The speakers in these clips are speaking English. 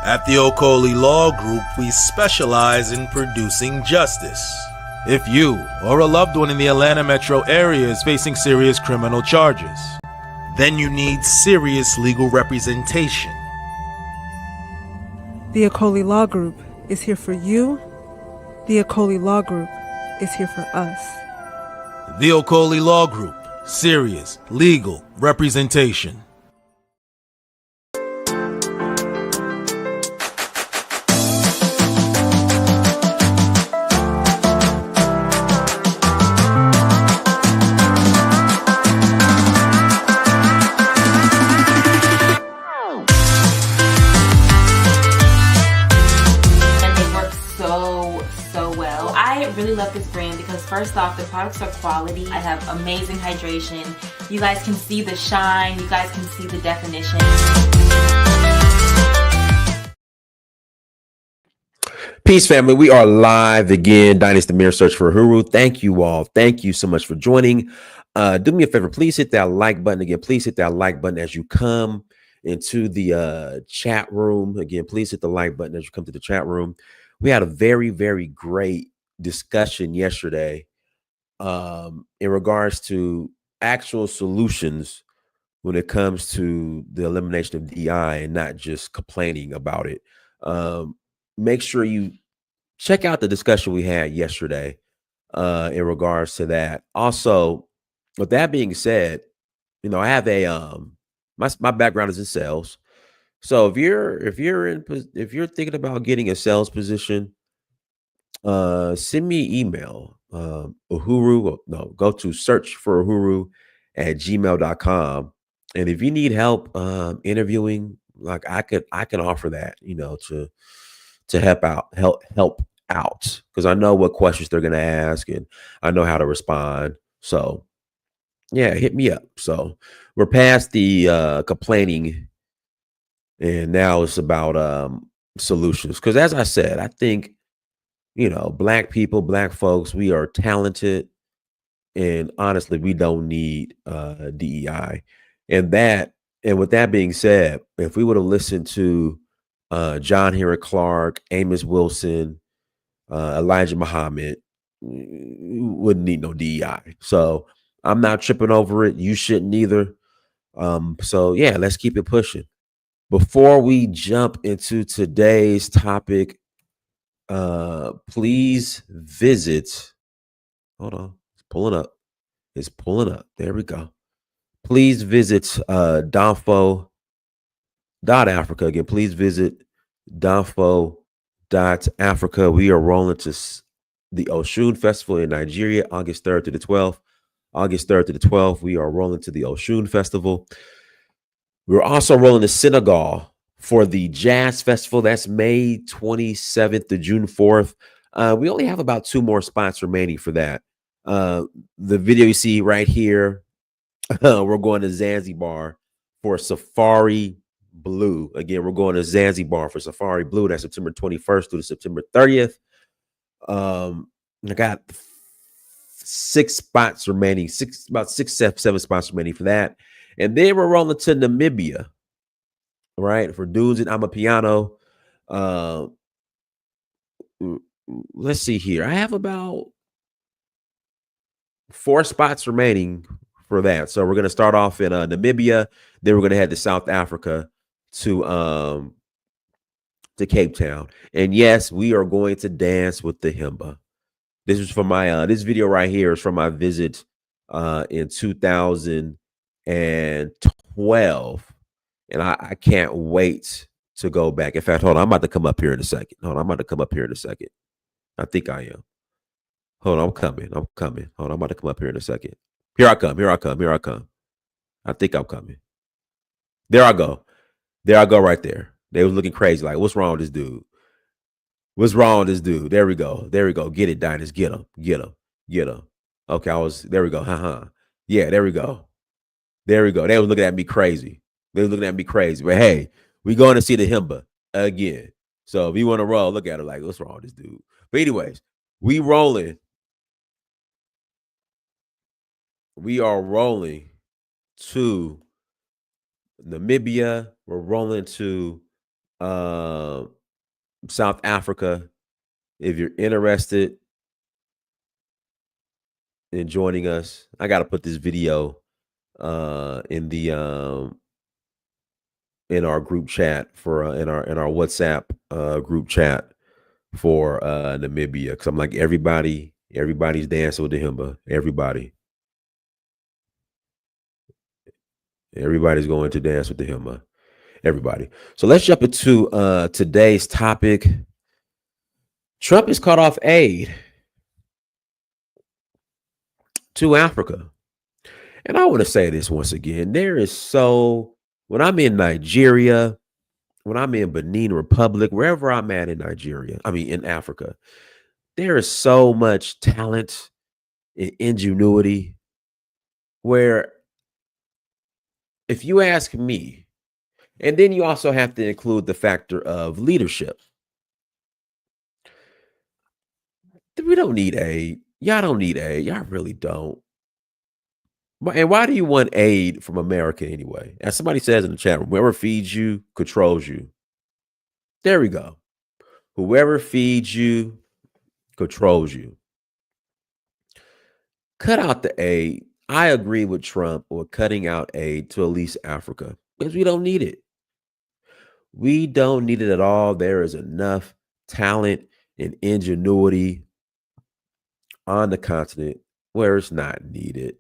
At the Okoli Law Group, we specialize in producing justice. If you or a loved one in the Atlanta metro area is facing serious criminal charges, then you need serious legal representation. The Okoli Law Group is here for you. The Okoli Law Group is here for us. The Okoli Law Group, serious legal representation. Really love this brand because first off, the products are quality. I have amazing hydration. You guys can see the shine. You guys can see the definition. Peace, family. We are live again. Dynasty Mirror Search for Uhuru. Thank you all. Thank you so much for joining. Do me a favor. Please hit that like button again. Please hit that like button as you come into the chat room. Again, please hit the like button as you come to the chat room. We had a very, very great discussion yesterday in regards to actual solutions when it comes to the elimination of DEI and not just complaining about it. Make sure you check out the discussion we had yesterday in regards to that. Also, with that being said, you know, I have a my background is in sales. So if you're thinking about getting a sales position, send me an email, Uhuru. No, go to search for Uhuru at gmail.com. And if you need help interviewing, like I can offer that, you know, to help out because I know what questions they're gonna ask and I know how to respond. So yeah, hit me up. So we're past the complaining, and now it's about solutions. Because as I said, I think, you know, Black people, Black folks, we are talented, and honestly, we don't need DEI. And with that being said, if we would have listened to John Henrik Clark, Amos Wilson, Elijah Muhammad, we wouldn't need no DEI. So I'm not tripping over it. You shouldn't either. So yeah, let's keep it pushing. Before we jump into today's topic, please visit. Hold on, it's pulling up. There we go. Please visit Danfo.Africa. Again, please visit Danfo.Africa. We are rolling to the Oshun Festival in Nigeria, August 3rd to the 12th. August 3rd to the 12th, we are rolling to the Oshun Festival. We're also rolling to Senegal for the Jazz Festival. That's May 27th to June 4th. We only have about 2 more spots remaining for that. The video you see right here, we're going to Zanzibar for Safari Blue. Again, we're going to Zanzibar for Safari Blue. That's September 21st through to September 30th. I got 6 spots remaining, about 7 spots remaining for that. And then we're rolling to Namibia, right? For Dudes and Amapiano. Let's see here. I have about 4 spots remaining for that. So we're going to start off in Namibia. Then we're going to head to South Africa to Cape Town. And yes, we are going to dance with the Himba. This is from my this video right here is from my visit in 2012. And I can't wait to go back. In fact, hold on, I'm about to come up here in a second. I think I am. Hold on, I'm coming. Hold on, I'm about to come up here in a second. Here I come. I think I'm coming. There I go right there. They was looking crazy, like, what's wrong with this dude? There we go. Get it, Diners. Get him. Okay, there we go. Yeah, there we go. They was looking at me crazy. But hey, we going to see the Himba again. So if you want to roll, look at it like, what's wrong with this dude? But anyways, we rolling. We are rolling to Namibia. We're rolling to South Africa. If you're interested in joining us, I got to put this video in our group chat for in our WhatsApp group chat for Namibia, because I'm like, everybody's dancing with the Himba. Everybody's going to dance with the Himba. Everybody. So let's jump into today's topic. Trump has cut off aid to Africa. And I want to say this once again. When I'm in Nigeria, when I'm in Benin Republic, wherever I'm at in in Africa, there is so much talent and ingenuity where, if you ask me, and then you also have to include the factor of leadership. We don't need aid. Y'all don't need aid. Y'all really don't. And why do you want aid from America anyway? As somebody says in the chat room, whoever feeds you controls you. There we go. Whoever feeds you controls you. Cut out the aid. I agree with Trump with cutting out aid to at least Africa, because we don't need it. We don't need it at all. There is enough talent and ingenuity on the continent where it's not needed.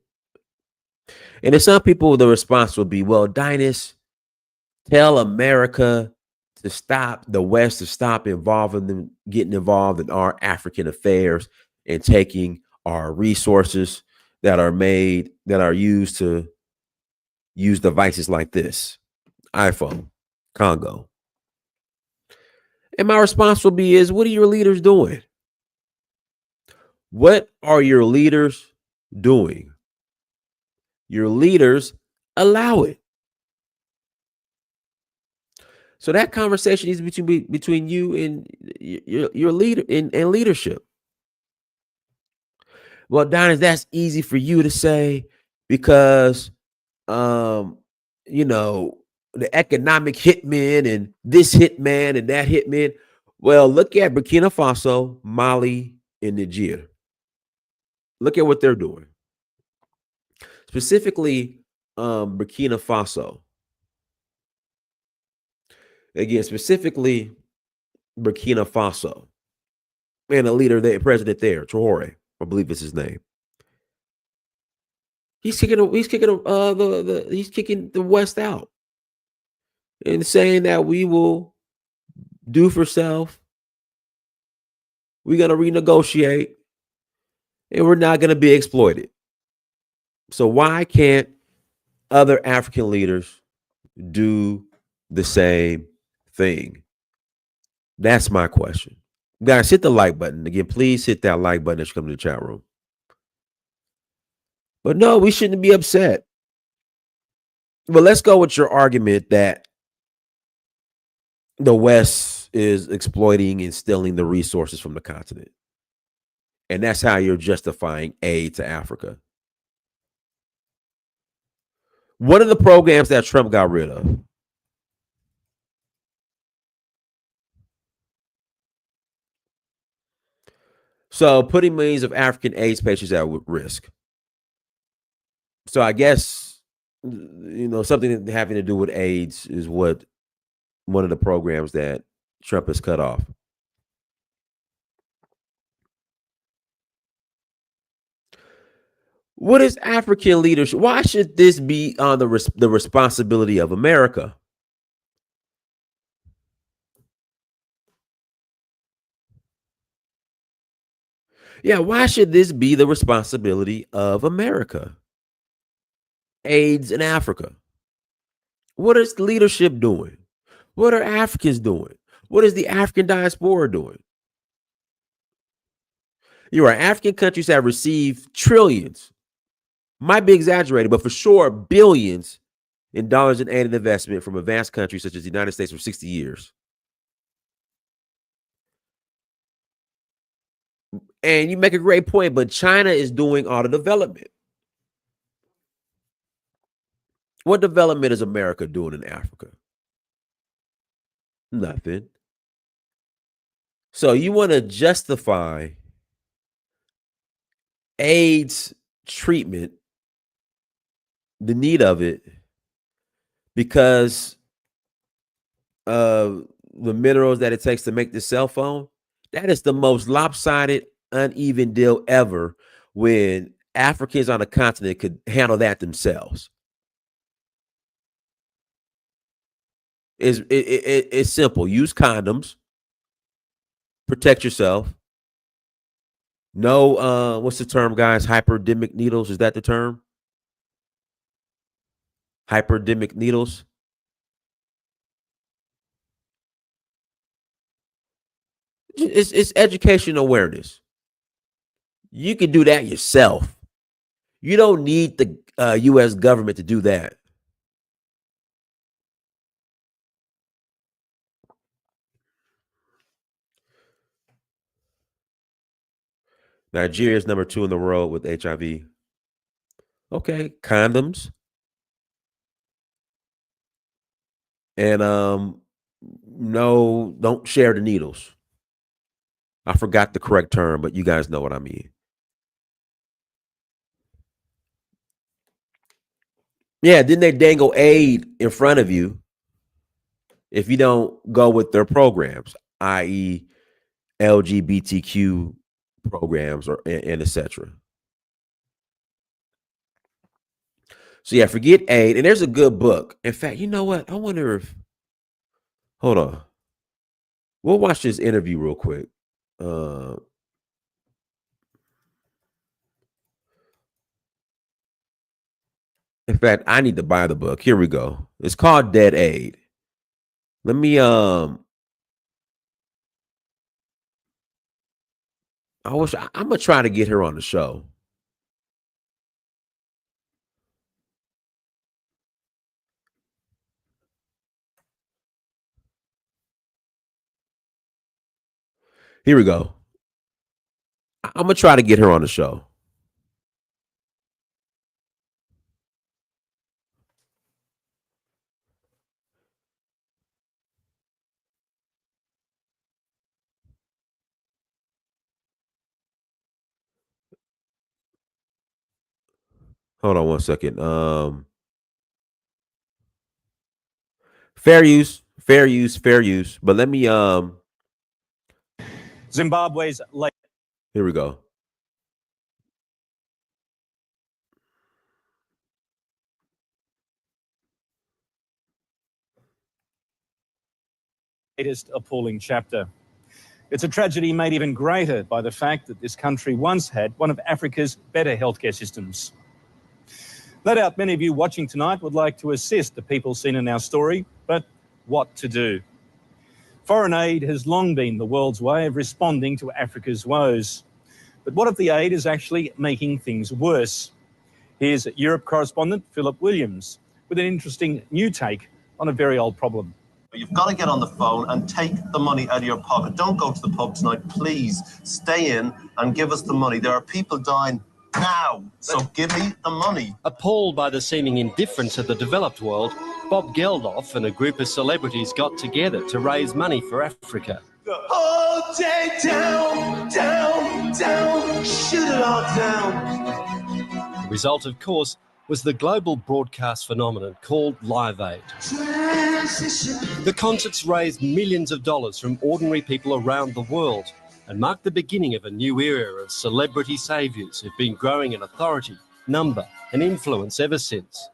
And to some people, the response will be, well, Dynas, tell America to stop, the West to stop getting involved in our African affairs and taking our resources that are used to use devices like this, iPhone, Congo. And my response will be what are your leaders doing? What are your leaders doing? Your leaders allow it. So that conversation is between you and your leader and leadership. Well, Donna, that's easy for you to say because, the economic hitman and this hitman and that hitman. Well, look at Burkina Faso, Mali, and Niger. Look at what they're doing. Specifically, Burkina Faso. Again, specifically Burkina Faso. And a leader there, president there, Traore, I believe is his name. He's kicking the West out and saying that we will do for self. We're going to renegotiate and we're not going to be exploited. So why can't other African leaders do the same thing? That's my question. Guys, hit the like button. Again, please hit that like button as you come to the chat room. But no, we shouldn't be upset. But let's go with your argument that the West is exploiting and stealing the resources from the continent. And that's how you're justifying aid to Africa. One of the programs that Trump got rid of. So putting millions of African AIDS patients at risk. So I guess, something having to do with AIDS is what one of the programs that Trump has cut off. What is African leadership? Why should this be on the responsibility of America? Yeah, why should this be the responsibility of America? AIDS in Africa. What is leadership doing? What are Africans doing? What is the African diaspora doing? You're right. African countries have received trillions, might be exaggerated, but for sure billions in dollars in aid and investment from advanced countries such as the United States for 60 years. And you make a great point, but China is doing all the development. What development is America doing in Africa? Nothing. So you want to justify AIDS treatment, the need of it, because of the minerals that it takes to make this cell phone? That is the most lopsided, uneven deal ever, when Africans on the continent could handle that themselves. It's simple. Use condoms. Protect yourself. No, what's the term, guys? Hypodermic needles. Is that the term? Hypodermic needles. It's education awareness. You can do that yourself. You don't need the U.S. government to do that. Nigeria is number 2 in the world with HIV. Okay, condoms. And no, don't share the needles. I forgot the correct term, but you guys know what I mean. Yeah, then they dangle aid in front of you if you don't go with their programs, i.e. LGBTQ programs and etc. So yeah, forget aid. And there's a good book. In fact, you know what? I wonder if, hold on. We'll watch this interview real quick. In fact, I need to buy the book. Here we go. It's called Dead Aid. Let me I'm gonna try to get her on the show. Here we go. I'm gonna try to get her on the show. Hold on one second. Fair use. But let me Zimbabwe's here we go. latest appalling chapter. It's a tragedy made even greater by the fact that this country once had one of Africa's better healthcare systems. No doubt many of you watching tonight would like to assist the people seen in our story, but what to do? Foreign aid has long been the world's way of responding to Africa's woes. But what if the aid is actually making things worse? Here's Europe correspondent Philip Williams with an interesting new take on a very old problem. You've got to get on the phone and take the money out of your pocket. Don't go to the pub tonight, please. Stay in and give us the money. There are people dying now, so give me the money. Appalled by the seeming indifference of the developed world, Bob Geldof and a group of celebrities got together to raise money for Africa. All day down, down, down, shoot it all down. The result, of course, was the global broadcast phenomenon called Live Aid. The concerts raised millions of dollars from ordinary people around the world and marked the beginning of a new era of celebrity saviours who've been growing in authority, number and influence ever since.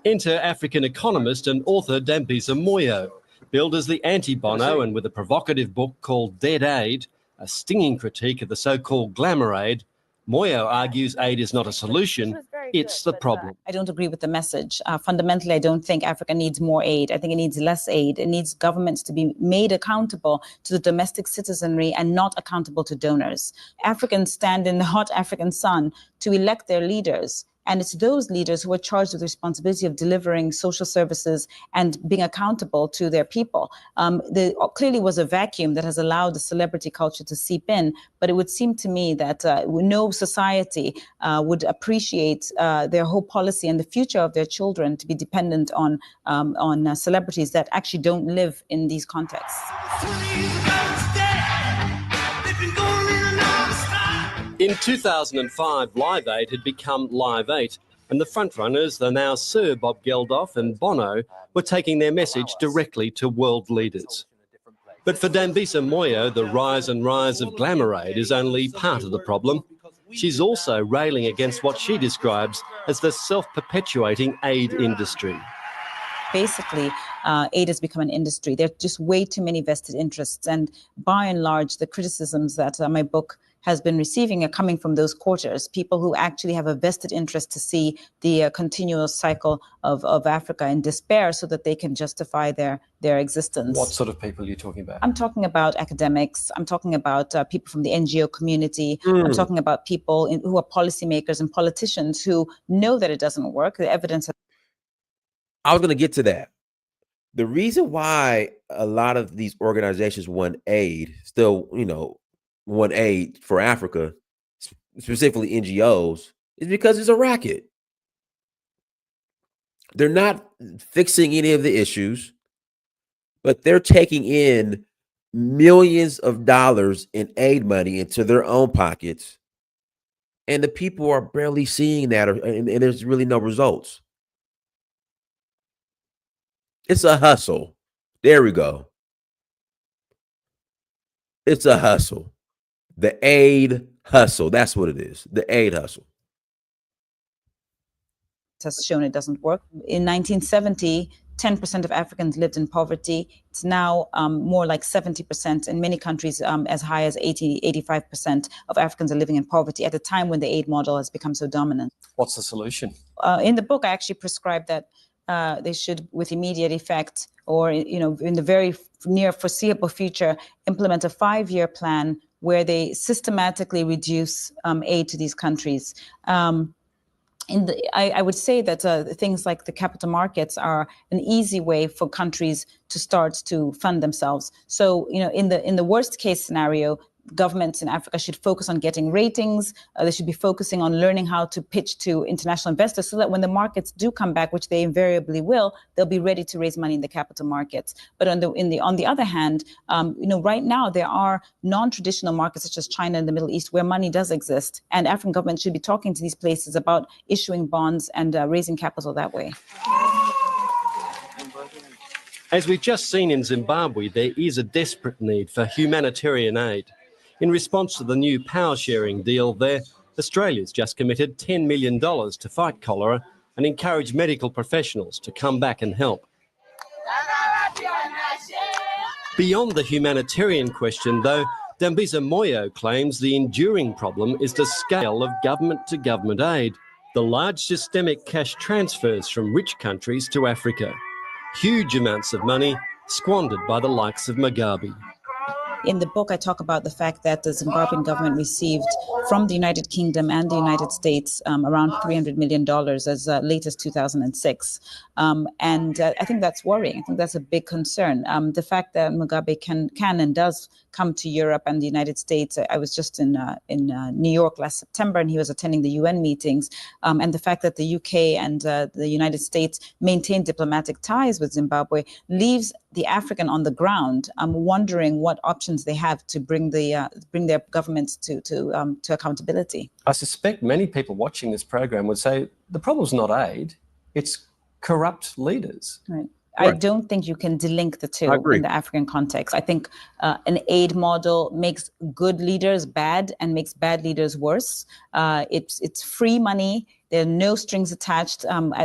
Enter African economist and author Dambisa Moyo, billed as the anti-Bono and with a provocative book called Dead Aid, a stinging critique of the so-called glamour aid. Moyo argues aid is not a solution, it's the problem. I don't agree with the message. Fundamentally, I don't think Africa needs more aid. I think it needs less aid. It needs governments to be made accountable to the domestic citizenry and not accountable to donors. Africans stand in the hot African sun to elect their leaders. And it's those leaders who are charged with the responsibility of delivering social services and being accountable to their people. There clearly was a vacuum that has allowed the celebrity culture to seep in, but it would seem to me that no society would appreciate their whole policy and the future of their children to be dependent on celebrities that actually don't live in these contexts. In 2005, Live Aid had become Live 8, and the frontrunners, the now Sir Bob Geldof and Bono, were taking their message directly to world leaders. But for Dambisa Moyo, the rise and rise of Glamour Aid is only part of the problem. She's also railing against what she describes as the self-perpetuating aid industry. Basically, aid has become an industry. There are just way too many vested interests. And by and large, the criticisms that my book has been receiving are coming from those quarters, people who actually have a vested interest to see the continual cycle of Africa in despair so that they can justify their existence. What sort of people are you talking about? I'm talking about academics. I'm talking about people from the NGO community. I'm talking about people who are policymakers and politicians who know that it doesn't work. The evidence. I was going to get to that. The reason why a lot of these organizations want aid, still, want aid for Africa, specifically NGOs, is because it's a racket. They're not fixing any of the issues, but they're taking in millions of dollars in aid money into their own pockets. And the people are barely seeing that, and there's really no results. It's a hustle. There we go. It's a hustle. The aid hustle. That's what it is. The aid hustle. Has shown it doesn't work. In 1970, 10% of Africans lived in poverty. It's now more like 70%. In many countries, as high as 85% of Africans are living in poverty at a time when the aid model has become so dominant. What's the solution? In the book, I actually prescribe that they should, with immediate effect, or in the very near foreseeable future, implement a 5-year plan where they systematically reduce aid to these countries. I would say that things like the capital markets are an easy way for countries to start to fund themselves. So, in the worst case scenario, governments in Africa should focus on getting ratings. They should be focusing on learning how to pitch to international investors so that when the markets do come back, which they invariably will, they'll be ready to raise money in the capital markets. But on the other hand, right now there are non-traditional markets such as China and the Middle East where money does exist, and African governments should be talking to these places about issuing bonds and raising capital that way. As we've just seen in Zimbabwe, there is a desperate need for humanitarian aid. In response to the new power-sharing deal there, Australia's just committed $10 million to fight cholera and encourage medical professionals to come back and help. Beyond the humanitarian question, though, Dambisa Moyo claims the enduring problem is the scale of government-to-government aid, the large systemic cash transfers from rich countries to Africa. Huge amounts of money squandered by the likes of Mugabe. In the book, I talk about the fact that the Zimbabwean government received from the United Kingdom and the United States around $300 million as late as 2006. And I think that's worrying. I think that's a big concern. The fact that Mugabe can and does come to Europe and the United States. I was just in New York last September, and he was attending the UN meetings. And the fact that the UK and the United States maintain diplomatic ties with Zimbabwe leaves the African on the ground wondering what options they have to bring their governments to accountability. I suspect many people watching this program would say the problem's not aid, it's corrupt leaders. Right. I don't think you can delink the two in the African context. I think an aid model makes good leaders bad and makes bad leaders worse. It's free money. There are no strings attached.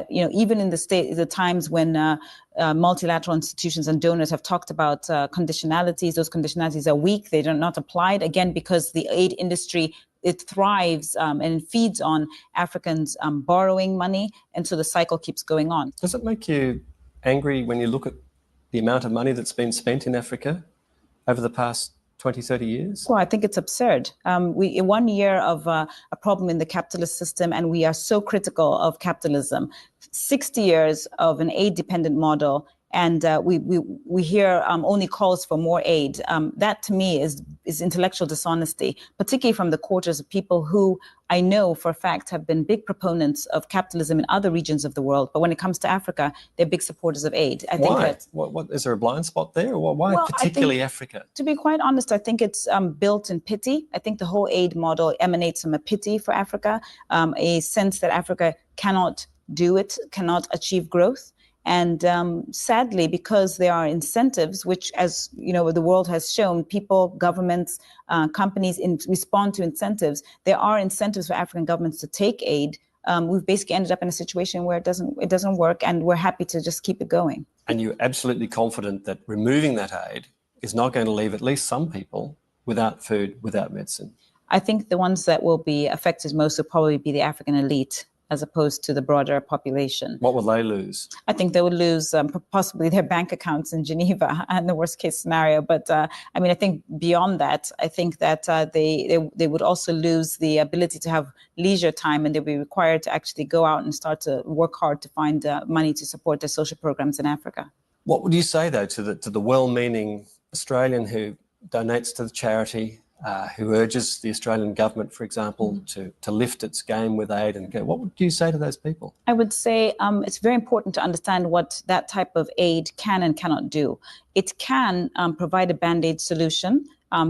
Even in the times when multilateral institutions and donors have talked about conditionalities, those conditionalities are weak. They are not applied, again, because the aid industry, it thrives and feeds on Africans borrowing money. And so the cycle keeps going on. Does it make you angry when you look at the amount of money that's been spent in Africa over the past 20, 30 years? Well, I think it's absurd. In 1 year of a problem in the capitalist system, and we are so critical of capitalism, 60 years of an aid-dependent model, and we hear only calls for more aid. That to me is intellectual dishonesty, particularly from the quarters of people who I know for a fact have been big proponents of capitalism in other regions of the world. But when it comes to Africa, they're big supporters of aid. I think that, what is there a blind spot there? Or why particularly Africa? To be quite honest, I think it's built in pity. I think the whole aid model emanates from a pity for Africa, a sense that Africa cannot do it, cannot achieve growth. And sadly, because there are incentives, which, as you know, the world has shown, people, governments, companies respond to incentives. There are incentives for African governments to take aid. We've basically ended up in a situation where it doesn't work, and we're happy to just keep it going. And you're absolutely confident that removing that aid is not going to leave at least some people without food, without medicine? I think the ones that will be affected most will probably be the African elite, as opposed to the broader population. What will they lose? I think they would lose possibly their bank accounts in Geneva in the worst case scenario. But I think beyond that, I think that they would also lose the ability to have leisure time, and they'll be required to actually go out and start to work hard to find money to support their social programs in Africa. What would you say, though, to the well-meaning Australian who donates to the charity, who urges the Australian government, for example, to lift its game with aid and go? What would you say to those people? I would say it's very important to understand what that type of aid can and cannot do. It can provide a Band-Aid solution.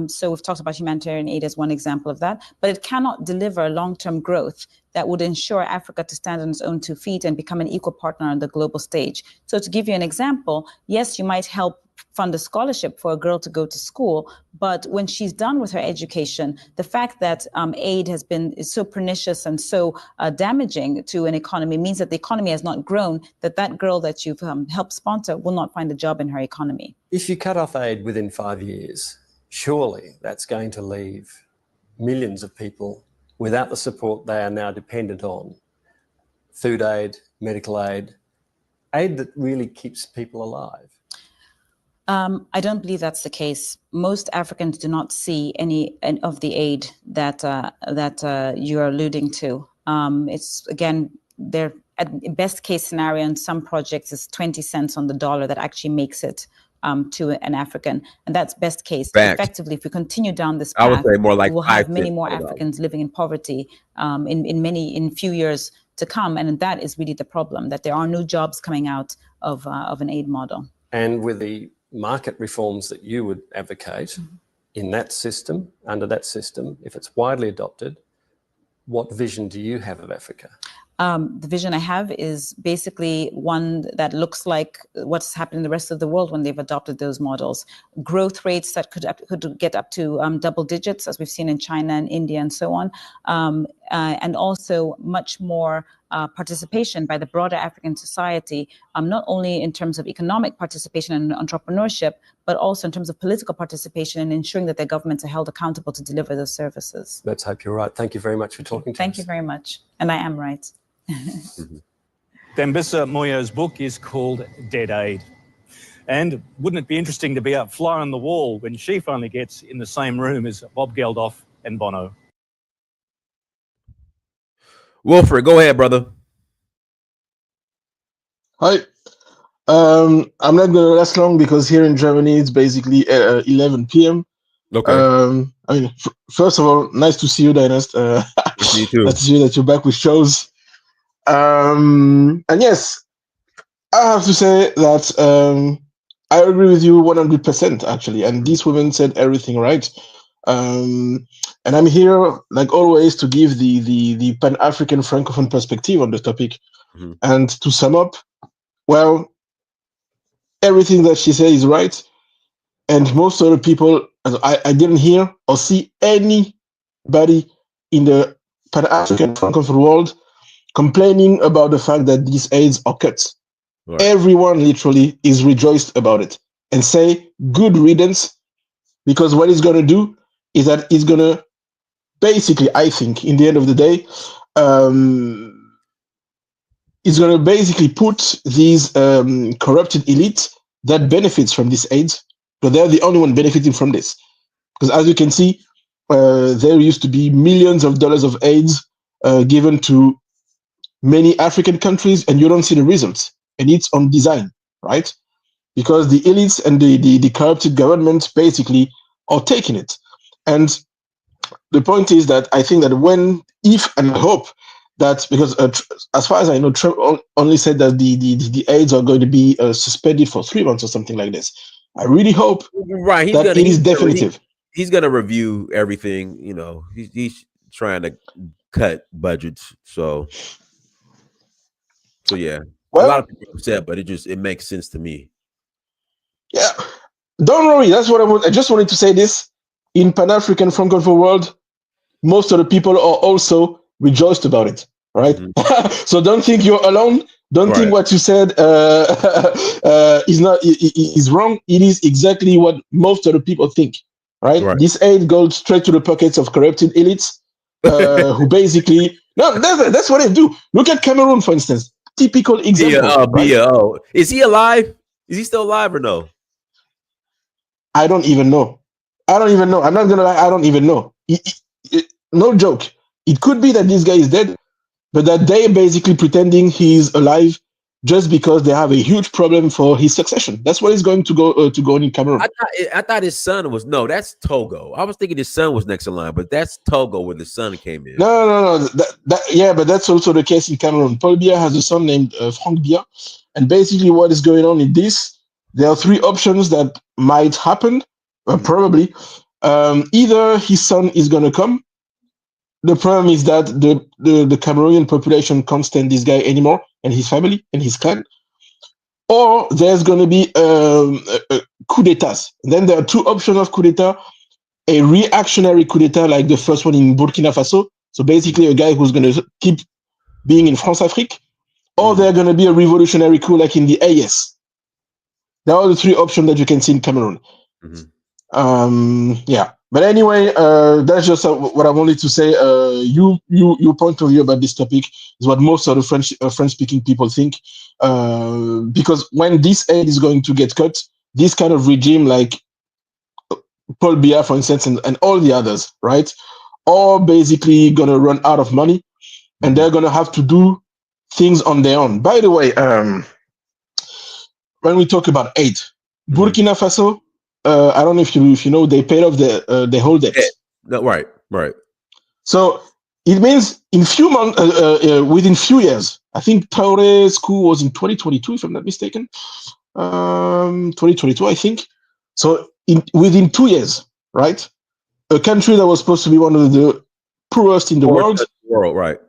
So we've talked about humanitarian aid as one example of that, but it cannot deliver long-term growth that would ensure Africa to stand on its own 2 feet and become an equal partner on the global stage. So to give you an example, yes, you might help fund a scholarship for a girl to go to school, but when she's done with her education, the fact that aid is so pernicious and so damaging to an economy means that the economy has not grown, that girl that you've helped sponsor will not find a job in her economy. If you cut off aid within 5 years, surely that's going to leave millions of people without the support they are now dependent on. Food aid, medical aid that really keeps people alive. I don't believe that's the case. Most Africans do not see any of the aid that you're alluding to. It's, again, they're at best case scenario in some projects is 20 cents on the dollar that actually makes it to an African, and that's best case. Effectively, if we continue down this path, I would say more like we'll have many more Africans living in poverty in few years to come, and that is really the problem, that there are no jobs coming out of an aid model. And with the market reforms that you would advocate in that system, under that system, if it's widely adopted, what vision do you have of Africa? The vision I have is basically one that looks like what's happened in the rest of the world when they've adopted those models. Growth rates that could get up to double digits, as we've seen in China and India and so on, and also much more participation by the broader African society, not only in terms of economic participation and entrepreneurship, but also in terms of political participation and ensuring that their governments are held accountable to deliver those services. Let's hope you're right. Thank you very much for talking to us. Thank you very much. And I am right. Dambisa Moyo's book is called Dead Aid. And wouldn't it be interesting to be a fly on the wall when she finally gets in the same room as Bob Geldof and Bono? Wilfred, go ahead, brother. Hi. I'm not going to last long because here in Germany it's basically 11 p.m. Okay. First of all, nice to see you, Dynast. You too. Nice to see that you're back with shows. And yes, I have to say that I agree with you 100% actually. And this woman said everything right. And I'm here, like always, to give the Pan-African Francophone perspective on the topic. Mm-hmm. And to sum up, well, everything that she said is right. And most of the people, I didn't hear or see anybody in the Pan-African Francophone world complaining about the fact that these aids are cut. Right. Everyone literally is rejoiced about it and say good riddance, because what it's going to do is that it's going to basically, I think, in the end of the day, it's going to basically put these corrupted elite that benefits from this aid, but they're the only one benefiting from this. Because as you can see, there used to be millions of dollars of aids given to many African countries, and you don't see the results. And it's on design, right? Because the elites and the corrupted governments basically are taking it. And the point is that I think that if and I hope that, because as far as I know, Trump only said that the aids are going to be suspended for 3 months or something like this. I really hope that it is definitive. He's going to review everything. You know, he's trying to cut budgets. So yeah, well, a lot of people are upset, but it makes sense to me. Yeah, don't worry. That's what I just wanted to say this. In Pan-African Francophone world, most of the people are also rejoiced about it, right? Mm-hmm. So don't think you're alone. Don't think what you said is wrong. It is exactly what most of the people think, right? This aid goes straight to the pockets of corrupted elites who basically that's what they do. Look at Cameroon, for instance. Typical example. Right? Is he alive? Is he still alive or no? I don't even know. I'm not gonna lie. I don't even know. No joke. It could be that this guy is dead, but that they're basically pretending he's alive just because they have a huge problem for his succession. That's what is going to go in Cameroon. I thought his son was that's Togo. I was thinking his son was next in line, but that's Togo where the son came in. No. Yeah, but that's also the case in Cameroon. Paul Biya has a son named Frank Biya, and basically what is going on in this, there are 3 options that might happen. Probably, either his son is going to come. The problem is that the Cameroonian population can't stand this guy anymore, and his family and his clan. Or there's going to be a coup d'etats. Then there are 2 options of coup d'etat: a reactionary coup d'etat, like the first one in Burkina Faso. So basically, a guy who's going to keep being in France-Afrique. Or they're going to be a revolutionary coup, like in the AES. There are the 3 options that you can see in Cameroon. Mm-hmm. Yeah, but anyway, that's just what I wanted to say. Your point of view about this topic is what most of the French-speaking people think. Because when this aid is going to get cut, this kind of regime, like Paul Biya, for instance, and all the others, right, are basically gonna run out of money, and they're gonna have to do things on their own. By the way, when we talk about aid, Burkina Faso. I don't know if you know, they paid off their whole debt. No, right. So it means in few months, within few years, I think Traoré's coup was in 2022, if I'm not mistaken. 2022, I think. So within 2 years, right? A country that was supposed to be one of the poorest in the world, right?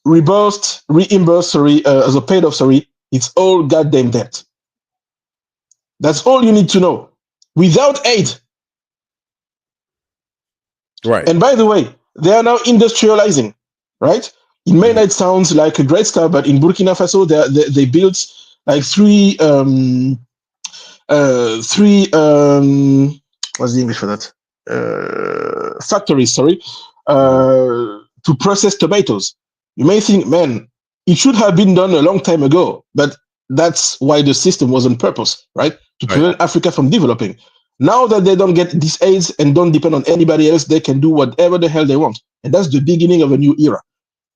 Reimbursed, as a paid off, it's all goddamn debt. That's all you need to know. Without aid. Right. And by the way, they are now industrializing, right? It may not sound like a great start, but in Burkina Faso, they built like 3 what's the English for that? Factories, to process tomatoes. You may think, man, it should have been done a long time ago, but that's why the system was on purpose, right? To prevent Africa from developing. Now that they don't get these aids and don't depend on anybody else, they can do whatever the hell they want. And that's the beginning of a new era,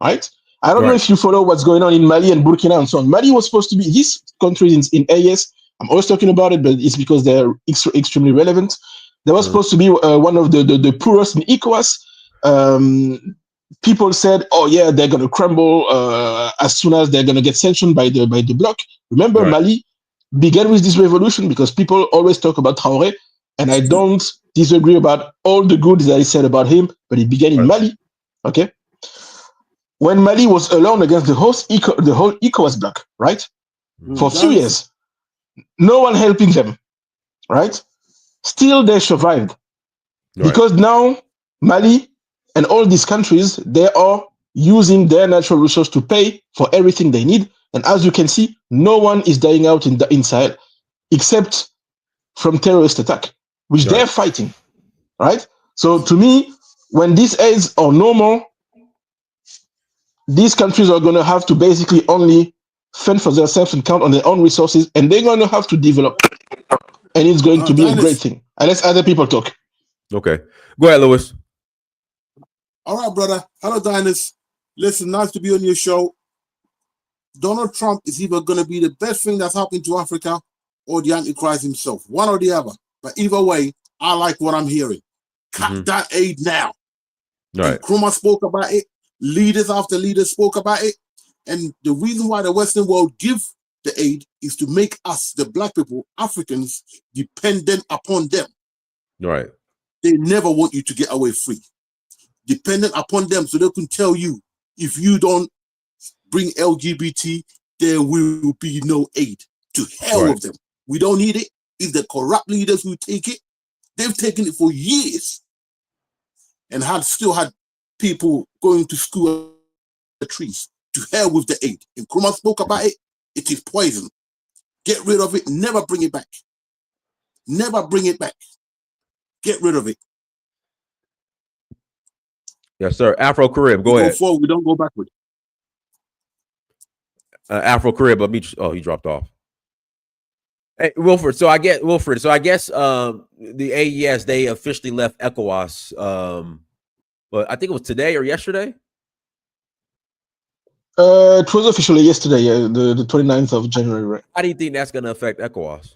right? I don't know if you follow what's going on in Mali and Burkina and so on. Mali was supposed to be, these countries in AES, I'm always talking about it, but it's because they're extremely relevant. They were supposed to be one of the poorest in ECOWAS. People said, oh yeah, they're going to crumble as soon as they're going to get sanctioned by the bloc. Remember, Mali began with this revolution because people always talk about Traoré, and I don't disagree about all the good that he said about him, but it began in Mali, okay? When Mali was alone against the whole ECOWAS bloc, right? For a few years, no one helping them, right? Still, they survived. Because now, Mali and all these countries, they are using their natural resources to pay for everything they need. And as you can see, no one is dying out in Sahel, except from terrorist attack, which they're fighting, right? So to me, when these aids are normal, these countries are going to have to basically only fend for themselves and count on their own resources, and they're going to have to develop. and it's going to be a great thing. And let other people talk. Okay, go ahead, Lewis. All right, brother. Hello, Diners. Listen, nice to be on your show. Donald Trump is either going to be the best thing that's happened to Africa or the Antichrist himself, one or the other. But either way, I like what I'm hearing. Cut that aid now. Right. Nkrumah spoke about it. Leaders after leaders spoke about it. And the reason why the Western world give the aid is to make us, the black people, Africans, dependent upon them. Right. They never want you to get away free. Dependent upon them, so they can tell you, if you don't bring LGBT, there will be no aid. To hell with them. We don't need it. It's the corrupt leaders who take it. They've taken it for years and still had people going to school the trees. To hell with the aid. And Nkrumah spoke about it. It is poison. Get rid of it. Never bring it back. Never bring it back. Get rid of it. Yes, sir. Afro Carib, go ahead. Go forward. We don't go backward. Afro Carib, let me. Oh, he dropped off. Hey, Wilfred. So I guess the AES, they officially left ECOWAS. But I think it was today or yesterday. It was officially yesterday, the 29th of January. Right? How do you think that's going to affect ECOWAS?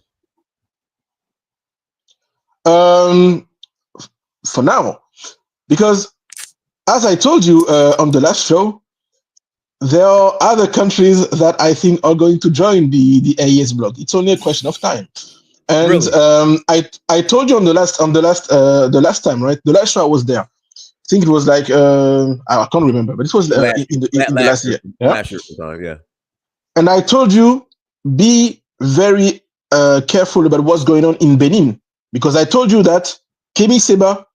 For now, because as I told you on the last show, there are other countries that I think are going to join the AES bloc. It's only a question of time. And really? I told you on the last time, right? The last show I was there. I think it was like I can't remember, but it was in the last year. Yeah? Last year sometime, yeah. And I told you, be very careful about what's going on in Benin, because I told you that Kemi Seba,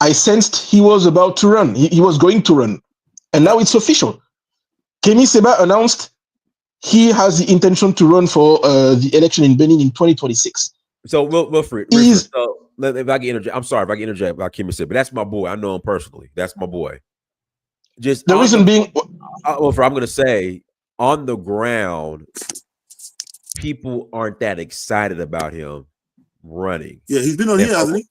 I sensed he was about to run. He was going to run, and now it's official. Kemi Seba announced he has the intention to run for the election in Benin in 2026. So Wilfred, if I can interject, I'm sorry if I can interject about Kemi Seba, but that's my boy. I know him personally. That's my boy. Just the reason being, Wilfred, I'm going to say on the ground, people aren't that excited about him running. Yeah, he's been on here, hasn't he?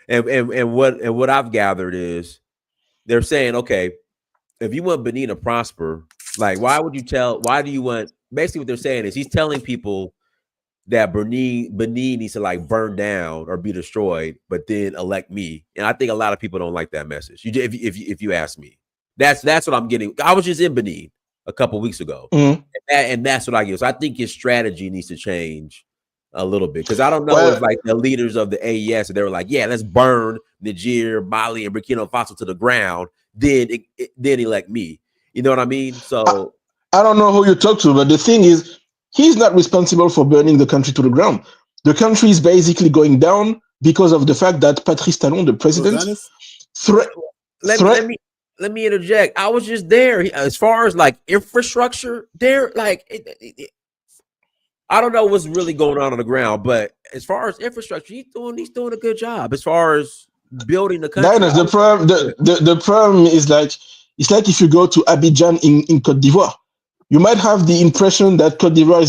And what I've gathered is they're saying, okay, if you want Benin to prosper, like why do you want, basically what they're saying is he's telling people that Benin needs to like burn down or be destroyed, but then elect me. And I think a lot of people don't like that message. If you ask me, that's what I'm getting. I was just in Benin a couple weeks ago, and that's what I get. So I think his strategy needs to change a little bit, because I don't know if like the leaders of the AES, they were like, yeah, let's burn Niger, Mali, and Burkina Faso to the ground, then elect me. You know what I mean? So I don't know who you talk to, but the thing is, he's not responsible for burning the country to the ground. The country is basically going down because of the fact that Patrice Talon, the president, let me interject. I was just there. As far as like infrastructure, there, like I don't know what's really going on the ground, but as far as infrastructure, he's doing a good job. As far as building the country, the problem is like it's like if you go to Abidjan in Côte d'Ivoire. You might have the impression that Côte d'Ivoire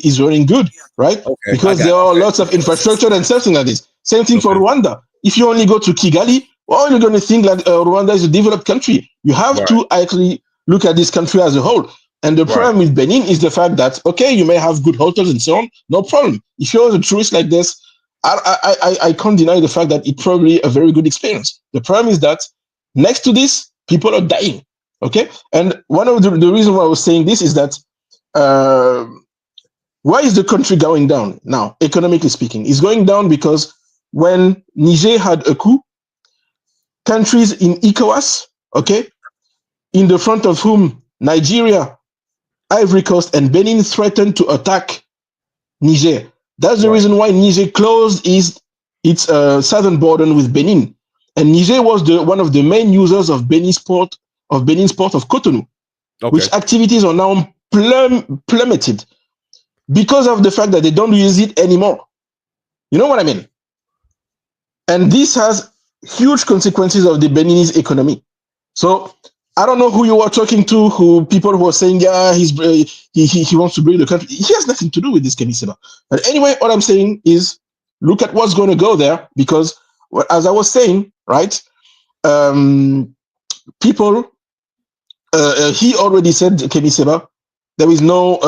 is running good, right? Okay, because there are lots of infrastructure and something like this. Same thing for Rwanda. If you only go to Kigali, well, you're going to think that Rwanda is a developed country. You have to actually look at this country as a whole. And the problem with Benin is the fact that, okay, you may have good hotels and so on, no problem. If you're a tourist like this, I can't deny the fact that it's probably a very good experience. The problem is that next to this, people are dying. Okay, and one of the reasons why I was saying this is that why is the country going down now, economically speaking? It's going down because when Niger had a coup, countries in ECOWAS, okay, in the front of whom Nigeria, Ivory Coast, and Benin threatened to attack Niger. That's the reason why Niger closed its southern border with Benin, and Niger was one of the main users of Benin's port of Cotonou, which activities are now plummeted because of the fact that they don't use it anymore. You know what I mean? And this has huge consequences of the Beninese economy. So I don't know who you are talking to, who people who are saying, yeah, he wants to bring the country. He has nothing to do with this, Kemi Seba. But anyway, all I'm saying is look at what's going to go there, because as I was saying, right, people, he already said, Kemi Seba, there is no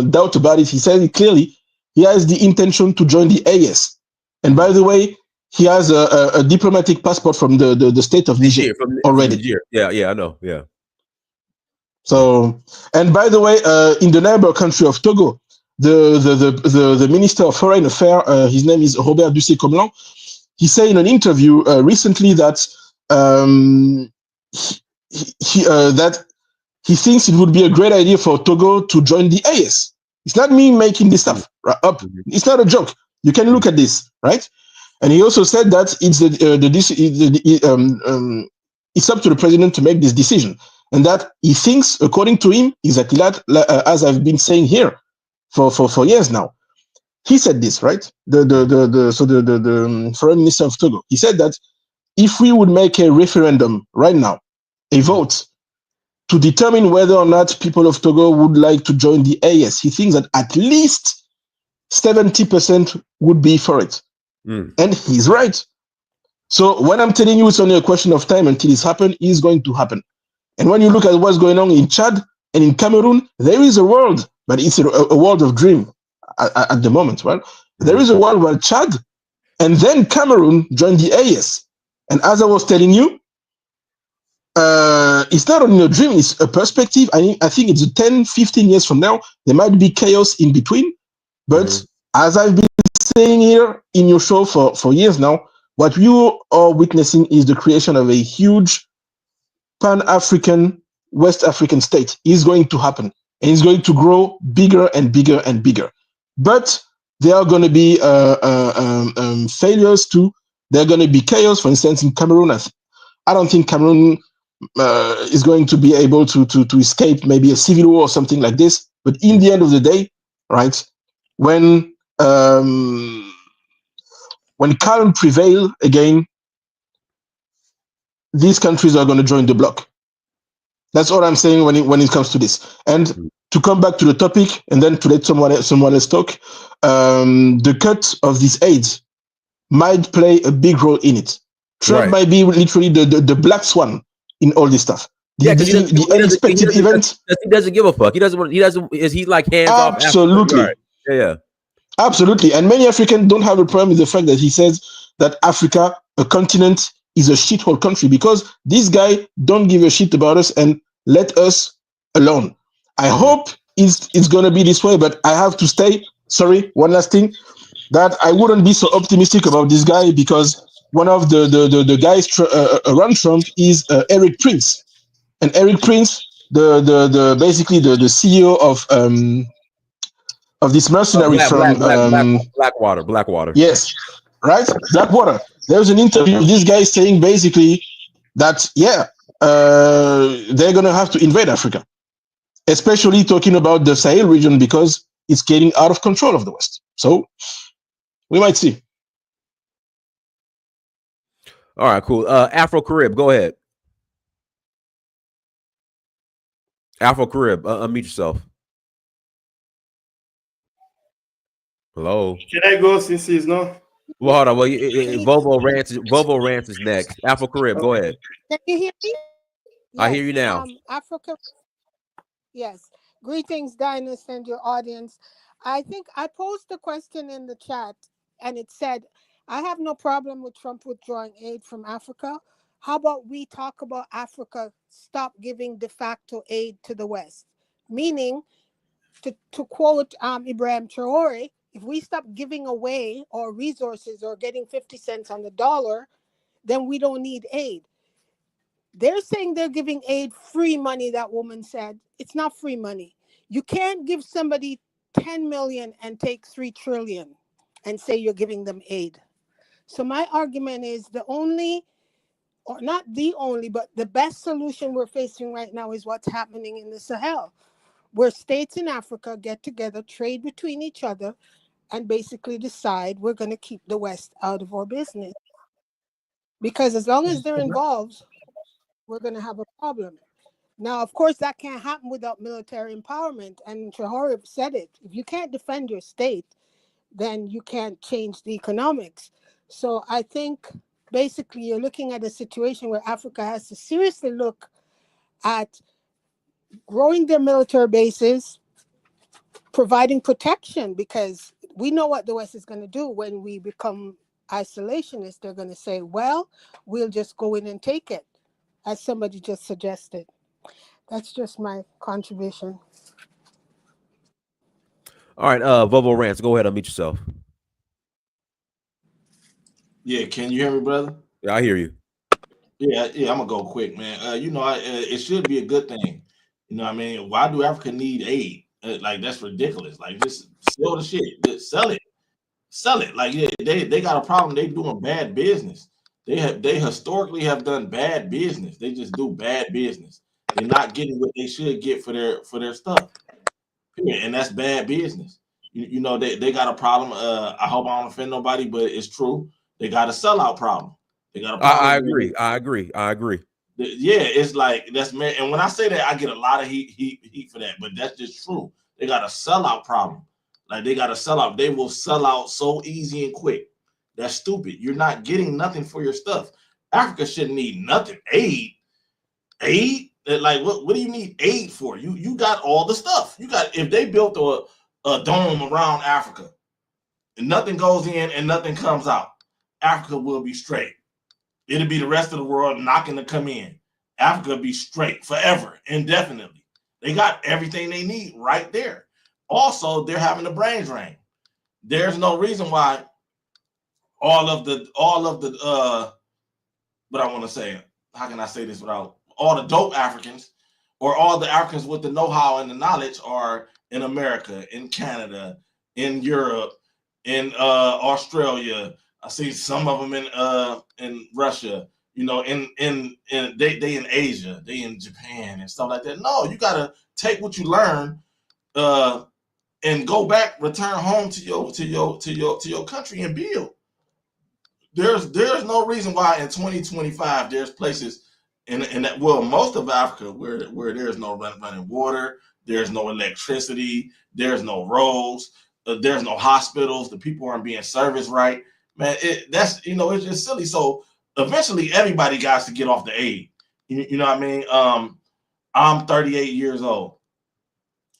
doubt about it. He said it clearly. He has the intention to join the AS. And by the way, he has a diplomatic passport from the state of Niger already. From Niger. Yeah, I know. Yeah. So, and by the way, in the neighbor country of Togo, the Minister of Foreign Affairs, his name is Robert Dussé-Comlan, he said in an interview recently that he thinks it would be a great idea for Togo to join the AS. It's not me making this stuff up. It's not a joke. You can look at this, right? And he also said that it's up to the president to make this decision, and that he thinks, according to him, exactly that, as I've been saying here for years now. He said this, right? The foreign minister of Togo. He said that if we would make a referendum right now, a vote to determine whether or not people of Togo would like to join the AS, he thinks that at least 70% would be for it. And he's right. So when I'm telling you it's only a question of time until it's happened, it's going to happen. And when you look at what's going on in Chad and in Cameroon, there is a world, but it's a world of dream at the moment. Well, there is a world where Chad and then Cameroon join the AS. And as I was telling you, it's not only a dream, it's a perspective. I think it's 10, 15 years from now, there might be chaos in between. But as I've been saying here in your show for years now, what you are witnessing is the creation of a huge Pan-African, West African state. Is going to happen. And it's going to grow bigger and bigger and bigger. But there are going to be failures too. There are going to be chaos. For instance, in Cameroon, I don't think Cameroon is going to be able to escape maybe a civil war or something like this. But in the end of the day, right, when calm prevail again, these countries are going to join the bloc. That's all I'm saying when it comes to this. And to come back to the topic, and then to let someone else talk, the cut of these aids might play a big role in it. Trump might be literally the black swan in all this stuff. The unexpected event. He doesn't give a fuck. He doesn't. Is he like hands off? Absolutely. Yeah. Absolutely. And many Africans don't have a problem with the fact that he says that Africa, a continent, is a shithole country, because this guy don't give a shit about us and let us alone. I hope it's going to be this way, but I have to stay. Sorry, one last thing, that I wouldn't be so optimistic about this guy, because one of the guys around Trump is Eric Prince. And Eric Prince, basically the CEO of this mercenary from Blackwater. Yes, right? Blackwater. There's an interview with this guy saying basically that, they're going to have to invade Africa, especially talking about the Sahel region, because it's getting out of control of the West. So we might see. All right, cool. Afro Carib, go ahead. Afro Carib, unmute yourself. Hello. Can I go since he's no? Well, hold on. Well, Volvo Rants is next. Afro Carib, go ahead. Can you hear me? I hear you now. Africa. Yes. Greetings, Dinus, and your audience. I think I posed the question in the chat, and it said, I have no problem with Trump withdrawing aid from Africa. How about we talk about Africa stop giving de facto aid to the West? Meaning, to quote Ibrahim Traore, if we stop giving away our resources or getting 50 cents on the dollar, then we don't need aid. They're saying they're giving aid, free money, that woman said. It's not free money. You can't give somebody 10 million and take 3 trillion and say you're giving them aid. So my argument is the only, or not the only, but the best solution we're facing right now is what's happening in the Sahel, where states in Africa get together, trade between each other, and basically decide we're going to keep the West out of our business. Because as long as they're involved, we're going to have a problem. Now, of course, that can't happen without military empowerment. And Traore said it. If you can't defend your state, then you can't change the economics. So I think basically you're looking at a situation where Africa has to seriously look at growing their military bases, providing protection, because we know what the West is going to do when we become isolationists. They're going to say, well, we'll just go in and take it, as somebody just suggested. That's just my contribution. All right, Vovo Rants, go ahead, unmute yourself. Yeah, can you hear me, brother? Yeah, I hear you. Yeah, I'm gonna go quick, man. It should be a good thing. You know what I mean? Why do Africa need aid? Like, that's ridiculous. Like, just sell the shit. Just sell it. Like, yeah, they got a problem. They doing bad business. They historically have done bad business. They just do bad business. They're not getting what they should get for their stuff. And that's bad business. You know, they got a problem. I hope I don't offend nobody, but it's true. They got a sellout problem. They got a problem. I agree. Yeah, it's like that's man. And when I say that, I get a lot of heat for that, but that's just true. They got a sellout problem. Like, they got a sellout. They will sell out so easy and quick. That's stupid. You're not getting nothing for your stuff. Africa shouldn't need nothing. Aid. Like, what do you need aid for? You got all the stuff. You got, if they built a dome around Africa and nothing goes in and nothing comes out, Africa will be straight. It'll be the rest of the world knocking to come in. Africa will be straight forever, indefinitely. They got everything they need right there. Also, they're having a brain drain. There's no reason why all of the what I want to say, how can I say this without all the dope Africans or all the Africans with the know-how and the knowledge are in America, in Canada, in Europe, in Australia. I see some of them in Russia, you know, in they in Asia, they in Japan and stuff like that. No, you gotta take what you learn and go back, return home to your country and build. There's no reason why in 2025 there's places in that, well, most of Africa where there's no running water, there's no electricity, there's no roads, there's no hospitals, the people aren't being serviced right. Man, that's, you know, it's just silly. So eventually everybody got to get off the aid. You know what I mean? I'm 38 years old.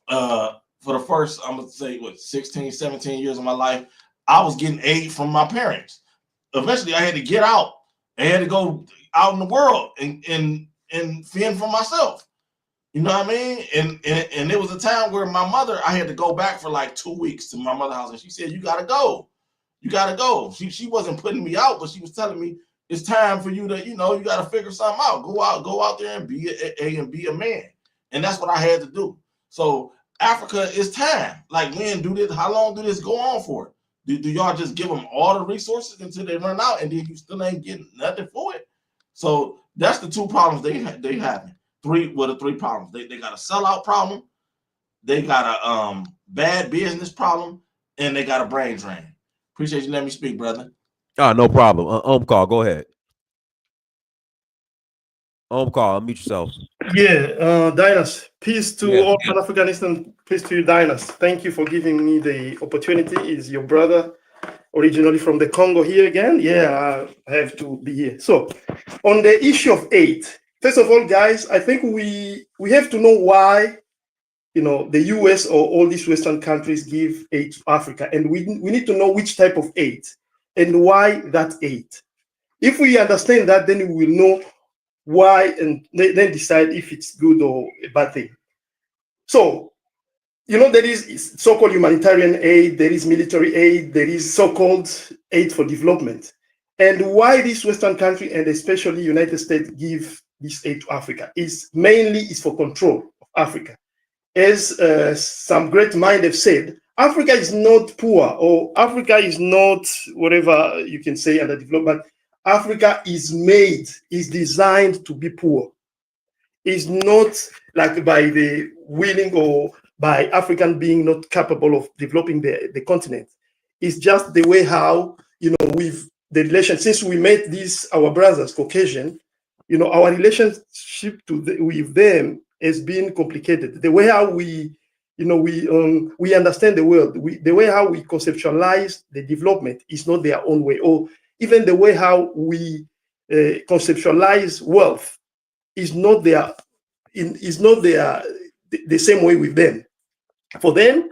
For the first, I'm gonna say, 16, 17 years of my life, I was getting aid from my parents. Eventually I had to get out. I had to go out in the world and fend for myself. You know what I mean? And there was a time where my mother, I had to go back for like 2 weeks to my mother's house, and she said, you gotta go. You gotta go. She wasn't putting me out, but she was telling me it's time for you to, you know, you gotta figure something out. Go out there and be a man. And that's what I had to do. So Africa, is time. Like, when do this? How long do this go on for? Do y'all just give them all the resources until they run out, and then you still ain't getting nothing for it? So that's the two problems they having. The three problems. They got a sellout problem, they got a bad business problem, and they got a brain drain. Appreciate you letting me speak, brother. No problem. Call, go ahead. Call, unmute yourself. Yeah, Dinas, peace to all Pan-Africanism, peace to you, Dinas. Thank you for giving me the opportunity. Is your brother originally from the Congo here again? Yeah, I have to be here. So, on the issue of aid, first of all, guys, I think we have to know why, you know, the US or all these Western countries give aid to Africa, and we need to know which type of aid and why that aid. If we understand that, then we will know why, and then decide if it's good or a bad thing. So, you know, there is so-called humanitarian aid, there is military aid, there is so-called aid for development. And why this Western country, and especially United States, give this aid to Africa is mainly for control of Africa. As some great mind have said, Africa is not poor, or Africa is not whatever you can say under development. Africa is designed to be poor. It's not like by the willing or by African being not capable of developing the continent. It's just the way how, you know, with the relation, since we met these, our brothers, Caucasian, you know, our relationship with them has been complicated. The way how we understand the world, the way how we conceptualize the development is not their own way, or even the way how we conceptualize wealth is not the same way with them. For them,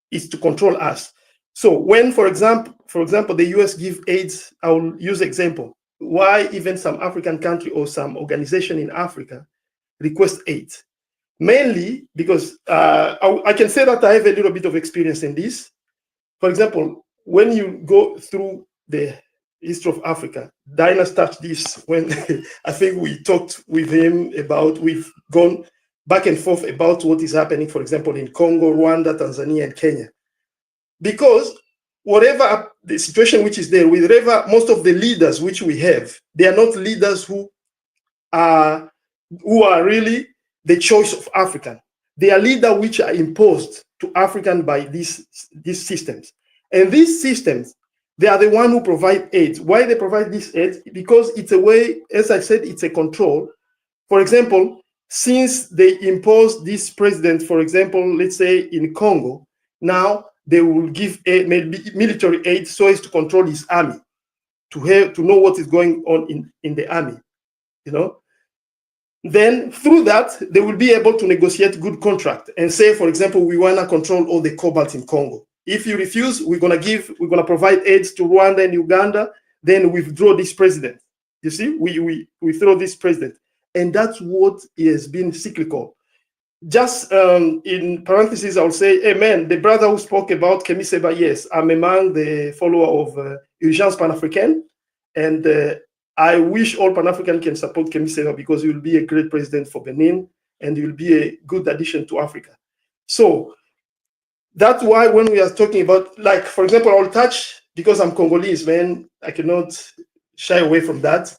is to control us. So when, for example, the US give aids, I will use example. Why even some African country or some organization in Africa request aid? Mainly because I can say that I have a little bit of experience in this. For example, when you go through the history of Africa, Dinas touched this when I think we talked with him about, we've gone back and forth about what is happening, for example, in Congo, Rwanda, Tanzania, and Kenya. Because whatever the situation which is there, whatever most of the leaders which we have, they are not leaders who are really the choice of African. They are leaders which are imposed to African by these systems. And these systems, they are the one who provide aid. Why they provide this aid? Because it's a way, as I said, it's a control. For example, since they imposed this president, for example, let's say in Congo, now they will give aid, military aid so as to control his army, to know what is going on in the army, Then through that, they will be able to negotiate good contract and say, for example, we want to control all the cobalt in Congo. If you refuse, we're gonna provide aids to Rwanda and Uganda, then withdraw this president. You see, we throw this president. And that's what has been cyclical. Just in parentheses, I'll say, amen. The brother who spoke about Kemi Seba, yes, I'm among the follower of Urgence Pan-Africaine. And I wish all Pan-African can support Kemi Seba because he will be a great president for Benin and he will be a good addition to Africa. So that's why when we are talking about, like, for example, I'll touch, because I'm Congolese, man, I cannot shy away from that.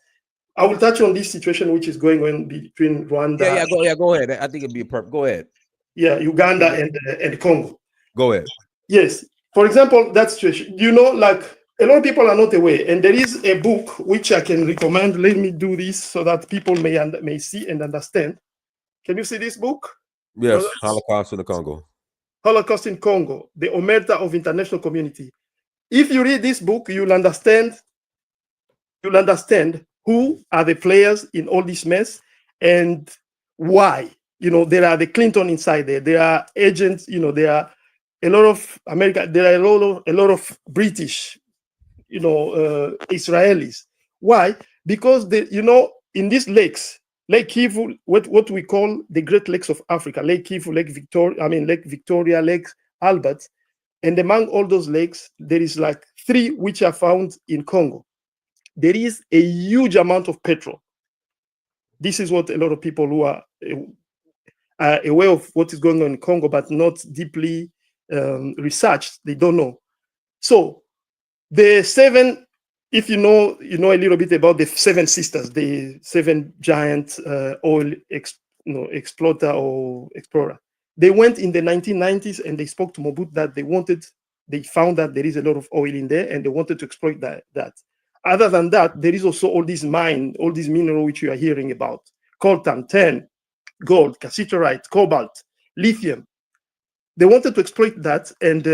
I will touch on this situation which is going on between Rwanda. Go ahead. I think it'd be perfect. Go ahead. Yeah, Uganda and Congo. Go ahead. Yes. For example, that situation, like a lot of people are not aware, and there is a book which I can recommend. Let me do this so that people may see and understand. Can you see this book? Yes, Holocaust in the Congo. Holocaust in Congo, the Omerta of International Community. If you read this book, you'll understand who are the players in all this mess and why. There are the Clinton inside there. There are agents, there are a lot of America, there are a lot of British, Israelis. Why? Because in these lakes, Lake Kivu, what we call the Great Lakes of Africa, Lake Kivu, Lake Victoria, Lake Albert, and among all those lakes, there is like 3 which are found in Congo. There is a huge amount of petrol. This is what a lot of people who are aware of what is going on in Congo, but not deeply researched, they don't know. So the 7, if you know a little bit about the 7 sisters, the 7 giant oil exploiter or explorer. They went in the 1990s and they spoke to Mobutu that they found that there is a lot of oil in there and they wanted to exploit that. Other than that, there is also all these minerals which you are hearing about: coltan, tin, gold, cassiterite, cobalt, lithium. They wanted to exploit that, and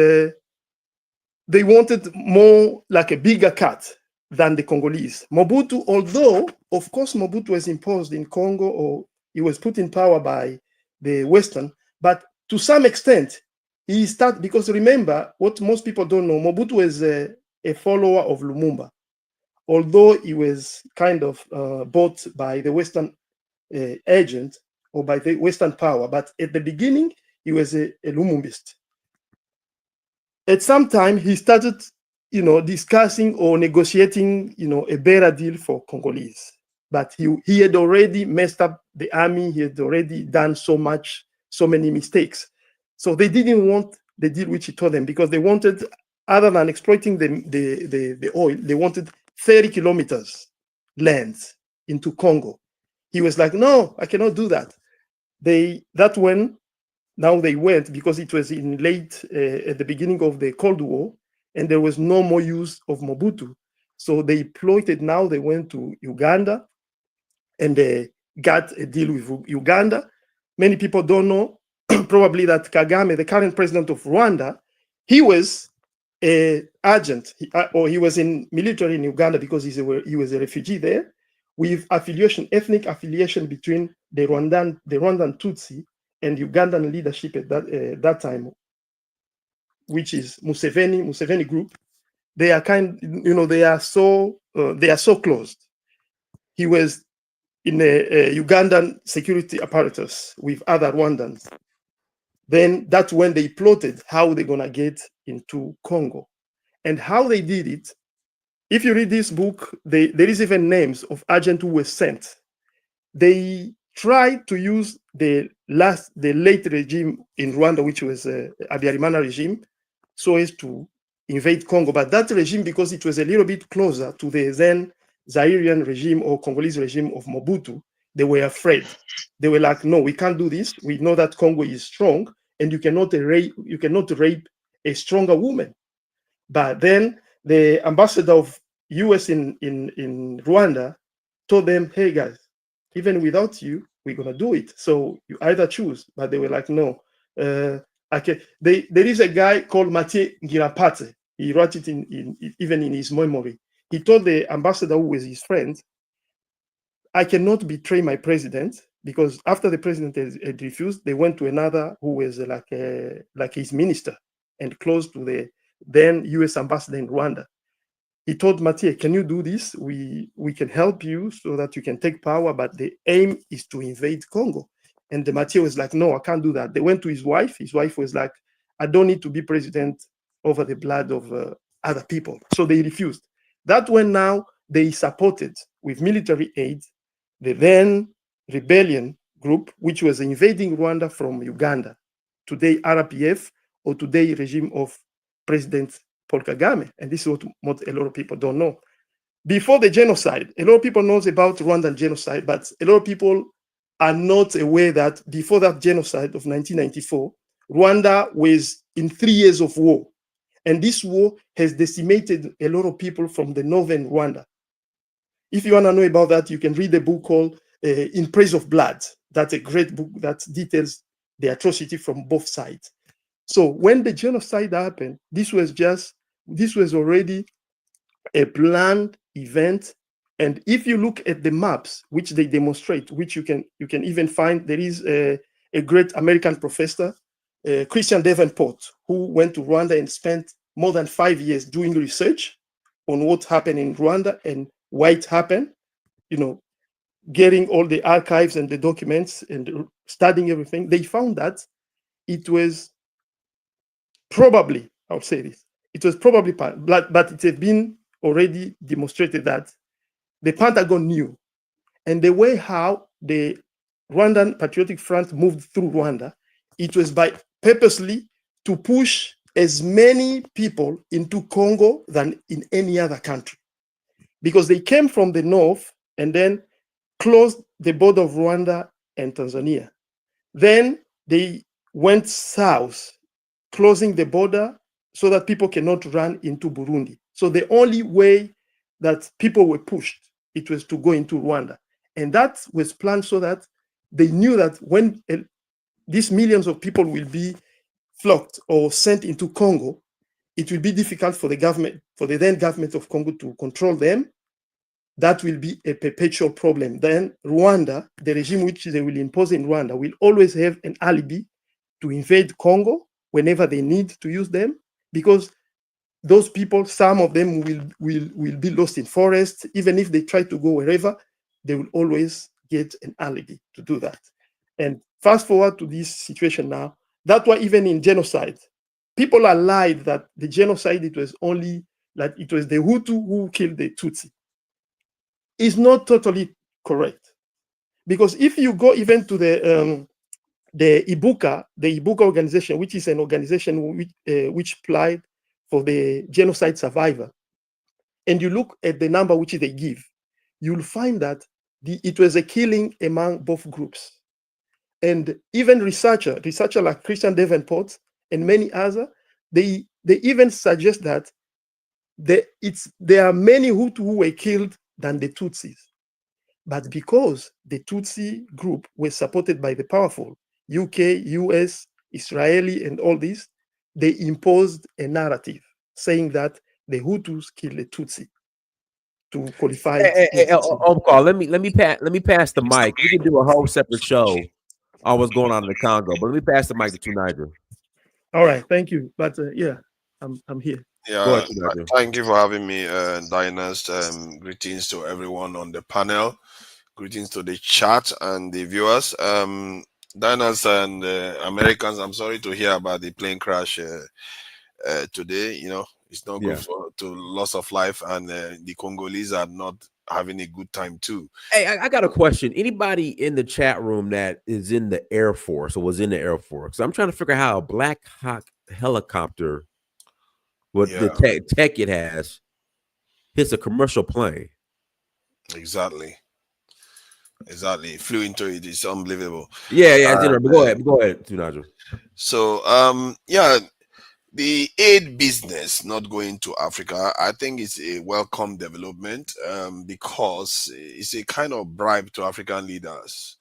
they wanted more like a bigger cut than the Congolese. Mobutu, although, of course, Mobutu was imposed in Congo, or he was put in power by the Western, but to some extent, he started, because remember, what most people don't know, Mobutu was a follower of Lumumba. Although he was kind of bought by the Western agent or by the Western power, but at the beginning, he was a Lumumbist. At some time, he started, discussing or negotiating, a better deal for Congolese. But he had already messed up the army. He had already done so many mistakes. So they didn't want the deal which he told them, because they wanted, other than exploiting the oil, they wanted 30 kilometers lands into Congo. He was like, no, I cannot do that. Now they went, because it was in late, at the beginning of the Cold War, and there was no more use of Mobutu. So they exploited. Now they went to Uganda and they got a deal with Uganda. many people don't know probably that Kagame, the current president of Rwanda, he was an agent, or he was in military in Uganda because he was a refugee there, with affiliation, ethnic affiliation between the Rwandan Tutsi and Ugandan leadership at that time, which is Museveni group. They are they are so close. He was in a Ugandan security apparatus with other Rwandans. Then that's when they plotted how they're gonna get into Congo, and how they did it. If you read this book, there is even names of agents who were sent. They tried to use the late regime in Rwanda, which was Habyarimana regime, so as to invade Congo. But that regime, because it was a little bit closer to the then Zairian regime or Congolese regime of Mobutu, they were afraid. They were like, no, we can't do this. We know that Congo is strong, and you cannot rape a stronger woman. But then the ambassador of US in Rwanda told them, hey guys, even without you, we're gonna do it. So you either choose. But they were like, no. Okay. There is a guy called Mathieu Ngirapate. He wrote it even in his memory. He told the ambassador, who was his friend, I cannot betray my president, because after the president had refused, they went to another who was like his minister and close to the then US ambassador in Rwanda. He told Mathieu, can you do this? We can help you so that you can take power, but the aim is to invade Congo. And the Mathieu was like, no, I can't do that. They went to his wife. His wife was like, I don't need to be president over the blood of other people. So they refused. That when now they supported with military aid the then rebellion group, which was invading Rwanda from Uganda, today RPF, or today regime of President Paul Kagame. And this is what a lot of people don't know. Before the genocide, a lot of people knows about Rwandan genocide, but a lot of people are not aware that before that genocide of 1994, Rwanda was in 3 years of war. And this war has decimated a lot of people from the northern Rwanda. If you want to know about that, you can read a book called In Praise of Blood. That's a great book that details the atrocity from both sides. So when the genocide happened, this was already a planned event. And if you look at the maps, which they demonstrate, which you can even find, there is a great American professor, Christian Davenport, who went to Rwanda and spent more than 5 years doing research on what happened in Rwanda and why it happened, getting all the archives and the documents and studying everything. They found that it was probably, I'll say this, it was probably, but it had been already demonstrated that the Pentagon knew. And the way how the Rwandan Patriotic Front moved through Rwanda, it was by purposely to push as many people into Congo than in any other country. Because they came from the north and then closed the border of Rwanda and Tanzania. Then they went south, closing the border so that people cannot run into Burundi. So the only way that people were pushed, it was to go into Rwanda. And that was planned so that they knew that when these millions of people will be flocked or sent into Congo, it will be difficult for the government, for the then government of Congo to control them. That will be a perpetual problem. Then Rwanda, the regime which they will impose in Rwanda, will always have an alibi to invade Congo whenever they need to use them, because those people, some of them will be lost in forests. Even if they try to go wherever, they will always get an alibi to do that. And fast forward to this situation now, that's why even in genocide, people are lied that the genocide, it was only like it was the Hutu who killed the Tutsi. Is not totally correct, because if you go even to the Ibuka organization, which is an organization which applied for the genocide survivor, and you look at the number which they give, you'll find that it was a killing among both groups. And even researcher like Christian Davenport and many others, they even suggest that there are many Hutu who were killed than the Tutsis. But because the Tutsi group was supported by the powerful, UK, US, Israeli, and all this, they imposed a narrative saying that the Hutus killed the Tutsi to qualify it. Carl, let me pass the mic. We can do a whole separate show on what's going on in the Congo, but let me pass the mic to Niger. All right, thank you. But yeah, I'm here. Yeah, thank you for having me, Diners. Greetings to everyone on the panel. Greetings to the chat and the viewers. Diners and Americans, I'm sorry to hear about the plane crash today. You know, it's not good to loss of life, and the Congolese are not having a good time too. Hey, I got a question. Anybody in the chat room that is in the Air Force or was in the Air Force? I'm trying to figure out how a Black Hawk helicopter, what the tech it has, hits a commercial plane. Exactly. It flew into it. It's unbelievable. Yeah. Go ahead, Nigel. So, the aid business not going to Africa, I think it's a welcome development because it's a kind of bribe to African leaders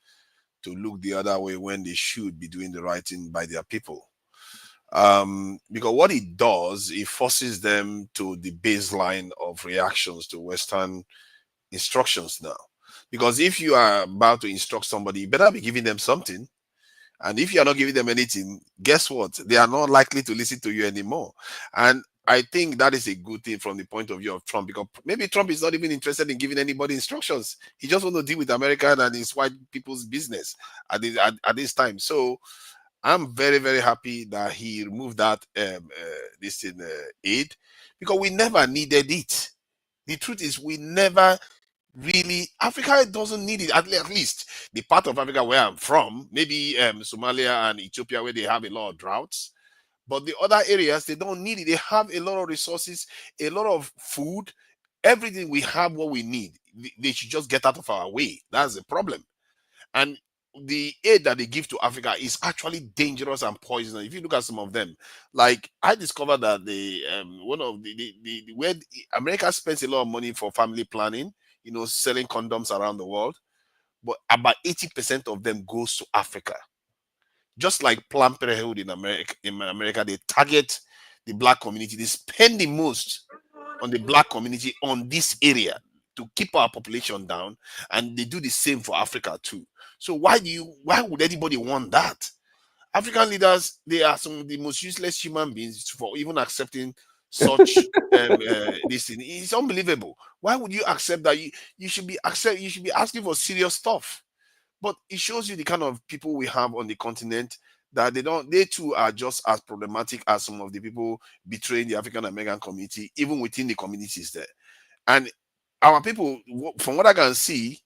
to look the other way when they should be doing the right thing by their people. Because what it does, it forces them to the baseline of reactions to Western instructions now. Because if you are about to instruct somebody, you better be giving them something. And if you are not giving them anything, guess what? They are not likely to listen to you anymore. And I think that is a good thing from the point of view of Trump, because maybe Trump is not even interested in giving anybody instructions. He just wants to deal with America and his white people's business at this time. So I'm very, very happy that he removed that aid, because we never needed it. The truth is, we never really, Africa doesn't need it. At least the part of Africa where I'm from, maybe Somalia and Ethiopia, where they have a lot of droughts, but the other areas, they don't need it. They have a lot of resources, a lot of food, everything. We have what we need. They should just get out of our way. That's the problem. And the aid that they give to Africa is actually dangerous and poisonous. If you look at some of them, like I discovered that where America spends a lot of money for family planning, you know, selling condoms around the world, but about 80% of them goes to Africa. Just like Planned Parenthood in America, they target the Black community. They spend the most on the Black community on this area to keep our population down, and they do the same for Africa too. So why would anybody want that? African leaders, they are some of the most useless human beings for even accepting such this thing. It's unbelievable. Why would you accept that? You should be asking for serious stuff. But it shows you the kind of people we have on the continent, that they too are just as problematic as some of the people betraying the African American community, even within the communities there. And our people, from what I can see,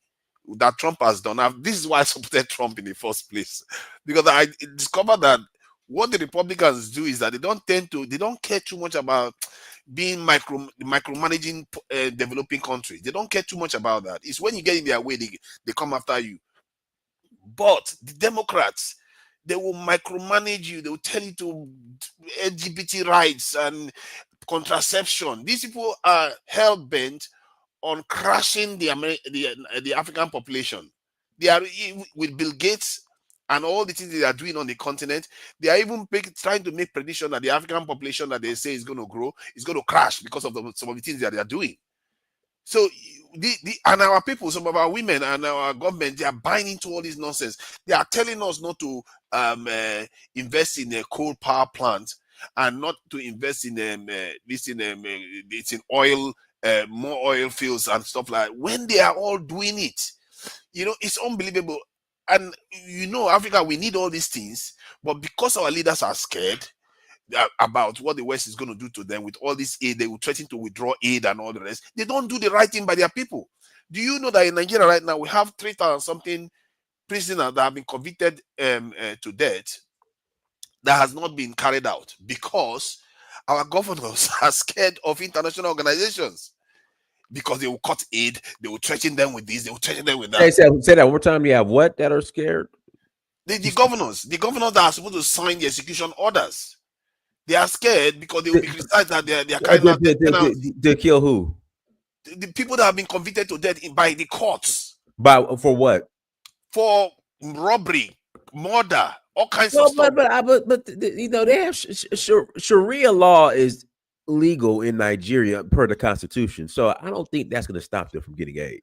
that Trump has done. This is why I supported Trump in the first place, because I discovered that what the Republicans do is that they don't care too much about being micromanaging developing countries. They don't care too much about that. It's when you get in their way, they come after you. But the Democrats, they will micromanage you. They will tell you to LGBT rights and contraception. These people are hell-bent on crashing the African population. They are with Bill Gates and all the things they are doing on the continent. They are even trying to make prediction that the African population that they say is going to grow is going to crash because of some of the things that they are doing. So and our people, some of our women and our government, they are buying into all this nonsense. They are telling us not to invest in a coal power plant and not to invest in oil, more oil fields and stuff like that, when they are all doing it. You know, it's unbelievable. And you know, Africa, we need all these things, but because our leaders are scared about what the West is going to do to them with all this aid, they will threaten to withdraw aid and all the rest. They don't do the right thing by their people. Do you know that in Nigeria right now we have 3,000 something prisoners that have been convicted to death that has not been carried out because our governors are scared of international organizations, because they will cut aid, they will threaten them with this, they will threaten them with that. Hey, say that one more time. You have what that are scared? The governors that are supposed to sign the execution orders, they are scared because they will be criticized that they are carrying out to kill who? The people that have been convicted to death by the courts. For what? For robbery, murder, all kinds Well, of stuff. you know, they have Sharia law is legal in Nigeria per the Constitution, so I don't think that's going to stop them from getting aid.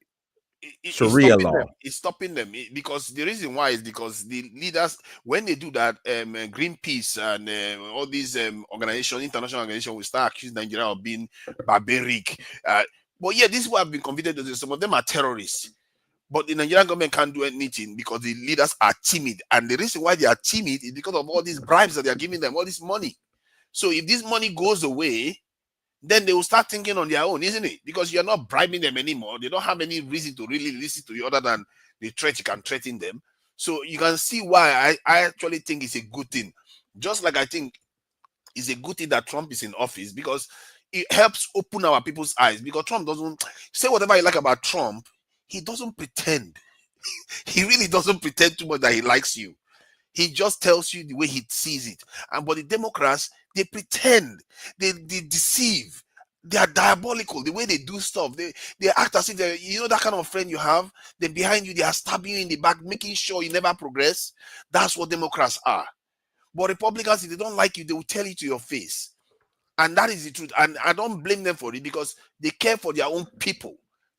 Sharia law. It's stopping them because the reason why is because the leaders, when they do that, Greenpeace and all these organizations, international organizations, will start accusing Nigeria of being barbaric. But yeah, this is what I've been convicted of. Some of them are terrorists. But the Nigerian government can't do anything because the leaders are timid. And the reason why they are timid is because of all these bribes that they are giving them, all this money. So if this money goes away, then they will start thinking on their own, isn't it? Because you're not bribing them anymore. They don't have any reason to really listen to you other than the threat you can threaten them. So you can see why I actually think it's a good thing. Just like I think it's a good thing that Trump is in office because it helps open our people's eyes. Because Trump doesn't say whatever you like about Trump. He doesn't pretend. He really doesn't pretend too much that he likes you. He just tells you the way he sees it. But the Democrats, they pretend, they deceive, they are diabolical. The way they do stuff, they act as if they, you know, that kind of friend you have. Then behind you, they are stabbing you in the back, making sure you never progress. That's what Democrats are. But Republicans, if they don't like you, they will tell you to your face, and that is the truth. And I don't blame them for it because they care for their own people.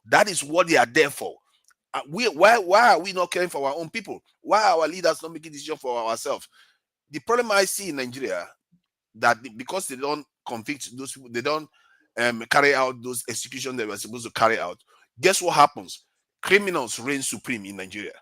That is what they are there for. Why are we not caring for our own people? Why are our leaders not making decisions for ourselves? The problem I see in Nigeria, that because they don't convict those people, they don't carry out those executions they were supposed to carry out. Guess what happens? Criminals reign supreme in Nigeria.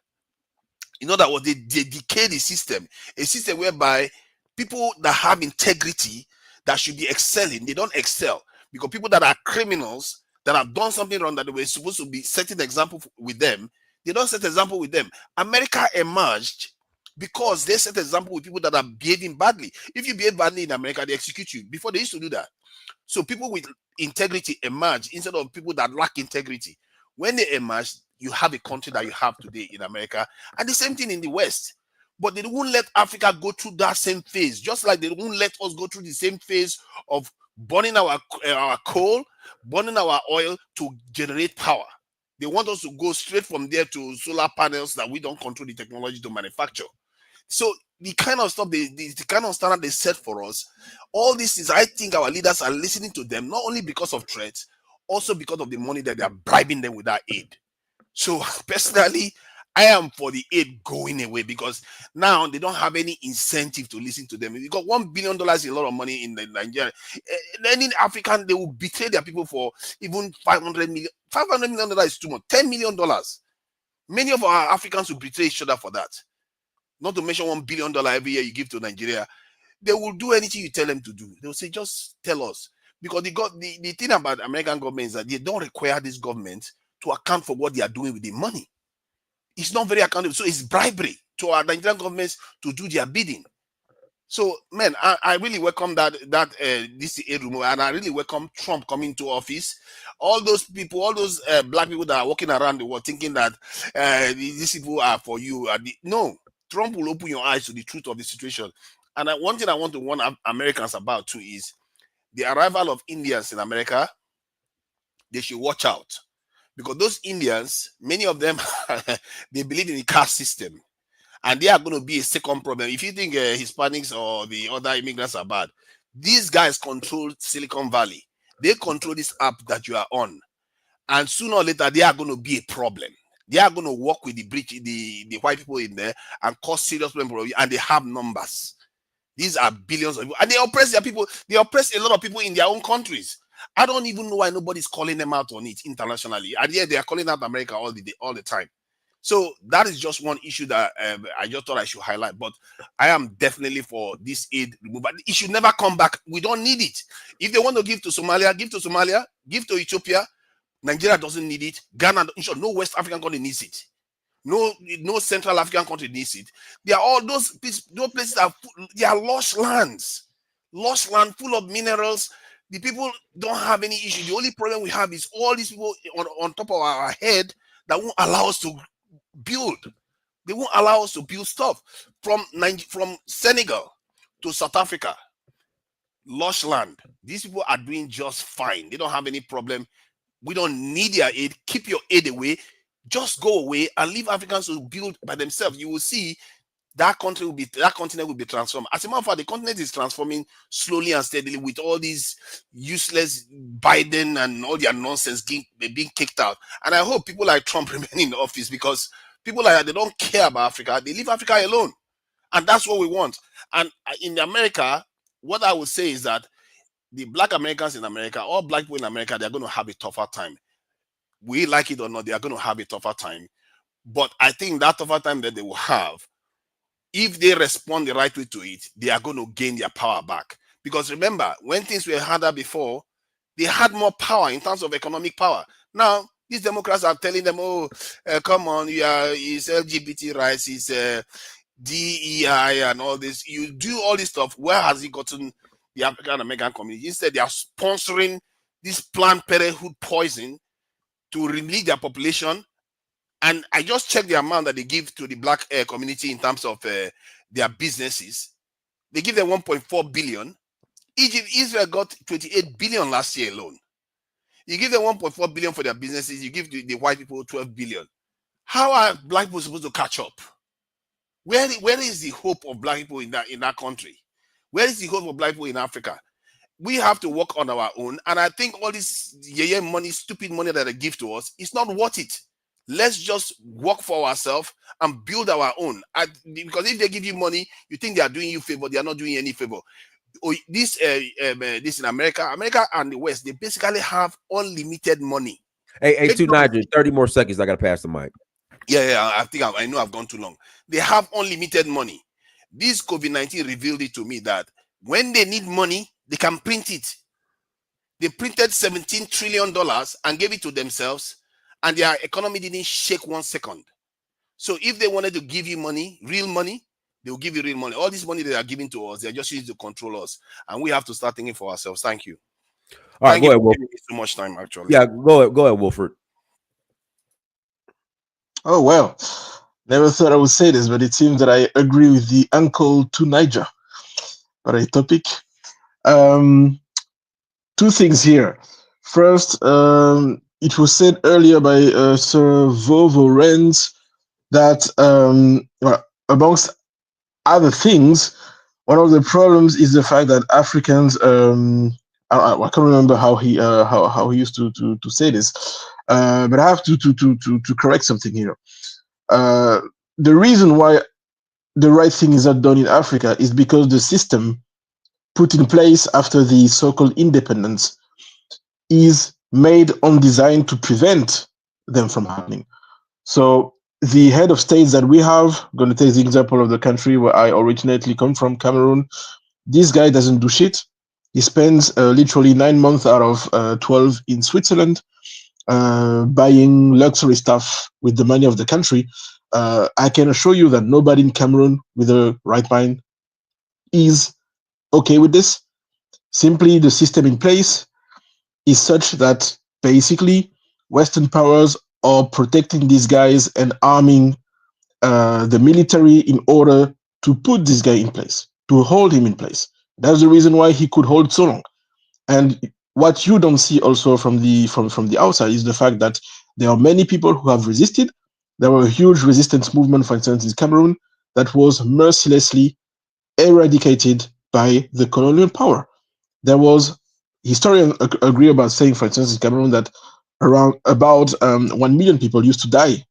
In other words, they decay the system, a system whereby people that have integrity, that should be excelling, they don't excel because people that are criminals, that have done something wrong, that they were supposed to be setting example with them, they don't set example with them. America emerged because they set example with people that are behaving badly. If you behave badly in America, they execute you. Before, they used to do that. So people with integrity emerge instead of people that lack integrity. When they emerge, you have a country that you have today in America, and the same thing in the West. But they won't let Africa go through that same phase, just like they won't let us go through the same phase of burning our coal, burning our oil to generate power. They want us to go straight from there to solar panels that we don't control the technology to manufacture. So the kind of stuff, the kind of standard they set for us, all this is, I think our leaders are listening to them, not only because of threats, also because of the money that they are bribing them with that aid. So personally, I am for the aid going away because now they don't have any incentive to listen to them. You got $1 billion is a lot of money in Nigeria. Any African, they will betray their people for even $500 million. $500 million is too much. $10 million. Many of our Africans will betray each other for that. Not to mention $1 billion every year you give to Nigeria. They will do anything you tell them to do. They will say, just tell us. Because the thing about American government is that they don't require this government to account for what they are doing with the money. It's not very accountable. So it's bribery to our Nigerian governments to do their bidding. So, man, I really welcome this aid removal, and I really welcome Trump coming to office. All those people, all those black people that are walking around the world thinking that these people are for you. No, Trump will open your eyes to the truth of the situation. And one thing I want to warn Americans about too is the arrival of Indians in America. They should watch out. Because those Indians, many of them, they believe in the caste system. And they are going to be a second problem. If you think Hispanics or the other immigrants are bad, these guys control Silicon Valley. They control this app that you are on. And sooner or later, they are going to be a problem. They are going to work with the white people in there and cause serious problems. And they have numbers. These are billions of people. And they oppress their people. They oppress a lot of people in their own countries. I don't even know why nobody's calling them out on it internationally. And yet they are calling out America all the time. So that is just one issue that I just thought I should highlight. But I am definitely for this aid removal. It should never come back. We don't need it. If they want to give to Somalia, give to Somalia, give to Ethiopia. Nigeria doesn't need it. Ghana, no West African country needs it. No Central African country needs it. They are all those places they are lost lands. Lost land full of minerals. The people don't have any issue. The only problem we have is all these people on top of our head that won't allow us to build. They won't allow us to build stuff. From Senegal to South Africa, lush land. These people are doing just fine. They don't have any problem. We don't need their aid. Keep your aid away. Just go away and leave Africans to build by themselves. You will see that continent will be transformed. As a matter of fact, the continent is transforming slowly and steadily with all these useless Biden and all their nonsense being kicked out. And I hope people like Trump remain in the office, because people like that, they don't care about Africa. They leave Africa alone. And that's what we want. And in America, what I would say is that the Black Americans in America, all Black people in America, they're going to have a tougher time. We like it or not, they are going to have a tougher time. But I think that tougher time that they will have, if they respond the right way to it, they are going to gain their power back. Because remember, when things were harder before, they had more power in terms of economic power. Now, these Democrats are telling them, oh, come on, it's LGBT rights, it's DEI and all this. You do all this stuff. Where has he gotten the African American community? Instead, they are sponsoring this Planned Parenthood poison to release their population. And I just checked the amount that they give to the Black community in terms of their businesses. They give them 1.4 billion. Israel got 28 billion last year alone. You give them 1.4 billion for their businesses. You give the white people 12 billion. How are Black people supposed to catch up? Where is the hope of Black people in that country? Where is the hope of Black people in Africa? We have to work on our own. And I think all this money, stupid money that they give to us, is not worth it. Let's just work for ourselves and build our own. Because if they give you money, you think they are doing you favor. They are not doing you any favor. This in America and the West, they basically have unlimited money. Hey, 290, 30 more seconds. I got to pass the mic. Yeah, I know I've gone too long. They have unlimited money. This COVID-19 revealed it to me that when they need money, they can print it. They printed $17 trillion and gave it to themselves, and their economy didn't shake 1 second. So if they wanted to give you money, real money, they will give you real money. All this money they are giving to us, they're just using to control us. And we have to start thinking for ourselves. Thank you. All right, go ahead, Wolford. Too much time, actually. Yeah, go ahead, Wolford. Oh, well, never thought I would say this, but it seems that I agree with the uncle to Niger. But a topic. Two things here. First, it was said earlier by Sir Vovo Renz that, amongst other things, one of the problems is the fact that Africans, I can't remember how he used to say this, but I have to correct something here. The reason why the right thing is not done in Africa is because the system put in place after the so-called independence is made on design to prevent them from happening. So the head of states that we have, I'm going to take the example of the country where I originally come from, Cameroon. This guy doesn't do shit. He spends literally 9 months out of 12 in Switzerland, buying luxury stuff with the money of the country. I can assure you that nobody in Cameroon with a right mind is okay with this. Simply the system in place is such that basically Western powers are protecting these guys and arming the military in order to put this guy in place, to hold him in place. That's the reason why he could hold so long. And what you don't see also from the outside is the fact that there are many people who have resisted. There were a huge resistance movement, for instance, in Cameroon, that was mercilessly eradicated by the colonial power. There was, historians agree about saying, for instance, in Cameroon, that about 1 million people used to die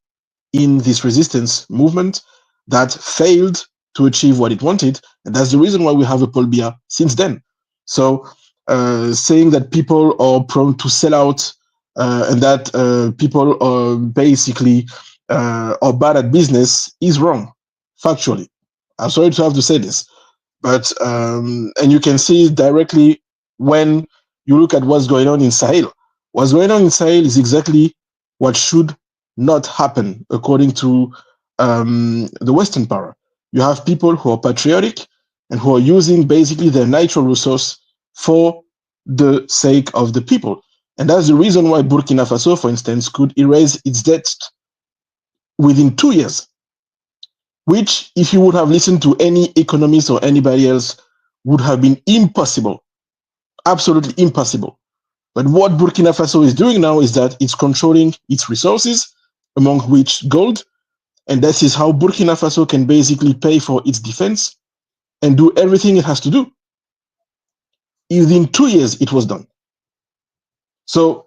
in this resistance movement that failed to achieve what it wanted. And that's the reason why we have a Paul Biya since then. So saying that people are prone to sell out and that people are basically are bad at business is wrong, factually. I'm sorry to have to say this. But, and you can see directly when you look at what's going on in Sahel. What's going on in Sahel is exactly what should not happen according to the Western power. You have people who are patriotic and who are using basically their natural resource for the sake of the people. And that's the reason why Burkina Faso, for instance, could erase its debt within 2 years, which, if you would have listened to any economist or anybody else, would have been impossible, absolutely impossible. But what Burkina Faso is doing now is that it's controlling its resources, among which gold, And that is how Burkina Faso can basically pay for its defense and do everything it has to do. Within 2 years, it was done. So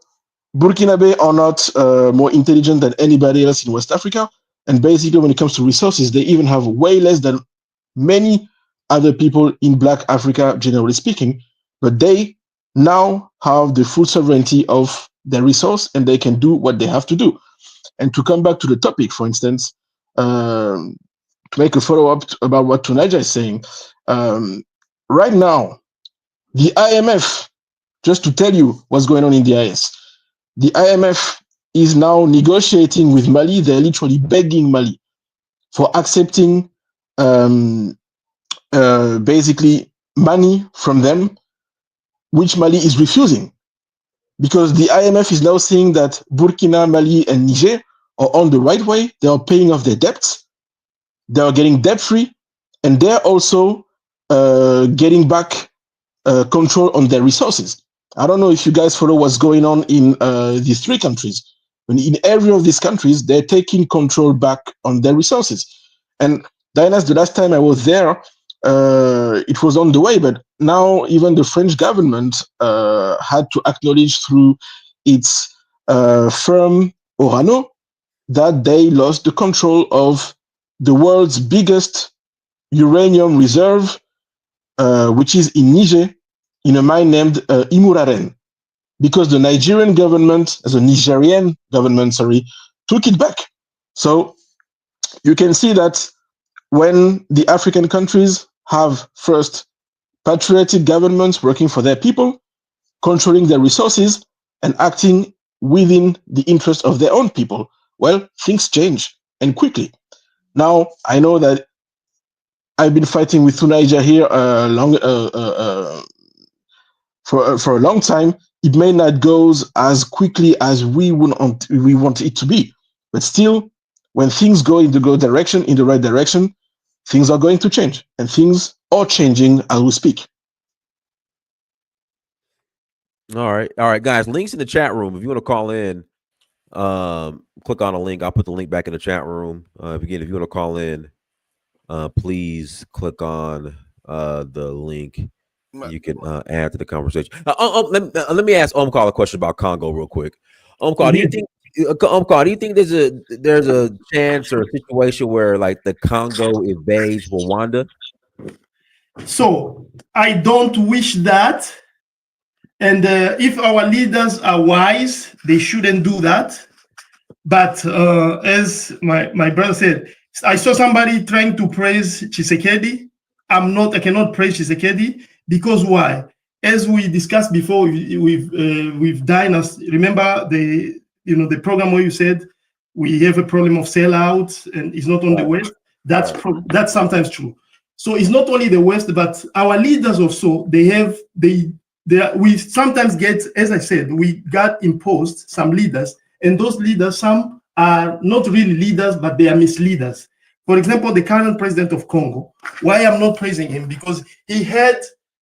Burkinabe are not more intelligent than anybody else in West Africa. And basically, when it comes to resources, they even have way less than many other people in Black Africa, generally speaking. But they now have the full sovereignty of their resource, and they can do what they have to do. And to come back to the topic, for instance, to make a follow-up about what Tunaja is saying, right now, the IMF, just to tell you what's going on in the IS, the IMF is now negotiating with Mali. They're literally begging Mali for accepting basically money from them, which Mali is refusing. Because the IMF is now saying that Burkina, Mali, and Niger are on the right way. They are paying off their debts. They are getting debt-free. And they're also getting back control on their resources. I don't know if you guys follow what's going on in these three countries. When in every of these countries, they're taking control back on their resources. And Diana, the last time I was there, it was on the way, but now even the French government had to acknowledge through its firm Orano that they lost the control of the world's biggest uranium reserve, which is in Niger, in a mine named Imuraren, because the Nigerian government, took it back. So you can see that when the African countries have first patriotic governments working for their people, controlling their resources, and acting within the interest of their own people, well, things change, and quickly. Now, I know that I've been fighting with Tunaija here for a long time. It may not go as quickly as we want it to be, but still, when things go in the right direction, things are going to change, and things are changing as we speak. All right, guys. Links in the chat room. If you want to call in, click on a link. I'll put the link back in the chat room. Again, if you want to call in, please click on the link. You can add to the conversation. Let me ask Omkar a question about Congo real quick. Omkar, do you think there's a chance or a situation where like the Congo invades Rwanda? So I don't wish that. And if our leaders are wise, they shouldn't do that. But as my brother said, I saw somebody trying to praise Tshisekedi. I cannot praise Tshisekedi because why? As we discussed before with Dinas, remember the program where you said we have a problem of sellout and it's not on the West. That's sometimes true. So it's not only the West, but our leaders also, we sometimes get, as I said, we got imposed some leaders, and those leaders, some are not really leaders, but they are misleaders. For example, the current president of Congo, why I'm not praising him, because he had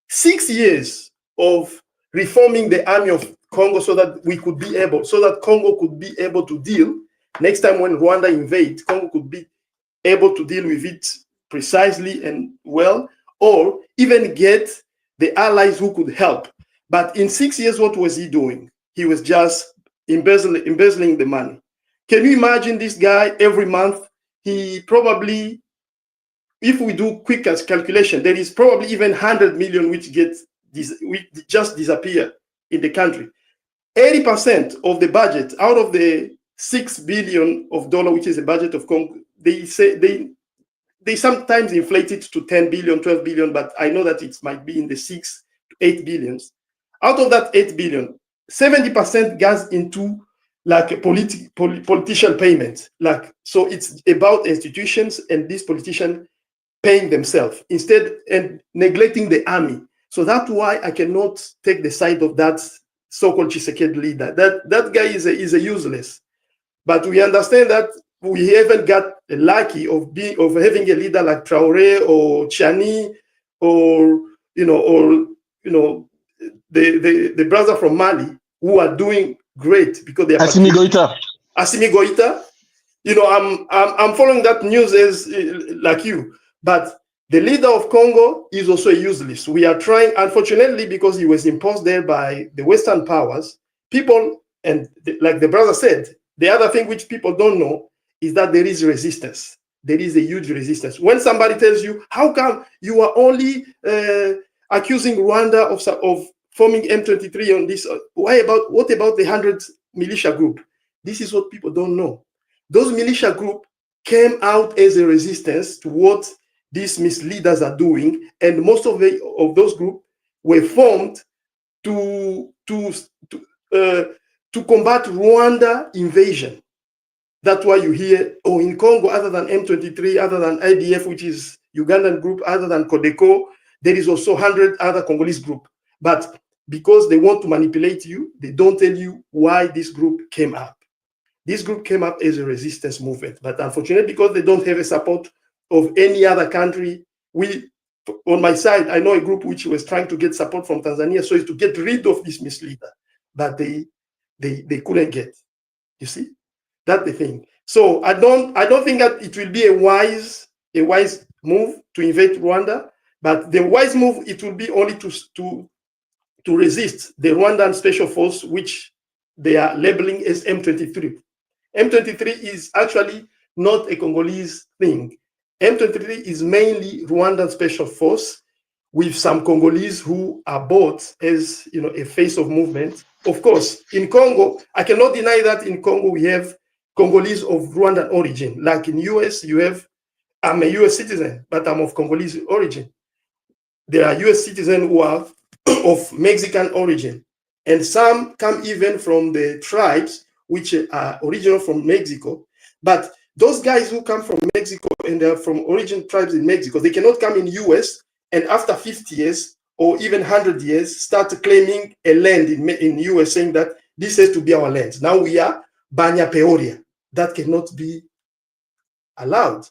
6 years of reforming the army of Congo so that Congo could be able to deal. Next time when Rwanda invades, Congo could be able to deal with it precisely and well, or even get the allies who could help. But in 6 years, what was he doing? He was just embezzling the money. Can you imagine this guy every month? He probably, if we do quick calculation, there is probably even 100 million which just disappear in the country. 80% of the budget out of the $6 billion which is the budget of Congo, they say they sometimes inflate it to 10 billion, 12 billion, but I know that it might be in the 6 to 8 billions. Out of that 8 billion, 70% goes into like a politician payments. So it's about institutions and these politicians paying themselves instead and neglecting the army. So that's why I cannot take the side of that so-called Tshisekedi leader. That guy is a useless. But we understand that we haven't got lucky of having a leader like Traoré or Tchani or the brother from Mali who are doing great because they are Assimi Goïta. Assimi Goïta. You know, I'm following that news as like you, but the leader of Congo is also useless. We are trying, unfortunately, because he was imposed there by the Western powers. People, and like the brother said, the other thing which people don't know is that there is resistance. There is a huge resistance. When somebody tells you, how come you are only accusing Rwanda of forming M23 on this? What about the 100 militia group? This is what people don't know. Those militia group came out as a resistance to what these misleaders are doing, and most of those groups were formed to combat Rwanda invasion. That's why you hear, oh, in Congo, other than M23, other than IDF, which is Ugandan group, other than Codeco, there is also 100 other Congolese group. But because they want to manipulate you, they don't tell you why this group came up. This group came up as a resistance movement, but unfortunately, because they don't have a support of any other country, on my side, I know a group which was trying to get support from Tanzania, so as to get rid of this misleader, but they couldn't get. You see, that's the thing. So I don't think that it will be a wise move to invade Rwanda, but the wise move it will be only to resist the Rwandan Special Force, which they are labeling as M23. M23 is actually not a Congolese thing. M23 is mainly Rwandan Special Force with some Congolese who are bought as, you know, a face of movement. Of course, in Congo, I cannot deny that in Congo we have Congolese of Rwandan origin. Like in US, you have, I'm a US citizen, but I'm of Congolese origin. There are US citizens who are of Mexican origin. And some come even from the tribes which are original from Mexico. But those guys who come from Mexico and they're from origin tribes in Mexico, they cannot come in US and after 50 years or even 100 years start claiming a land in US, saying that this has to be our land. Now we are Banya Peoria. That cannot be allowed.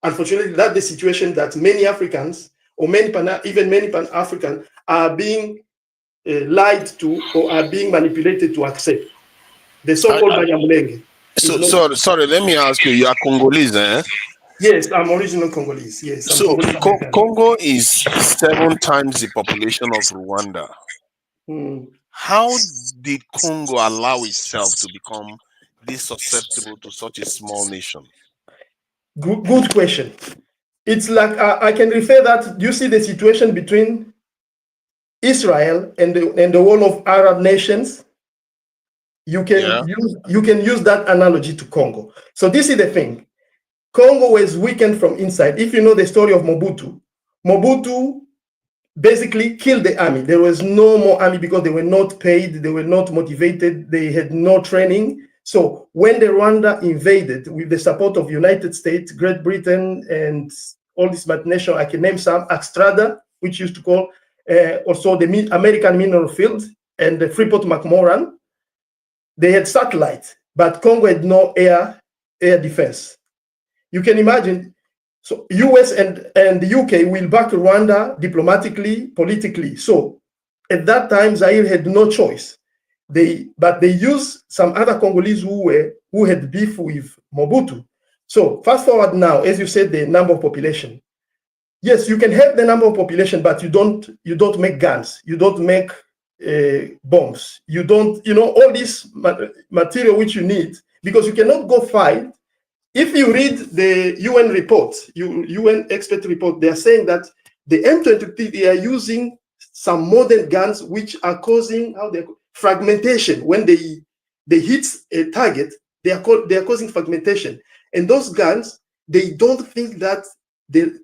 Unfortunately, that's the situation that many Africans or many Pan-Africans are being lied to or are being manipulated to accept. The so-called Banyamulenge. Sorry, let me ask you, you are Congolese, eh? Yes, I'm original Congolese, yes. So Congo is 7 times the population of Rwanda. How did Congo allow itself to become this susceptible to such a small nation? Good question. It's like, I can refer that, you see the situation between Israel and the whole of Arab nations. You can use that analogy to Congo. So this is the thing. Congo was weakened from inside. If you know the story of Mobutu basically killed the army. There was no more army because they were not paid, they were not motivated, they had no training. So when the Rwanda invaded with the support of United States, Great Britain, and all these multinational, I can name some, Axtrada, which used to call also the American Mineral Field, and the Freeport-McMoran, they had satellites, but Congo had no air defense. You can imagine, so US and the UK will back Rwanda diplomatically, politically. So at that time, Zaire had no choice. But they used some other Congolese who had beef with Mobutu. So fast forward now, as you said, the number of population. Yes, you can have the number of population, but you don't make guns, you don't make bombs, you don't, all this material which you need, because you cannot go fight. If you read the UN report, UN expert report, they are saying that the M23, they are using some modern guns which are causing fragmentation. When they hit a target, they are causing fragmentation. And those guns, they don't think that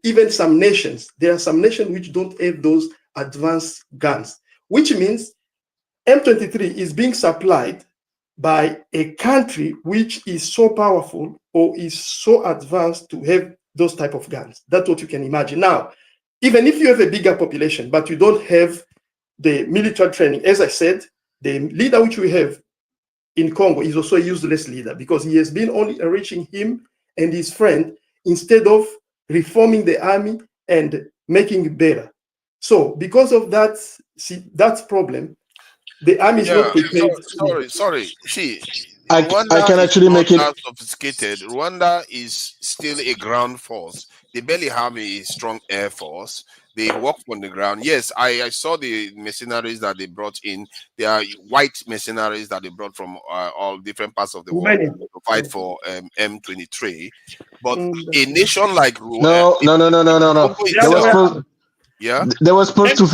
even some nations, there are some nations which don't have those advanced guns, which means M23 is being supplied by a country which is so powerful or is so advanced to have those type of guns. That's what you can imagine. Now, even if you have a bigger population, but you don't have the military training, as I said, the leader which we have in Congo is also a useless leader because he has been only enriching him and his friend instead of reforming the army and making it better. So because of that, that's problem. The army is not prepared. Sorry. Rwanda can is actually not make it. that sophisticated. Rwanda is still a ground force. They barely have a strong air force. They work on the ground. Yes, I saw the mercenaries that they brought in. They are white mercenaries that they brought from all different parts of the world Many. to fight for M23. But a nation like No. Congo They were itself, supposed. yeah, They were supposed to.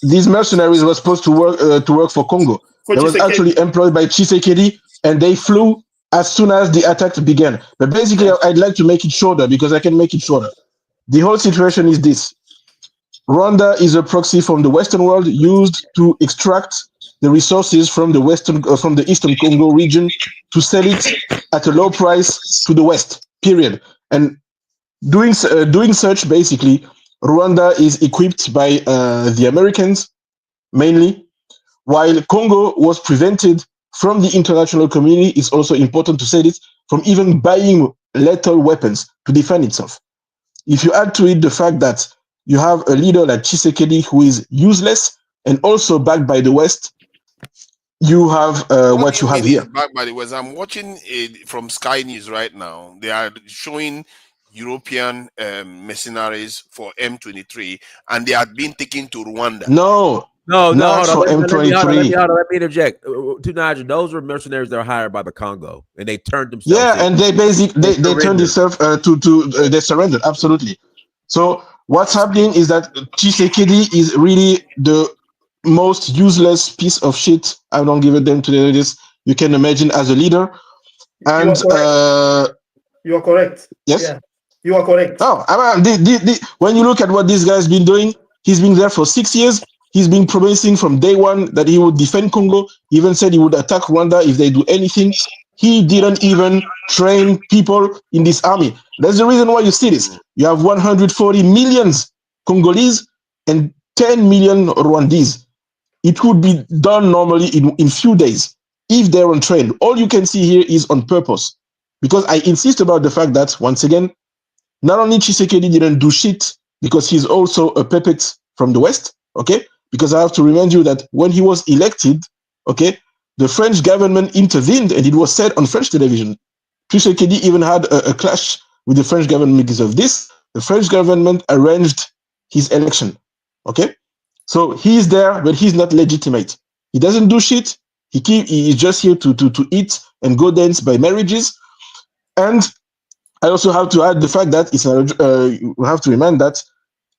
These mercenaries were supposed to work for Congo. For They was Tshisekedi. actually employed by Tshisekedi, and they flew as soon as the attack began. But basically, I'd like to make it shorter because I can make it shorter. The whole situation is this: Rwanda is a proxy from the Western world used to extract the resources from the Eastern Congo region to sell it at a low price to the West. Period. And doing such, basically, Rwanda is equipped by the Americans mainly, while Congo was prevented from the international community. It's also important to say this, from even buying lethal weapons to defend itself. If you add to it the fact that you have a leader like Tshisekedi who is useless and also backed by the West, you have what you have here. Back by the West, I'm watching it from Sky News right now. They are showing European mercenaries for M23, and they are being taken to Rwanda. No, Not hold on. for Let me M23. interject. To Nigel, those were mercenaries that were hired by the Congo, and they turned themselves. Yeah, in. and they basically they turned surrendered. themselves they surrendered. Absolutely. So what's happening is that Tshisekedi is really the most useless piece of shit. I don't give a damn to this. You can imagine as a leader, and You are correct. yes. Yeah. You are correct. Oh, when you look at what this guy's been doing, he's been there for 6 years. He's been promising from day one that he would defend Congo. He even said he would attack Rwanda if they do anything. He didn't even train people in this army. That's the reason why you see this. You have 140 million Congolese and 10 million Rwandese. It would be done normally in few days if they're untrained. All you can see here is on purpose. Because I insist about the fact that, once again, not only Tshisekedi didn't do shit because he's also a puppet from the West, okay? Because I have to remind you that when he was elected, okay, the French government intervened, and it was said on French television. Tshisekedi even had a clash with the French government because of this. The French government arranged his election, okay? So he's there, but he's not legitimate. He doesn't do shit. He's just here to eat and go dance by marriages. And I also have to add the fact that we have to remind that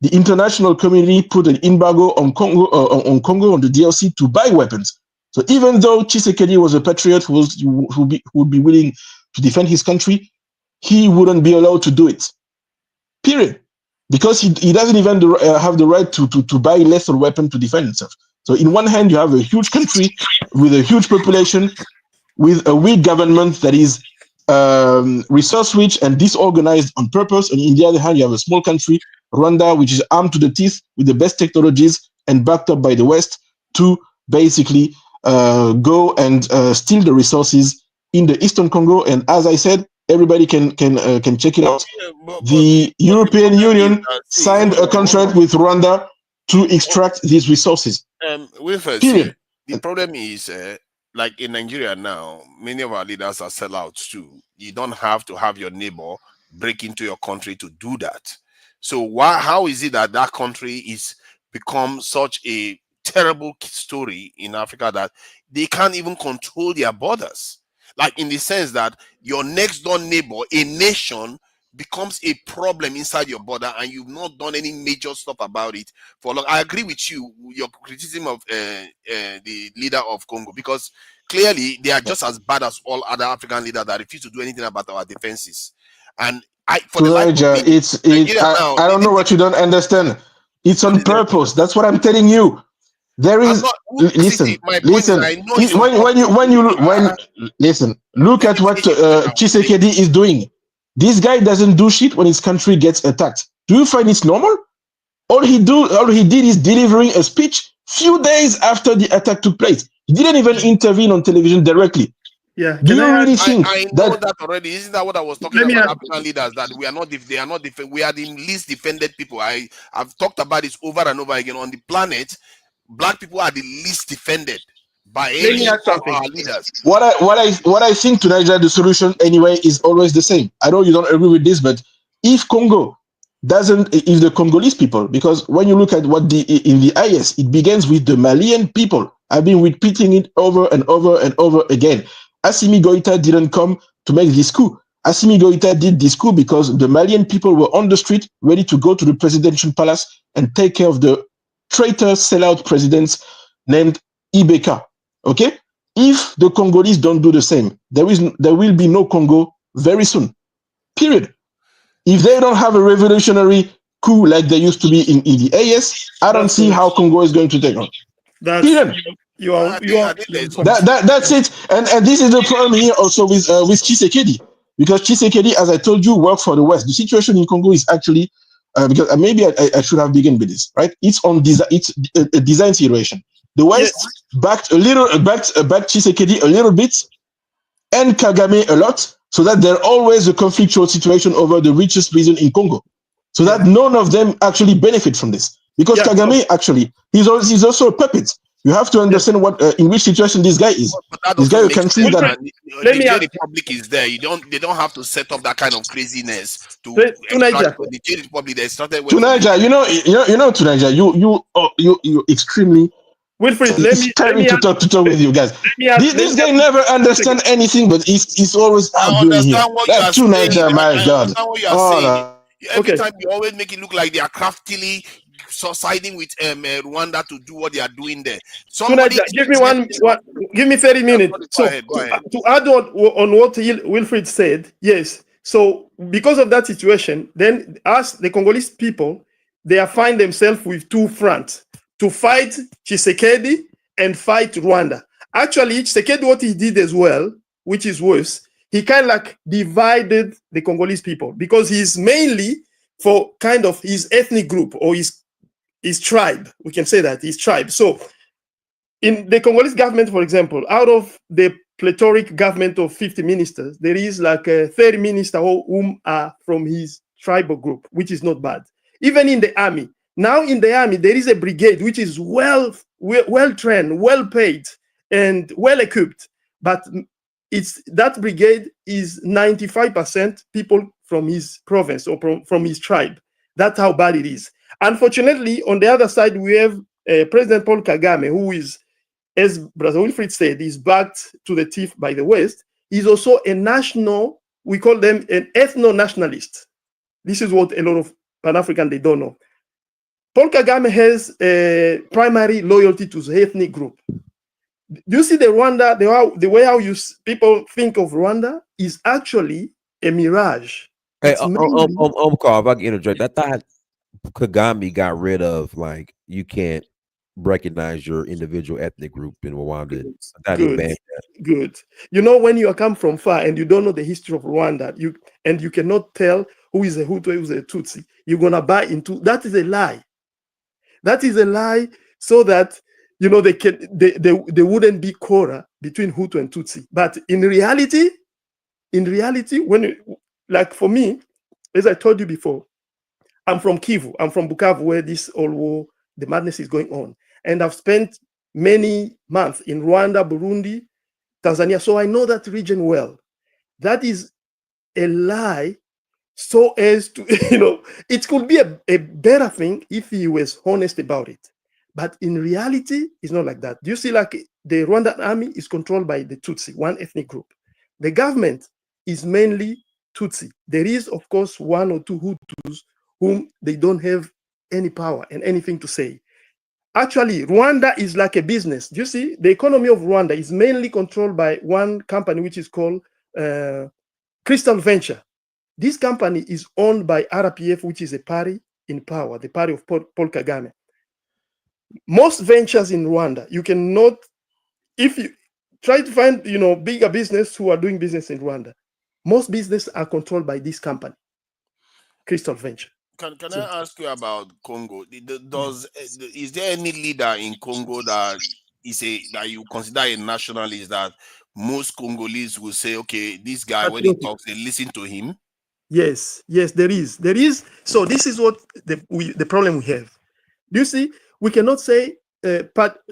the international community put an embargo on Congo, on the DRC to buy weapons. So even though Tshisekedi was a patriot who would be willing to defend his country, he wouldn't be allowed to do it. Period. Because he doesn't even have the right to buy lethal weapon to defend himself. So in one hand, you have a huge country with a huge population, with a weak government that is resource rich and disorganized on purpose. And in the other hand, you have a small country, Rwanda, which is armed to the teeth with the best technologies and backed up by the West to basically go and steal the resources in the Eastern Congo. And as I said, everybody can check it out. The European Union signed a contract with Rwanda to extract these resources. Wilfred, the problem is, like in Nigeria now, many of our leaders are sellouts too. You don't have to have your neighbor break into your country to do that. So how is it that that country is become such a terrible story in Africa that they can't even control their borders? Like in the sense that your next door neighbor, a nation, becomes a problem inside your border, and you've not done any major stuff about it for long. I agree with you, your criticism of the leader of Congo, because clearly they are just as bad as all other African leaders that refuse to do anything about our defenses. And I don't know what you don't understand. It's on purpose. That's what I'm telling you. There is listen. Listen. Look at what Tshisekedi is doing. This guy doesn't do shit when his country gets attacked. Do you find it normal? All he did is delivering a speech few days after the attack took place. He didn't even intervene on television directly. Yeah. Do you really think I know that already? Isn't that what I was talking about? African leaders, that we are not, they are not, we are the least defended people. I've talked about this over and over again. On the planet, black people are the least defended by Let me any add of something. our leaders. What I think to Nigeria, the solution anyway is always the same. I know you don't agree with this, but if Congo doesn't, if the Congolese people, because when you look at what in the IS, it begins with the Malian people. I've been repeating it over and over and over again. Assimi Goïta didn't come to make this coup. Assimi Goïta did this coup because the Malian people were on the street, ready to go to the presidential palace and take care of the traitor sellout presidents named Ibeka. Okay? If the Congolese don't do the same, there will be no Congo very soon. Period. If they don't have a revolutionary coup like they used to be in the AS, I don't see how Congo is going to take on. Period. That's it. And this is the problem here also with Tshisekedi. Because Tshisekedi, as I told you, worked for the West. The situation in Congo is actually, because maybe I should have begun with this, right? It's a design situation. The West backed Tshisekedi a little bit and Kagame a lot, so that there's always a conflictual situation over the richest region in Congo. So that none of them actually benefit from this. Because Kagame actually, he's also a puppet. You have to understand what in which situation this guy is. This guy a country that the Niger Republic is there. They don't have to set up that kind of craziness to Niger. The Niger Republic. They started to Niger, you know to Niger, you extremely Wilfried, let me to talk with you guys. This guy never understand anything, but he's always arguing here. That's too Niger, my God. Every time you always make it look like they are craftily siding with Rwanda to do what they are doing there. Give me 30 minutes. Go ahead. To add on what Wilfried said, yes. So because of that situation, then us, the Congolese people, they find themselves with two fronts to fight Tshisekedi and fight Rwanda. Actually, Tshisekedi, what he did as well, which is worse, he kind of like divided the Congolese people because he's mainly for kind of his ethnic group or his tribe. We can say that his tribe. So in the Congolese government, for example, out of the plethoric government of 50 ministers, there is like 30 ministers whom are from his tribal group, which is not bad. Even in the army. Now in the army, there is a brigade which is well trained, well paid, and well equipped. But that brigade is 95% people from his province or from his tribe. That's how bad it is. Unfortunately, on the other side, we have President Paul Kagame, who is, as Brother Wilfried said, is backed to the teeth by the West. He's also a national, we call them an ethno-nationalist. This is what a lot of Pan-African, they don't know. Paul Kagame has a primary loyalty to the ethnic group. Do you see the Rwanda, the way how people think of Rwanda is actually a mirage. Hey, Carl, if I can interject, I thought Kagame got rid of, like, you can't recognize your individual ethnic group in Rwanda. Good. You know, when you come from far and you don't know the history of Rwanda, you cannot tell who is a Hutu, who is a Tutsi, you're gonna buy into that. Is a lie. That is a lie, so that they wouldn't be quarrel between Hutu and Tutsi. But in reality, like for me, as I told you before, I'm from Kivu. I'm from Bukavu, where this all war, the madness is going on. And I've spent many months in Rwanda, Burundi, Tanzania. So I know that region well. That is a lie, so as to, it could be a better thing if he was honest about it. But in reality, it's not like that. Do you see, like, the Rwandan army is controlled by the Tutsi, one ethnic group. The government is mainly Tutsi. There is, of course, one or two Hutus whom they don't have any power and anything to say. Actually, Rwanda is like a business. Do you see? The economy of Rwanda is mainly controlled by one company, which is called Crystal Venture. This company is owned by RPF, which is a party in power, the party of Paul Kagame. Most ventures in Rwanda, you cannot, if you try to find, bigger business who are doing business in Rwanda, most business are controlled by this company, Crystal Venture. Can I ask you about Congo? Is there any leader in Congo that you consider a nationalist that most Congolese will say, okay, this guy, when he talks, they listen to him? Yes, there is. So this is what the problem we have. Do you see? We cannot say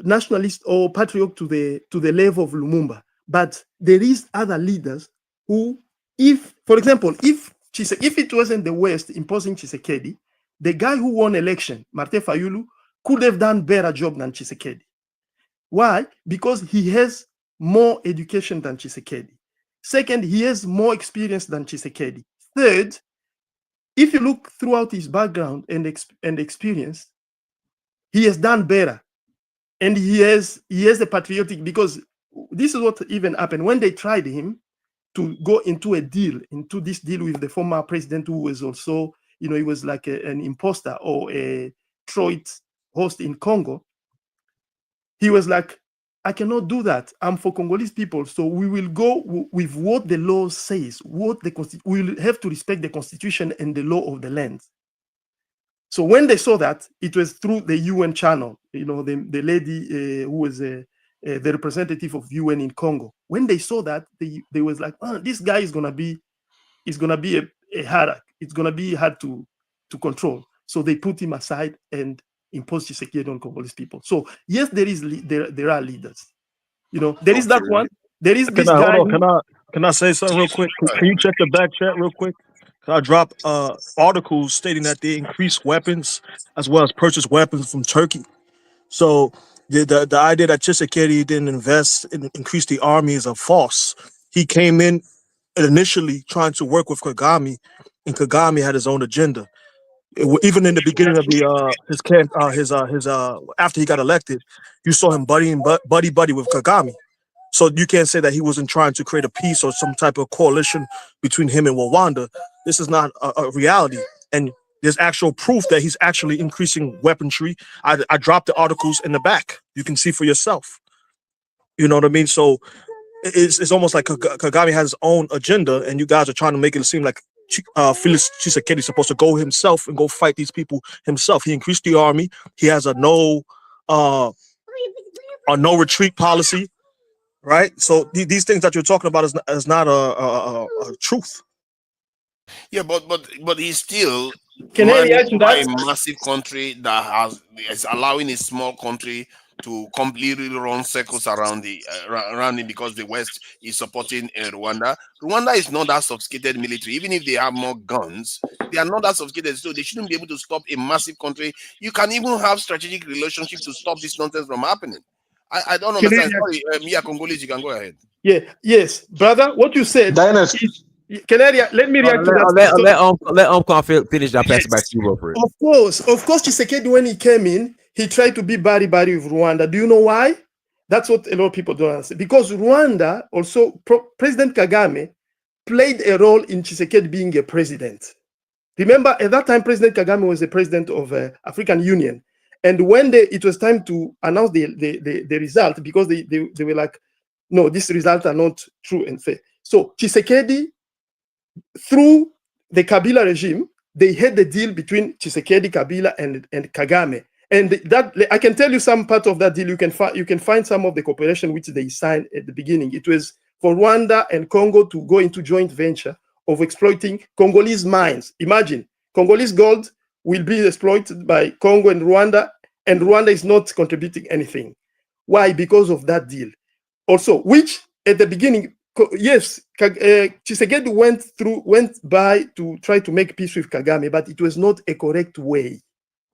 nationalist or patriot to the level of Lumumba, but there is other leaders who, if, for example, if it wasn't the West imposing Tshisekedi, the guy who won election, Martin Fayulu, could have done better job than Tshisekedi. Why? Because he has more education than Tshisekedi. Second, he has more experience than Tshisekedi. Third, if you look throughout his background and experience, he has done better. And he has a patriotic, because this is what even happened when they tried him to go into this deal with the former president, who was also, he was like an imposter or a Troit host in Congo. He was like, I cannot do that. I'm for Congolese people. So we will go with what the law says, we will have to respect the constitution and the law of the land. So when they saw that, it was through the UN channel, the lady who was the representative of UN in Congo. When they saw that, they was like, oh, this guy is gonna be a hard. It's gonna be hard to control. So they put him aside and imposed Tshisekedi on Congolese people. So yes, there are leaders. There is that one. There is this guy. Can I say something real quick? Can you check the back chat real quick? I dropped articles stating that they increased weapons as well as purchased weapons from Turkey. So the idea that Tshisekedi didn't invest and increase the army is a false. He came in initially trying to work with Kagame, and Kagame had his own agenda. Even in the beginning of his camp, after he got elected, you saw him buddy with Kagame. So you can't say that he wasn't trying to create a peace or some type of coalition between him and Rwanda. This is not a reality. And there's actual proof that he's actually increasing weaponry. I dropped the articles in the back. You can see for yourself. You know what I mean? So it's almost like Kagame has his own agenda, and you guys are trying to make it seem like Felix Tshisekedi is supposed to go himself and go fight these people himself. He increased the army. He has a no retreat policy. Right, so these things that you're talking about is not a truth. Yeah, but he's still managed by a massive country that is allowing a small country to completely run circles around it because the West is supporting Rwanda. Rwanda is not that sophisticated military. Even if they have more guns, they are not that sophisticated, so they shouldn't be able to stop a massive country. You can even have strategic relationships to stop this nonsense from happening. I don't understand. Sorry, Mia Congolese, you can go ahead. Yeah, yes, brother. What you said. Dynasty. Let me react to that. Let Uncle finish. I'll pass it back to you, Robert. Of course, Tshisekedi, when he came in, he tried to be buddy with Rwanda. Do you know why? That's what a lot of people don't understand. Because Rwanda, also President Kagame, played a role in Tshisekedi being a president. Remember, at that time, President Kagame was the president of African Union. And when it was time to announce the result, because they were like, no, these results are not true and fair. So Tshisekedi, through the Kabila regime, they had the deal between Tshisekedi, Kabila, and Kagame. And that, I can tell you some part of that deal. You can find some of the cooperation which they signed at the beginning. It was for Rwanda and Congo to go into joint venture of exploiting Congolese mines. Imagine, Congolese gold will be exploited by Congo and Rwanda is not contributing anything. Why? Because of that deal. Also, which at the beginning, yes, Tshisekedi went by to try to make peace with Kagame, but it was not a correct way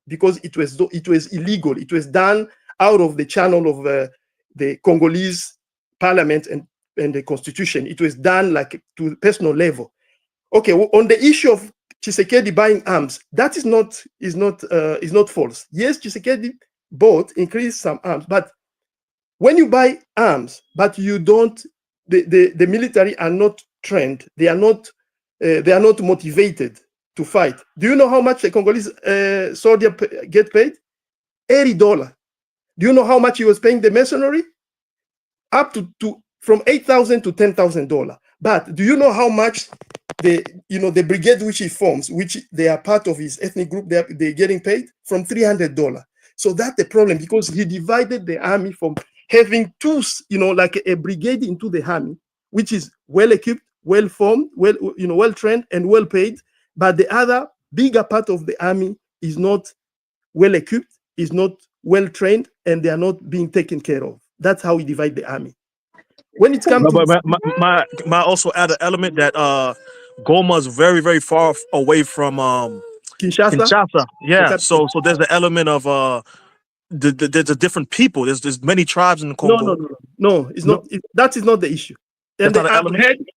because it was illegal. It was done out of the channel of the Congolese parliament and the constitution. It was done like to personal level. Okay, on the issue of Tshisekedi buying arms, that is not false. Yes, Tshisekedi increased some arms, but when you buy arms, but you don't, the military are not trained, they are not motivated to fight. Do you know how much a Congolese soldier get paid? $80. Do you know how much he was paying the mercenary? Up to from $8,000 to $10,000. But do you know how much the brigade which he forms, which they are part of his ethnic group, they're getting paid from $300. So that's the problem, because he divided the army from having two, like a brigade into the army, which is well equipped, well formed, well trained and well paid. But the other bigger part of the army is not well equipped, is not well trained, and they are not being taken care of. That's how we divide the army. When it comes But to my also add an element that Goma is very, very far away from Kinshasa. Yeah. So there's the element of there's a different people. There's many tribes in the Congo. No, it's not. That is not the issue. And That's not an element?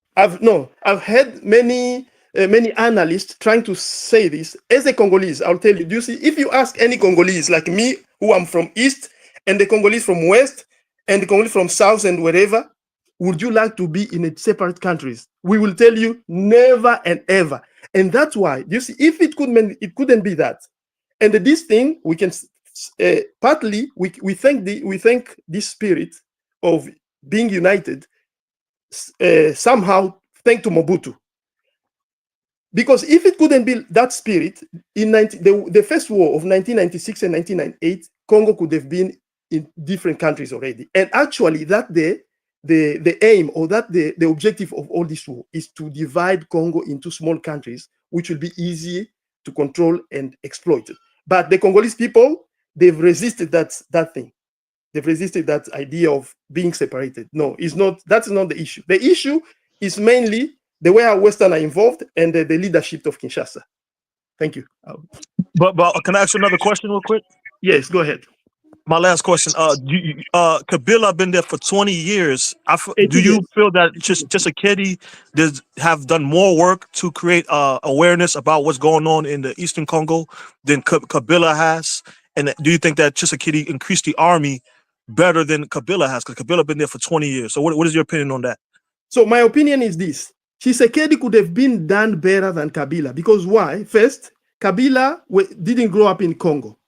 I've heard many analysts trying to say this. As a Congolese, I'll tell you. Do you see? If you ask any Congolese like me, who I'm from East, and the Congolese from West, and the Congolese from South, and wherever, would you like to be in a separate countries? We will tell you never and ever. And that's why, you see, if it couldn't be that. And this thing, we can partly we thank this spirit of being united somehow thanks to Mobutu. Because if it couldn't be that spirit, in the first war of 1996 and 1998, Congo could have been in different countries already. And actually, that the aim or that the objective of all this war is to divide Congo into small countries, which will be easy to control and exploit. But the Congolese people, they've resisted that thing. They've resisted that idea of being separated. No, it's not. That's not the issue. The issue is mainly the way our Western are involved and the leadership of Kinshasa. Thank you. But can I ask you another question real quick? Yes, go ahead. My last question. Kabila been there for 20 years. Do you feel that Tshisekedi have done more work to create awareness about what's going on in the Eastern Congo than Kabila has? And do you think that Tshisekedi increased the army better than Kabila has? Because Kabila been there for 20 years. So what is your opinion on that? So my opinion is this. Tshisekedi could have been done better than Kabila. Because why? First, Kabila didn't grow up in Congo.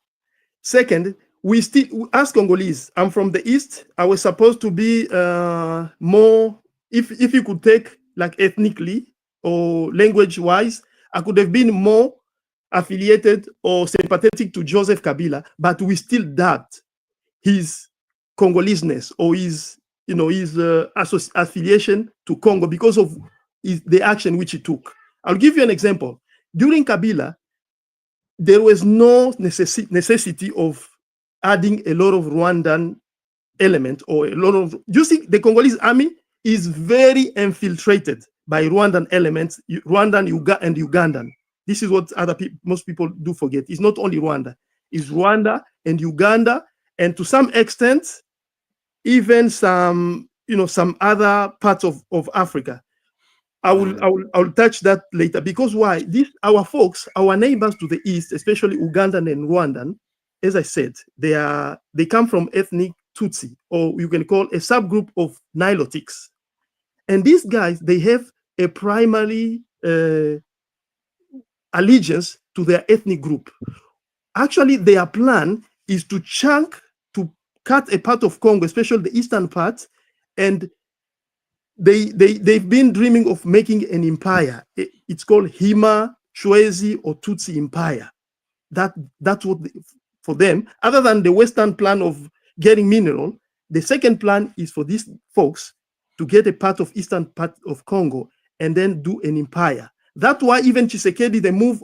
Second, we still, as Congolese, I'm from the East. I was supposed to be more, if you could take like ethnically or language-wise, I could have been more affiliated or sympathetic to Joseph Kabila, but we still doubt his Congoleseness or his affiliation to Congo because of the action which he took. I'll give you an example. During Kabila, there was no necessity of adding a lot of Rwandan element or a lot of, you see, the Congolese army is very infiltrated by Rwandan elements, Rwandan and Ugandan. This is what most people do forget. It's not only Rwanda, it's Rwanda and Uganda, and to some extent, even some other parts of Africa. I will touch that later because why? Our folks, our neighbors to the east, especially Ugandan and Rwandan, as I said, they come from ethnic Tutsi, or you can call a subgroup of Nilotics. And these guys, they have a primary allegiance to their ethnic group. Actually, their plan is to cut a part of Congo, especially the eastern part, and they've been dreaming of making an empire. It's called Hima, Chwezi, or Tutsi Empire. That's what for them. Other than the Western plan of getting mineral, the second plan is for these folks to get a part of eastern part of Congo and then do an empire. That's why even Tshisekedi, the move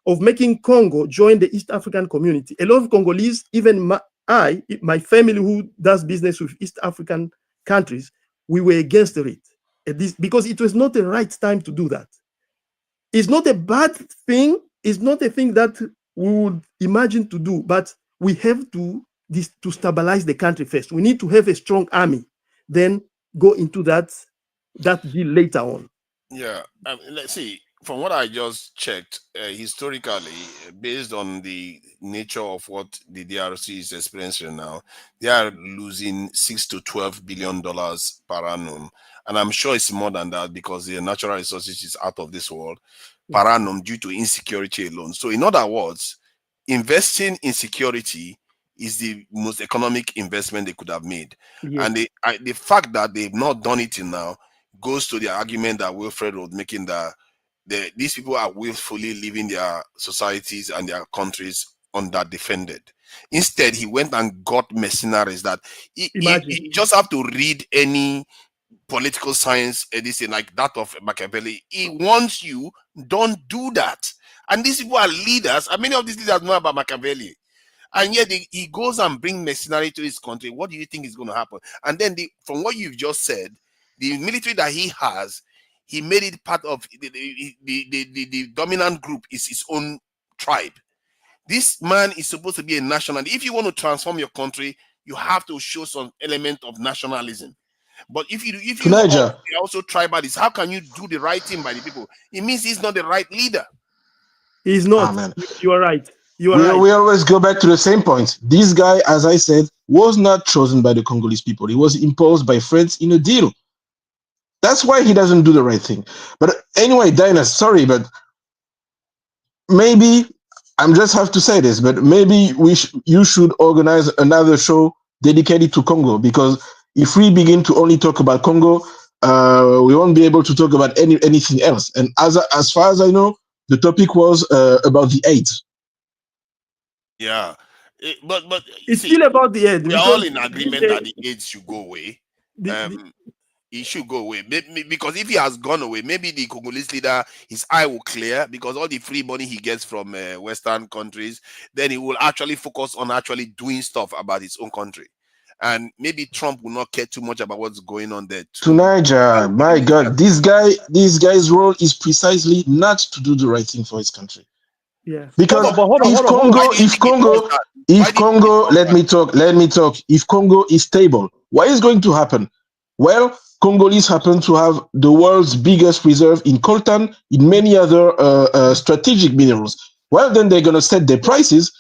of making Congo join the East African community. A lot of Congolese, even my family who does business with East African countries, we were against it because it was not the right time to do that. It's not a bad thing. It's not a thing that we would imagine to do, but we have to stabilize the country first. We need to have a strong army, then go into that deal later on. Yeah, let's see. From what I just checked, historically, based on the nature of what the DRC is experiencing now, they are losing $6 to $12 billion per annum, and I'm sure it's more than that because the natural resources is out of this world per annum due to insecurity alone. So, in other words, investing in security is the most economic investment they could have made, and the fact that they've not done it till now goes to the argument that Wilfred was making that these people are willfully leaving their societies and their countries underdefended. Instead, he went and got mercenaries that you just have to read any political science edition like that of Machiavelli. He wants you, don't do that. And these people are leaders, and many of these leaders know about Machiavelli. And yet he goes and brings mercenary to his country. What do you think is going to happen? And then from what you've just said, the military that he has, he made it part of the dominant group is his own tribe. This man is supposed to be a national. If you want to transform your country, you have to show some element of nationalism. But if you are also tribalist, how can you do the right thing by the people? It means he's not the right leader. He's not. man. You are right. You are right. We always go back to the same point. This guy, as I said, was not chosen by the Congolese people. He was imposed by France in a deal. That's why he doesn't do the right thing. But anyway, Dinah, sorry, but maybe I just have to say this, but maybe you should organize another show dedicated to Congo, because if we begin to only talk about Congo, we won't be able to talk about anything else. And as far as I know, the topic was about the AIDS. Yeah, but it's still about the AIDS. We're all in agreement that the AIDS should go away. He should go away, because if he has gone away, maybe the Congolese leader, his eye will clear, because all the free money he gets from Western countries, then he will actually focus on actually doing stuff about his own country. And maybe Trump will not care too much about what's going on there. To Niger, my God, this guy's role is precisely not to do the right thing for his country. Yeah. Because if Congo, let me talk. If Congo is stable, what is going to happen? Well, Congolese happen to have the world's biggest reserve in coltan, in many other strategic minerals. Well, then they're going to set their prices,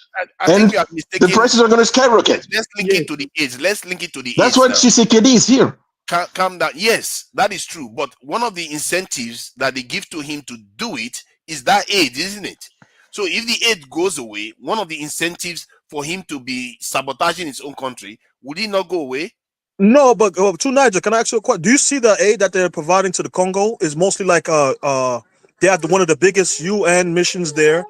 and the prices are going to skyrocket. Let's link it to the AIDS. Let's link it to the That's why Tshisekedi is here. Calm down. Yes, that is true. But one of the incentives that they give to him to do it is that aid, isn't it? So if the aid goes away, one of the incentives for him to be sabotaging his own country, would it not go away? No, but to Niger, can I ask you a question? Do you see the aid that they're providing to the Congo is mostly like they have one of the biggest UN missions there.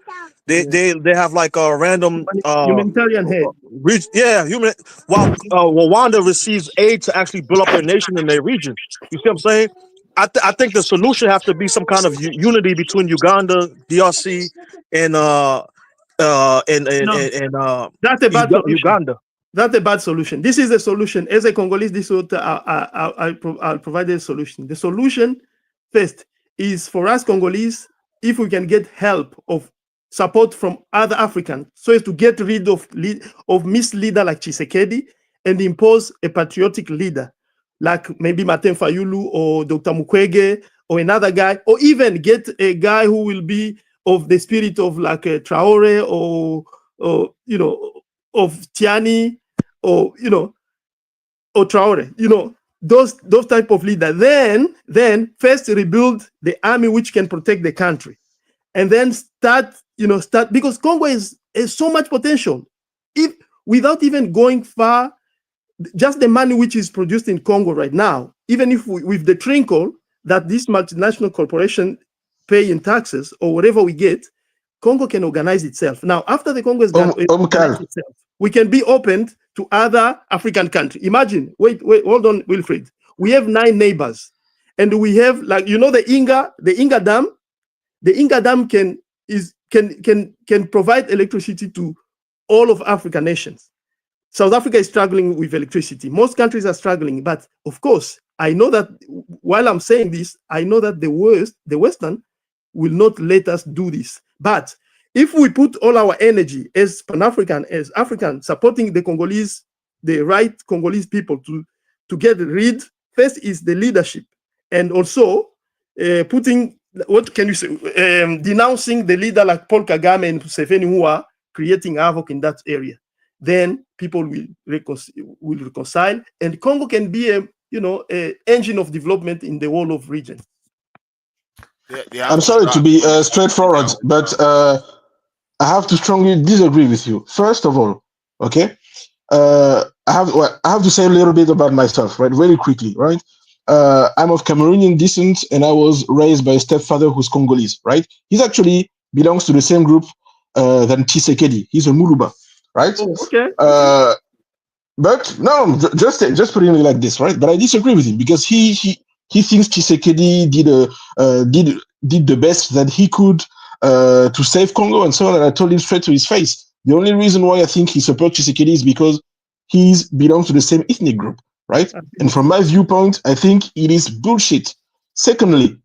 They have like a random humanitarian aid. While Rwanda receives aid to actually build up their nation in their region. You see what I'm saying? I think the solution has to be some kind of unity between Uganda, DRC, and that's a bad solution. Uganda. That's a bad solution. This is a solution. As a Congolese, this is what I'll provide a solution. The solution first is for us Congolese, if we can get help of support from other Africans, so as to get rid of misleader like Tshisekedi and impose a patriotic leader like maybe Martin Fayulu or Dr. Mukwege or another guy, or even get a guy who will be of the spirit of like Traore or of Tiani, or or Traore, those type of leader. Then first rebuild the army which can protect the country, and then start because Congo has so much potential. If without even going far, just the money which is produced in Congo right now, even if with the trickle that this multinational corporation pay in taxes or whatever we get, Congo can organize itself. Now, after the Congo is organized itself, we can be opened to other African countries. Imagine, wait, hold on, Wilfred. We have 9 neighbors, and we have the Inga Dam. The Inga Dam can provide electricity to all of African nations. South Africa is struggling with electricity. Most countries are struggling, but of course, I know that while I'm saying this, I know that the Western will not let us do this. But if we put all our energy as Pan-African, as African, supporting the right Congolese people to get rid, first is the leadership, and also putting, what can you say, denouncing the leader like Paul Kagame and Museveni who are creating havoc in that area. Then people will reconcile, and Congo can be a engine of development in the whole of region. I'm sorry to be straightforward, but I have to strongly disagree with you. First of all, okay, I have to say a little bit about myself, right? Very quickly, right? I'm of Cameroonian descent, and I was raised by a stepfather who's Congolese, right? He's actually belongs to the same group than Tshisekedi. He's a Muluba, right? Oh, okay. But no, just putting it like this, right? But I disagree with him because he thinks Tshisekedi did the best that he could to save Congo and so on. And I told him straight to his face, The only reason why I think he supports Tshisekedi is because he belongs to the same ethnic group, right? And from my viewpoint, I think it is bullshit. Secondly,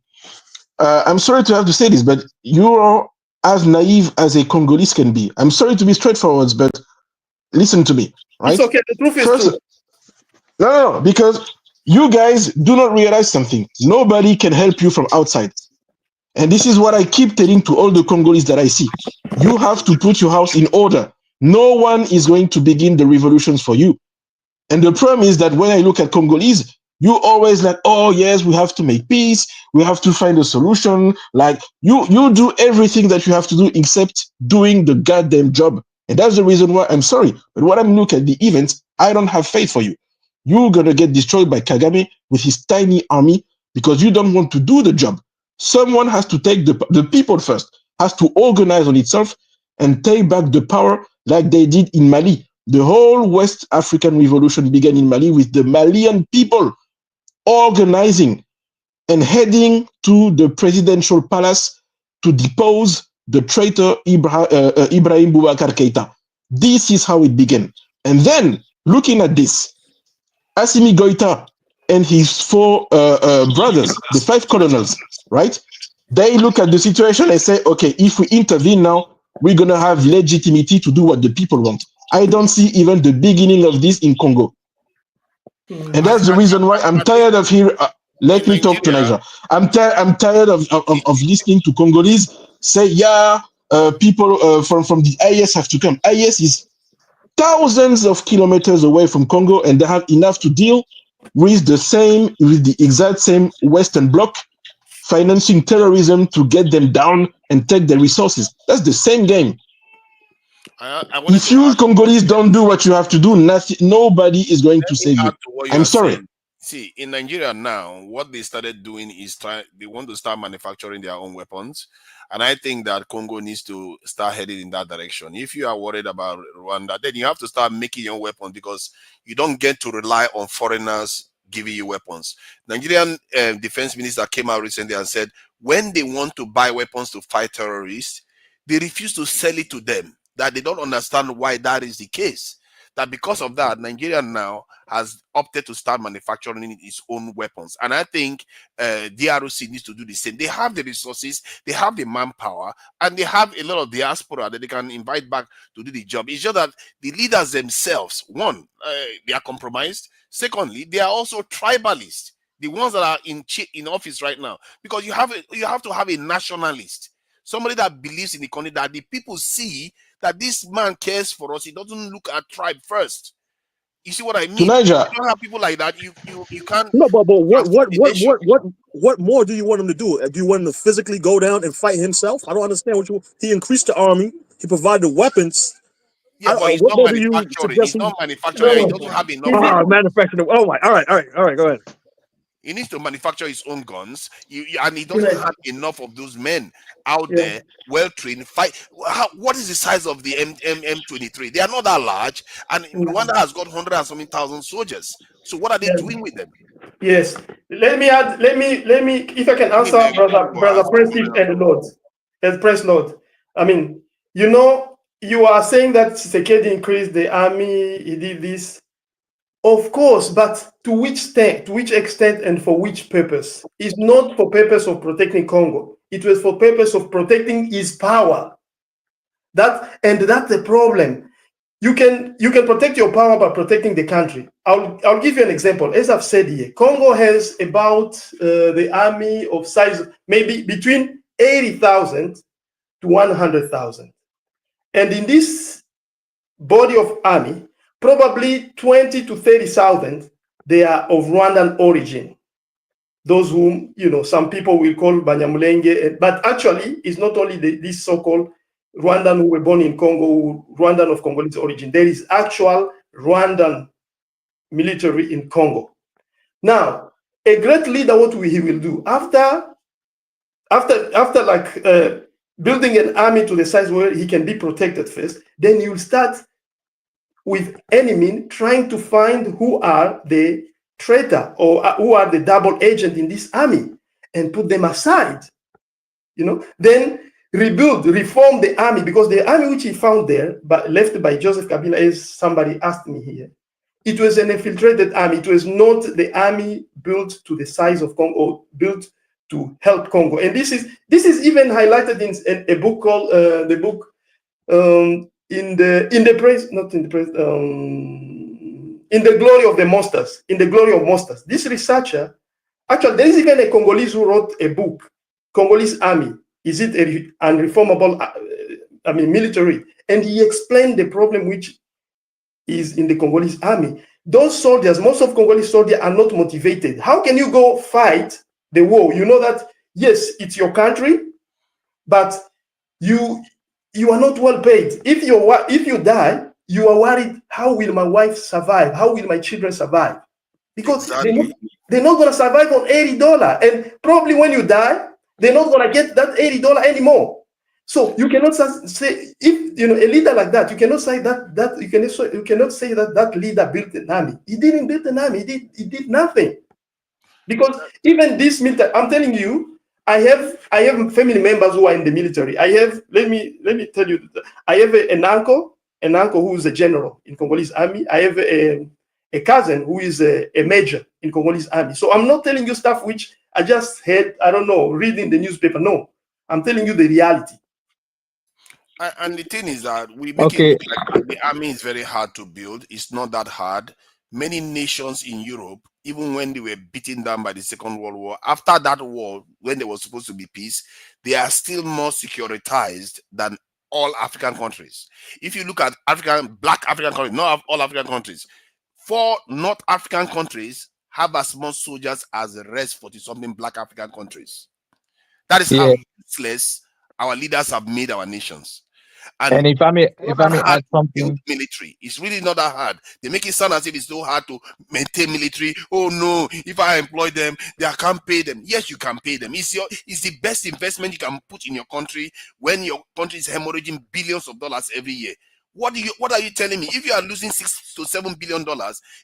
I'm sorry to have to say this, but you are as naive as a Congolese can be. I'm sorry to be straightforward, but listen to me, right? It's okay. The truth is First, true. no, because you guys do not realize something. Nobody can help you from outside. And this is what I keep telling to all the Congolese that I see. You have to put your house in order. No one is going to begin the revolutions for you. And the problem is that when I look at Congolese, you always like, oh yes, we have to make peace. We have to find a solution. Like you do everything that you have to do except doing the goddamn job. And that's the reason why I'm sorry. But when I'm looking at the events, I don't have faith for you. You're going to get destroyed by Kagame with his tiny army because you don't want to do the job. Someone has to take the people first, has to organize on itself and take back the power like they did in Mali. The whole West African revolution began in Mali with the Malian people organizing and heading to the presidential palace to depose the traitor Ibrahim Boubacar Keïta. This is how it began. And then, looking at this, Assimi Goïta and his four brothers, the 5 colonels, right? They look at the situation and say, okay, if we intervene now, we're going to have legitimacy to do what the people want. I don't see even the beginning of this in Congo. And that's the reason why I'm tired of hearing, let me talk to Niger. I'm tired of listening to Congolese say, yeah, people from the IS have to come. IS is thousands of kilometers away from Congo, and they have enough to deal with the exact same Western bloc financing terrorism to get them down and take their resources. That's the same game. If you Congolese don't do what you have to do, nobody is going to save you. I'm sorry. Saying. See, in Nigeria now, what they started doing is they want to start manufacturing their own weapons. And I think that Congo needs to start heading in that direction. If you are worried about Rwanda, then you have to start making your own weapons because you don't get to rely on foreigners giving you weapons. Nigerian defense minister came out recently and said when they want to buy weapons to fight terrorists, they refuse to sell it to them. That they don't understand why that is the case. That because of that, Nigeria now has opted to start manufacturing its own weapons. And I think DRC needs to do the same. They have the resources, they have the manpower, and they have a lot of diaspora that they can invite back to do the job. It's just that the leaders themselves, one, they are compromised. Secondly, they are also tribalists, the ones that are in office right now. Because you have to have a nationalist, somebody that believes in the country, that the people see that this man cares for us. He doesn't look at tribe first. You see what I mean? You don't have people like that. You can't. No, but what more do you want him to do? Do you want him to physically go down and fight himself? I don't understand what you. He increased the army. He provided weapons. Yeah, but he's not manufacturing. He's not manufacturing. He doesn't have enough. Manufacturing. Oh my! All right. Go ahead. He needs to manufacture his own guns, and he doesn't have enough of those men out there, well trained. What is the size of the M23? They are not that large, and Rwanda has got 100 and something thousand soldiers. So what are they doing with them? Yes. Let me add. Let me. If I can answer, brother Prince and Lord, Prince Lord. I mean, you are saying that Tshisekedi increased the army. He did this. Of course, but to which extent and for which purpose? It's not for purpose of protecting Congo. It was for purpose of protecting his power. That's the problem. You can protect your power by protecting the country. I'll give you an example. As I've said here, Congo has about the army of size maybe between 80,000 to 100,000, and in this body of army, probably 20 to 30,000, they are of Rwandan origin. Those whom, some people will call Banyamulenge, but actually it's not only these so-called Rwandan who were born in Congo, Rwandan of Congolese origin. There is actual Rwandan military in Congo. Now, a great leader, what he will do after building an army to the size where he can be protected first, then you will start with enemy trying to find who are the traitor or who are the double agent in this army and put them aside. Then reform the army, because the army which he found there, but left by Joseph Kabila, as somebody asked me here, it was an infiltrated army. It was not the army built to the size of Congo, built to help Congo. And this is even highlighted in a book called in the glory of the monsters. In the glory of monsters, this researcher, actually, there is even a Congolese who wrote a book, Congolese Army. Is it an unreformable, military? And he explained the problem which is in the Congolese army. Those soldiers, most of Congolese soldiers are not motivated. How can you go fight the war? You know that, yes, it's your country, but you are not well paid. If you die, you are worried, how will my wife survive? How will my children survive? Because they're not going to survive on $80. And probably when you die, they're not going to get that $80 anymore. So you cannot say, if a leader like that, you cannot say you cannot say that leader built an army. He didn't build an army. He did nothing. Because even this military, I'm telling you, I have family members who are in the military. Let me tell you, I have an uncle who is a general in Congolese army. I have a cousin who is a major in Congolese army. So I'm not telling you stuff which I just heard, I don't know, reading the newspaper. No, I'm telling you the reality. And the thing is that we make it look like the army is very hard to build. It's not that hard. Many nations in Europe, even when they were beaten down by the Second World War, after that war, when there was supposed to be peace, they are still more securitized than all African countries. If you look at black African countries, not all African countries, 4 North African countries have as much soldiers as the rest 40-something black African countries. That is how useless our leaders have made our nations. And if I may add something, military, it's really not that hard. They make it sound as if it's so hard to maintain military. Oh no, if I employ them, I can't pay them. Yes, you can pay them. It's the best investment you can put in your country when your country is hemorrhaging billions of dollars every year. What are you telling me? If you are losing $6 to $7 billion,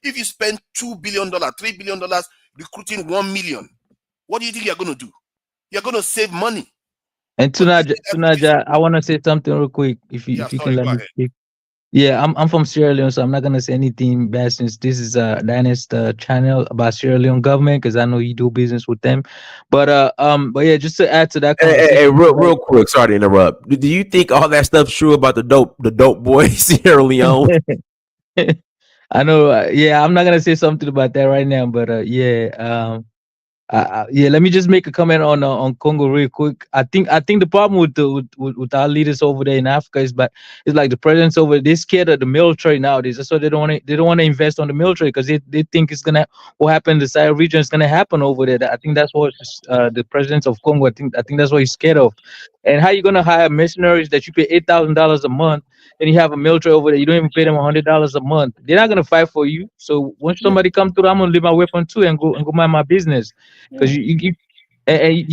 if you spend $2 billion, $3 billion recruiting 1 million, what do you think you're going to do? You're going to save money. And Tunaja, I want to say something real quick, if you can let me speak. Yeah, I'm from Sierra Leone, so I'm not gonna say anything bad since this is Dynast channel about Sierra Leone government, because I know you do business with them. But yeah, just to add to that. Hey, real quick, sorry to interrupt. Do you think all that stuff's true about the dope boy Sierra Leone? I know. Yeah, I'm not gonna say something about that right now, but yeah. Yeah, let me just make a comment on Congo real quick. I think the problem with our leaders over there in Africa is like the presidents over there, they're scared of the military nowadays. That's why they don't want to invest on the military, because they think what happened in the Sahel region is gonna happen over there. I think that's what the presidents of Congo, I think that's what he's scared of. And how you gonna hire mercenaries that you pay $8,000 a month, and you have a military over there, you don't even pay them $100 a month? They're not gonna fight for you. So once somebody come through, I'm gonna leave my weapon too and go mind my business. Because you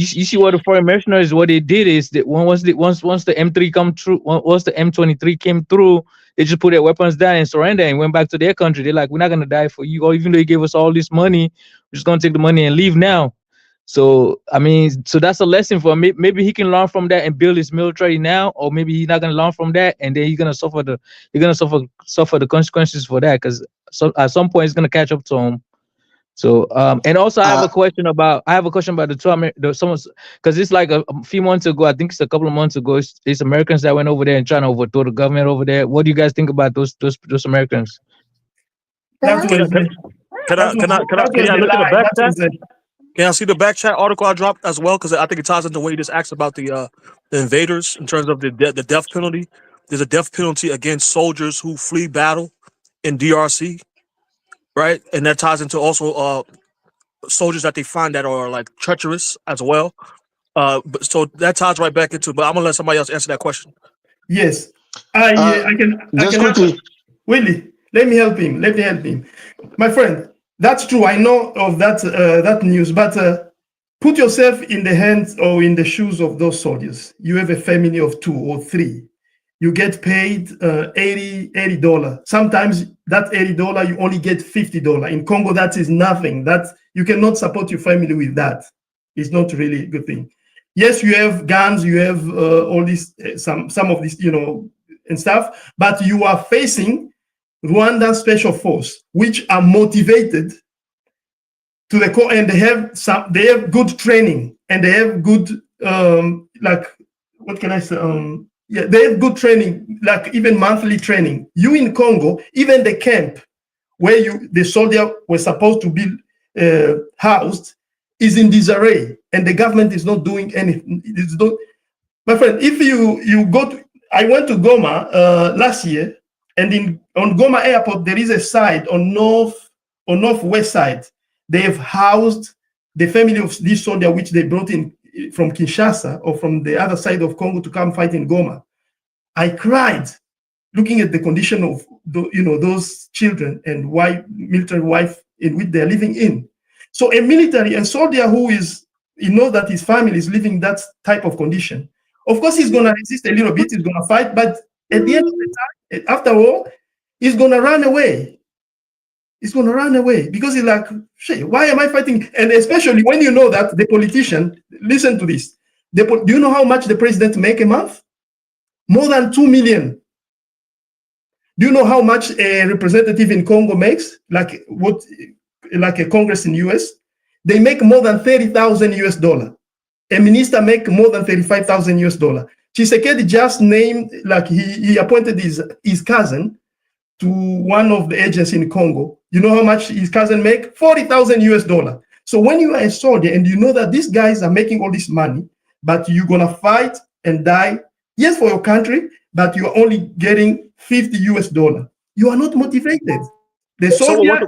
see what the foreign mercenaries, what they did is that once the M3 come through, once the M23 came through, they just put their weapons down and surrender and went back to their country. They're like, we're not gonna die for you, or even though you gave us all this money, we're just gonna take the money and leave now. So I mean, so that's a lesson for him. Maybe he can learn from that and build his military now, or maybe he's not gonna learn from that, and then you're gonna suffer the consequences for that, because at some point it's gonna catch up to him. So and also I have a question about the someone's, because it's like a few months ago, I think it's a couple of months ago, it's Americans that went over there and trying to overthrow the government over there. What do you guys think about those Americans? Can I look at the back chat? Can I see the back chat article I dropped as well? Because I think it ties into what you just asked about the invaders in terms of the death penalty. There's a death penalty against soldiers who flee battle in DRC, right? And that ties into also soldiers that they find that are like treacherous as well. So that ties right back into. But I'm gonna let somebody else answer that question. Yes, I can. Willie, let me help him. My friend, that's true. I know of that news, but put yourself in the hands or in the shoes of those soldiers. You have a family of 2 or 3. You get paid $80. Sometimes that $80 you only get $50. In Congo, that is nothing. That you cannot support your family with that. It's not really a good thing. Yes, you have guns, you have all these, some of this, and stuff, but you are facing Rwanda Special Force, which are motivated to the core, and they have good training, and they have good, what can I say? Yeah, they have good training, like even monthly training. You in Congo, even the camp where the soldier was supposed to be housed is in disarray, and the government is not doing anything. My friend, if you go to, I went to Goma last year, and on Goma Airport there is a side on northwest side. They have housed the family of this soldier, which they brought in from Kinshasa or from the other side of Congo to come fight in Goma. I cried looking at the condition of those children and military wife in which they're living in. So a soldier who knows that his family is living that type of condition, of course he's going to resist a little bit, he's going to fight, but at the end of the time, after all, he's going to run away. He's going to run away because he's like, shit, why am I fighting? And especially when you know that the politician, listen to this. Do you know how much the president make a month? More than 2 million. Do you know how much a representative in Congo makes? Like a Congress in US? They make more than $30,000 US. A minister make more than $35,000 US. Tshisekedi just named, like he appointed his cousin to one of the agents in Congo. You know how much his cousin make? $40,000 US. So when you are a soldier and you know that these guys are making all this money, but you're gonna fight and die, yes, for your country, but you're only getting $50 US. You are not motivated. The soldier.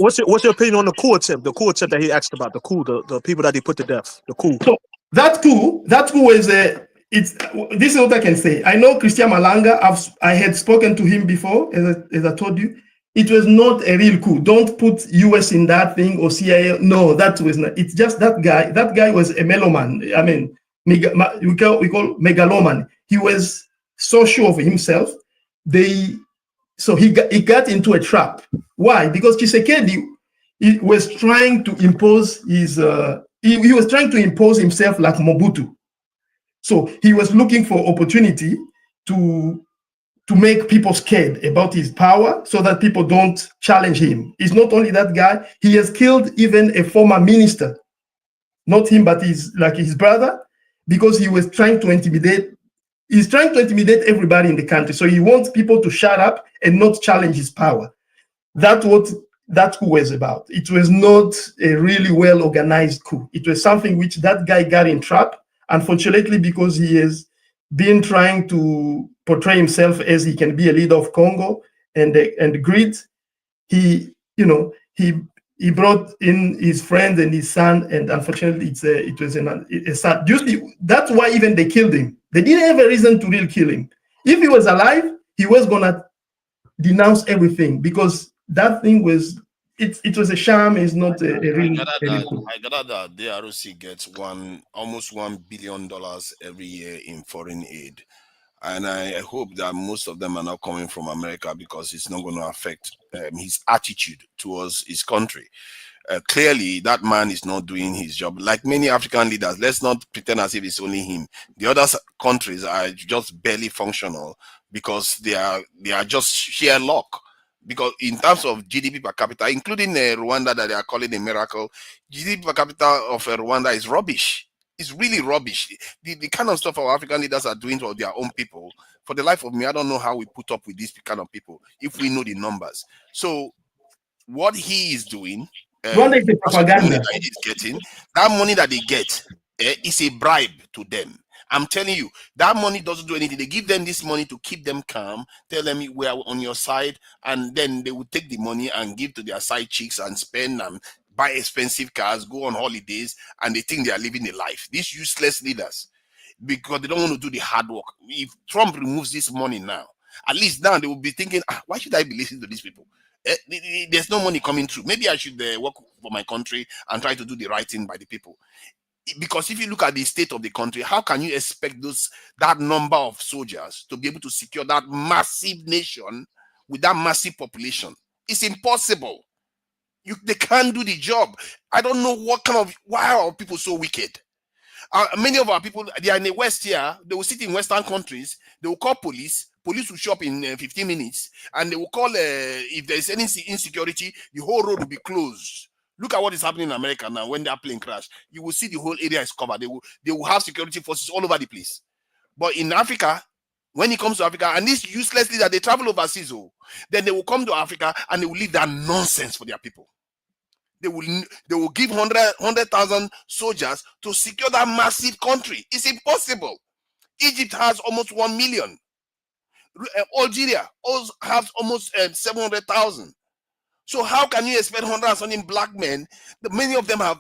So what's your opinion on the coup attempt? The coup attempt that he asked about, the coup, the people that he put to death, the coup. So that coup is this is what I can say. I know Christian Malanga. I had spoken to him before, as I told you. It was not a real coup. Don't put US in that thing or CIA. No, that was not. It's just that guy. That guy was a meloman. I mean, we call megaloman. He was so sure of himself. So he got into a trap. Why? Because Tshisekedi was trying to impose his. He was trying to impose himself like Mobutu. So he was looking for opportunity to make people scared about his power so that people don't challenge him. He's not only that guy, he has killed even a former minister. Not him, but his brother, because he was trying to intimidate. He's trying to intimidate everybody in the country. So he wants people to shut up and not challenge his power. That's what that coup was about. It was not a really well organized coup. It was something which that guy got in trap. Unfortunately, because he has been trying to portray himself as he can be a leader of Congo and greed, he brought in his friend and his son, and unfortunately, it was a sad. Usually, that's why even they killed him. They didn't have a reason to really kill him. If he was alive, he was gonna denounce everything because that thing was. It was a sham. It's not a real. I gather that the ROC gets almost $1 billion every year in foreign aid, and I hope that most of them are not coming from America because it's not going to affect his attitude towards his country. Clearly, that man is not doing his job. Like many African leaders, let's not pretend as if it's only him. The other countries are just barely functional because they are just sheer luck. Because in terms of GDP per capita, including Rwanda that they are calling a miracle, GDP per capita of Rwanda is rubbish. It's really rubbish. The kind of stuff our African leaders are doing for their own people, for the life of me, I don't know how we put up with these kind of people if we know the numbers. So what he is doing, Rwanda is the propaganda. That money that they get is a bribe to them. I'm telling you, that money doesn't do anything. They give them this money to keep them calm, tell them we are on your side, and then they will take the money and give to their side chicks and spend and buy expensive cars, go on holidays, and they think they are living a life. These useless leaders, because they don't want to do the hard work. If Trump removes this money now, at least now they will be thinking, why should I be listening to these people? There's no money coming through. Maybe I should work for my country and try to do the right thing by the people. Because if you look at the state of the country, how can you expect that number of soldiers to be able to secure that massive nation with that massive population? It's impossible. They can't do the job. I don't know why are people so wicked? Many of our people, they are in the West here. They will sit in Western countries. They will call police. Police will show up in 15 minutes, and they will call if there is any insecurity, the whole road will be closed. Look at what is happening in America now. When their plane crash, you will see the whole area is covered. They will have security forces all over the place. But in Africa, when it comes to Africa, and this useless leader, they travel overseas, then they will come to Africa and they will leave that nonsense for their people. They will give 100,000 soldiers to secure that massive country. It's impossible. Egypt has almost 1 million. Algeria also has almost 700,000. So how can you expect 100 and something black men? Many of them are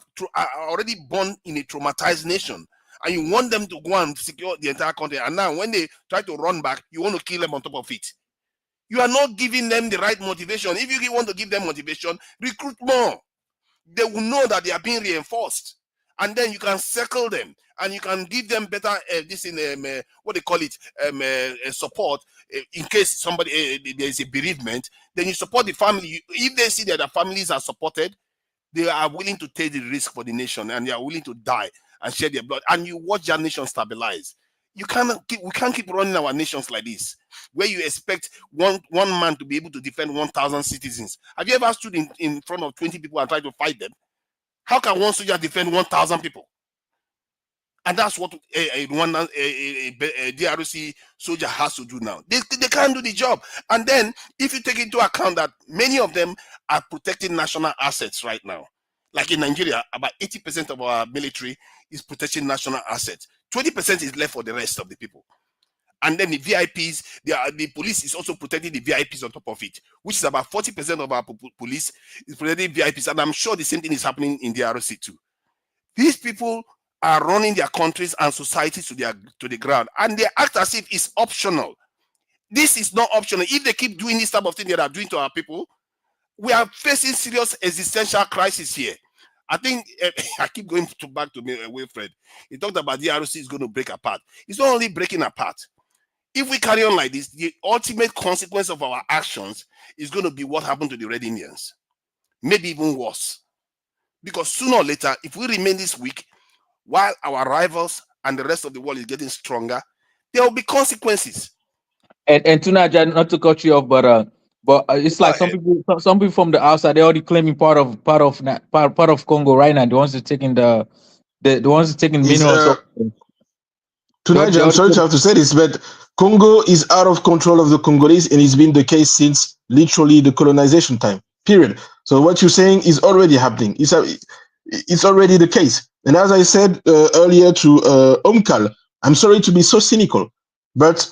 already born in a traumatized nation, and you want them to go and secure the entire country. And now when they try to run back, you want to kill them on top of it. You are not giving them the right motivation. If you want to give them motivation, recruit more. They will know that they are being reinforced, and then you can circle them, and you can give them better what they call it, support in case somebody there is a bereavement. Then you support the family. If they see that the families are supported, they are willing to take the risk for the nation, and they are willing to die and shed their blood. And you watch that nation stabilize. We can't keep running our nations like this, where you expect one man to be able to defend 1,000 citizens. Have you ever stood in front of 20 people and tried to fight them? How can one soldier defend 1,000 people? And that's what a DRC soldier has to do now. They can't do the job. And then, if you take into account that many of them are protecting national assets right now, like in Nigeria, about 80% of our military is protecting national assets. 20% is left for the rest of the people. And then the VIPs, the police is also protecting the VIPs on top of it, which is about 40% of our police is protecting VIPs. And I'm sure the same thing is happening in the DRC too. These people are running their countries and societies to the ground, and they act as if it's optional. This is not optional. If they keep doing this type of thing that they are doing to our people, we are facing serious existential crisis here. I think I keep going back to Wilfred. He talked about the DRC is going to break apart. It's not only breaking apart. If we carry on like this, the ultimate consequence of our actions is going to be what happened to the Red Indians. Maybe even worse. Because sooner or later, if we remain this weak, while our rivals and the rest of the world is getting stronger, there will be consequences. And Tunaja, not to cut you off, but it's like some people from the outside, they're already claiming part of Congo right now. The ones that taking the ones that taking minerals. Tonight, I'm sorry to have to say this, but Congo is out of control of the Congolese, and it's been the case since literally the colonization time. Period. So what you're saying is already happening. It's already the case. And as I said earlier to Omkal, I'm sorry to be so cynical, but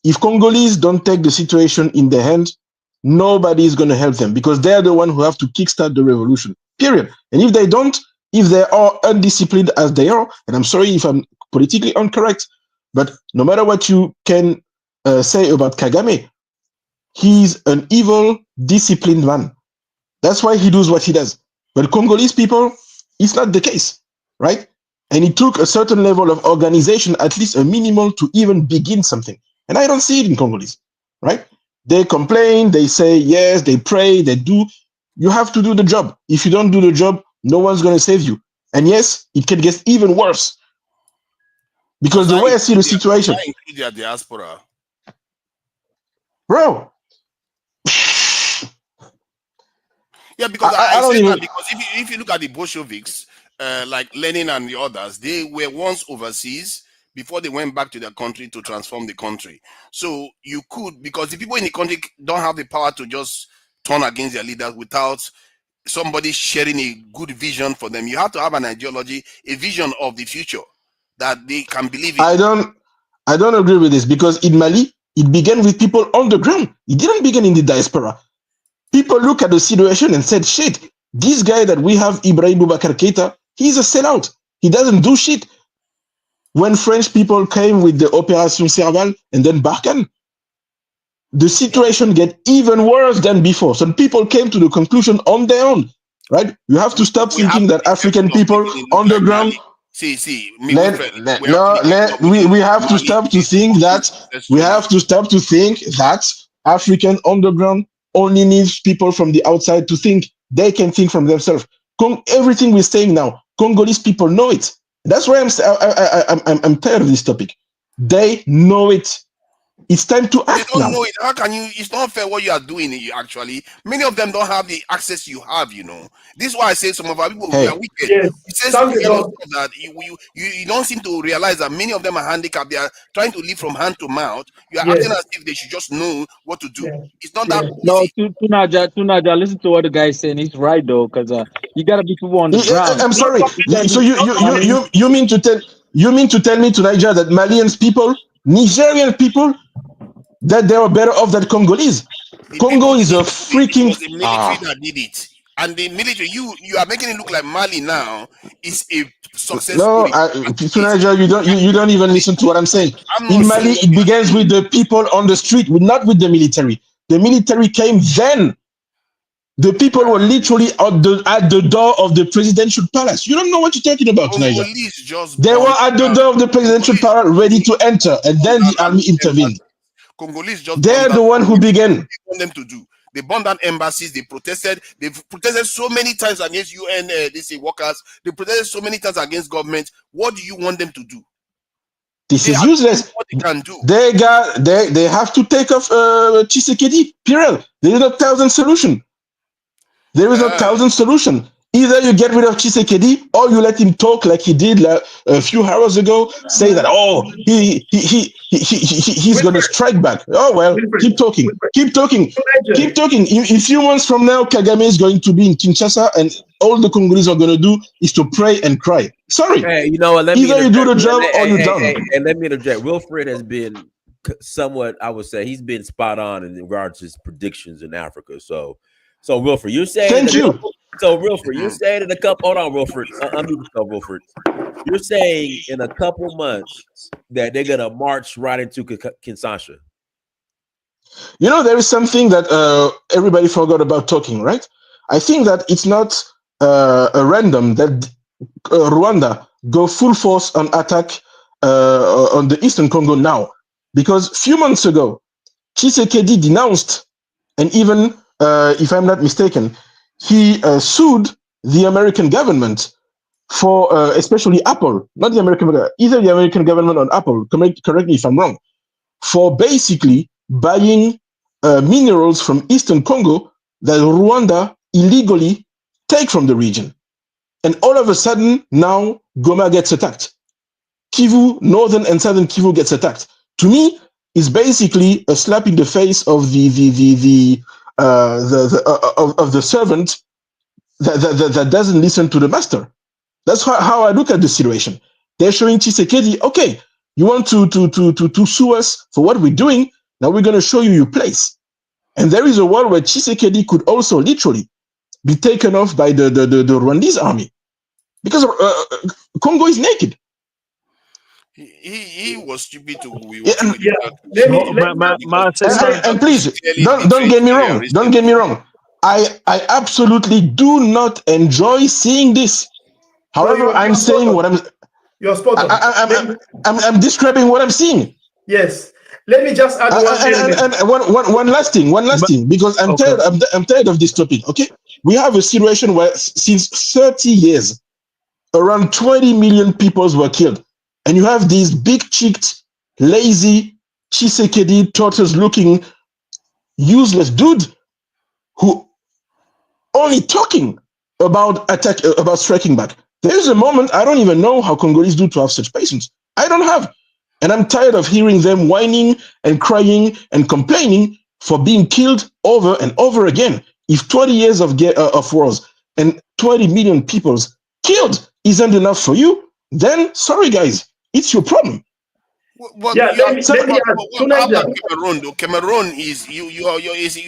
if Congolese don't take the situation in their hands, nobody is going to help them, because they're the one who have to kickstart the revolution. Period. And if they don't, if they are undisciplined as they are, and I'm sorry if I'm politically incorrect, but no matter what you can say about Kagame, he's an evil, disciplined man. That's why he does what he does. But Congolese people, it's not the case, right? And it took a certain level of organization, at least a minimal, to even begin something. And I don't see it in Congolese, right? They complain, they say yes, they pray, they do. You have to do the job. If you don't do the job, no one's going to save you. And yes, it can get even worse. Because the way I see the situation, their diaspora, bro. Yeah, because I don't even. Because if you look at the Bolsheviks, like Lenin and the others, they were once overseas before they went back to their country to transform the country. So you could, because the people in the country don't have the power to just turn against their leaders without somebody sharing a good vision for them. You have to have an ideology, a vision of the future that they can believe in. I don't agree with this, because in Mali, it began with people on the ground. It didn't begin in the diaspora. People look at the situation and said, shit, this guy that we have, Ibrahim Boubacar Keïta, he's a sellout. He doesn't do shit. When French people came with the Opération Serval and then Barkhane, the situation get even worse than before. Some people came to the conclusion on their own, right? You have to stop thinking that African people on the ground. We have to stop to think that African underground only needs people from the outside to think. They can think from themselves. Everything we're saying now, Congolese people know it. That's why I'm tired of this topic. They know it. It's time to They act don't now. know it. How can you? It's not fair what you are doing. Actually, many of them don't have the access you have. This is why I say some of our people we are wicked. Yes. It says Thank you, Lord. that you don't seem to realize that many of them are handicapped. They are trying to live from hand to mouth. You are Yes. acting as if they should just know what to do. It's not that No, easy. Tunaja, listen to what the guy's saying. He's right though, because you gotta be people on the ground. I'm sorry. So you mean to tell me to Niger that Malians people, Nigerian people, that they were better off than Congolese? Congo is a freaking. It was the military that did it, and the military. You are making it look like Mali now is a success No, story. Niger, you don't even listen to what I'm saying. I'm not In Mali, saying it begins with the people on the street, not with the military. The military came then. The people were literally at the door of the presidential palace. You don't know what you're talking about, Niger. They were at the door of the presidential palace, ready to enter, and then the army intervened. Congolese just They're the one who began. What do you want them to do? They burned down embassies. They protested. They've protested so many times against UN workers. They protested so many times against government. What do you want them to do? This is useless. What they can do. They have to take off Tshisekedi. Period. There is no thousand solution. There is no thousand solution. Either you get rid of Tshisekedi or you let him talk like he did a few hours ago, say that he's going to strike back. Oh well, keep talking. In a few months from now, Kagame is going to be in Kinshasa, and all the Congolese are going to do is to pray and cry. Sorry. Hey, you know what? Either you do the job or you don't. And let me interject. Wilfred has been somewhat, I would say, he's been spot on in regards to his predictions in Africa. So Wilfred, you're saying thank you. So Wilfred, you're saying in a couple. Hold on, Wilfred. Wilfred. You're saying in a couple months that they're gonna march right into Kinshasa. You know, there is something that everybody forgot about talking, right? I think that it's not a random that Rwanda go full force on attack on the Eastern Congo now, because a few months ago, Tshisekedi denounced, and even if I'm not mistaken, he sued the American government for, especially Apple, not the American government, either the American government or Apple, correct me if I'm wrong, for basically buying minerals from Eastern Congo that Rwanda illegally take from the region. And all of a sudden, now Goma gets attacked. Kivu, Northern and Southern Kivu gets attacked. To me, it's basically a slap in the face of the servant that doesn't listen to the master. That's how I look at the situation. They're showing Tshisekedi, okay, you want to sue us for what we're doing? Now we're going to show you your place. And there is a world where Tshisekedi could also literally be taken off by the Rwandese army, because Congo is naked. He was stupid to be and please don't get me wrong. Don't get me wrong. I absolutely do not enjoy seeing this. However, I'm saying what you're spot on. I'm describing what I'm seeing. Yes. Let me just add one last thing, because I'm tired of this topic. Okay, we have a situation where since 30 years, around 20 million people were killed. And you have these big-cheeked, lazy, Tshisekedi, tortoise-looking, useless dude who only talking about striking back. There is a moment I don't even know how Congolese do to have such patience. I don't have. And I'm tired of hearing them whining and crying and complaining for being killed over and over again. If 20 years of wars and 20 million people killed isn't enough for you, then sorry guys, it's your problem. How about Cameroon? Though Cameroon is you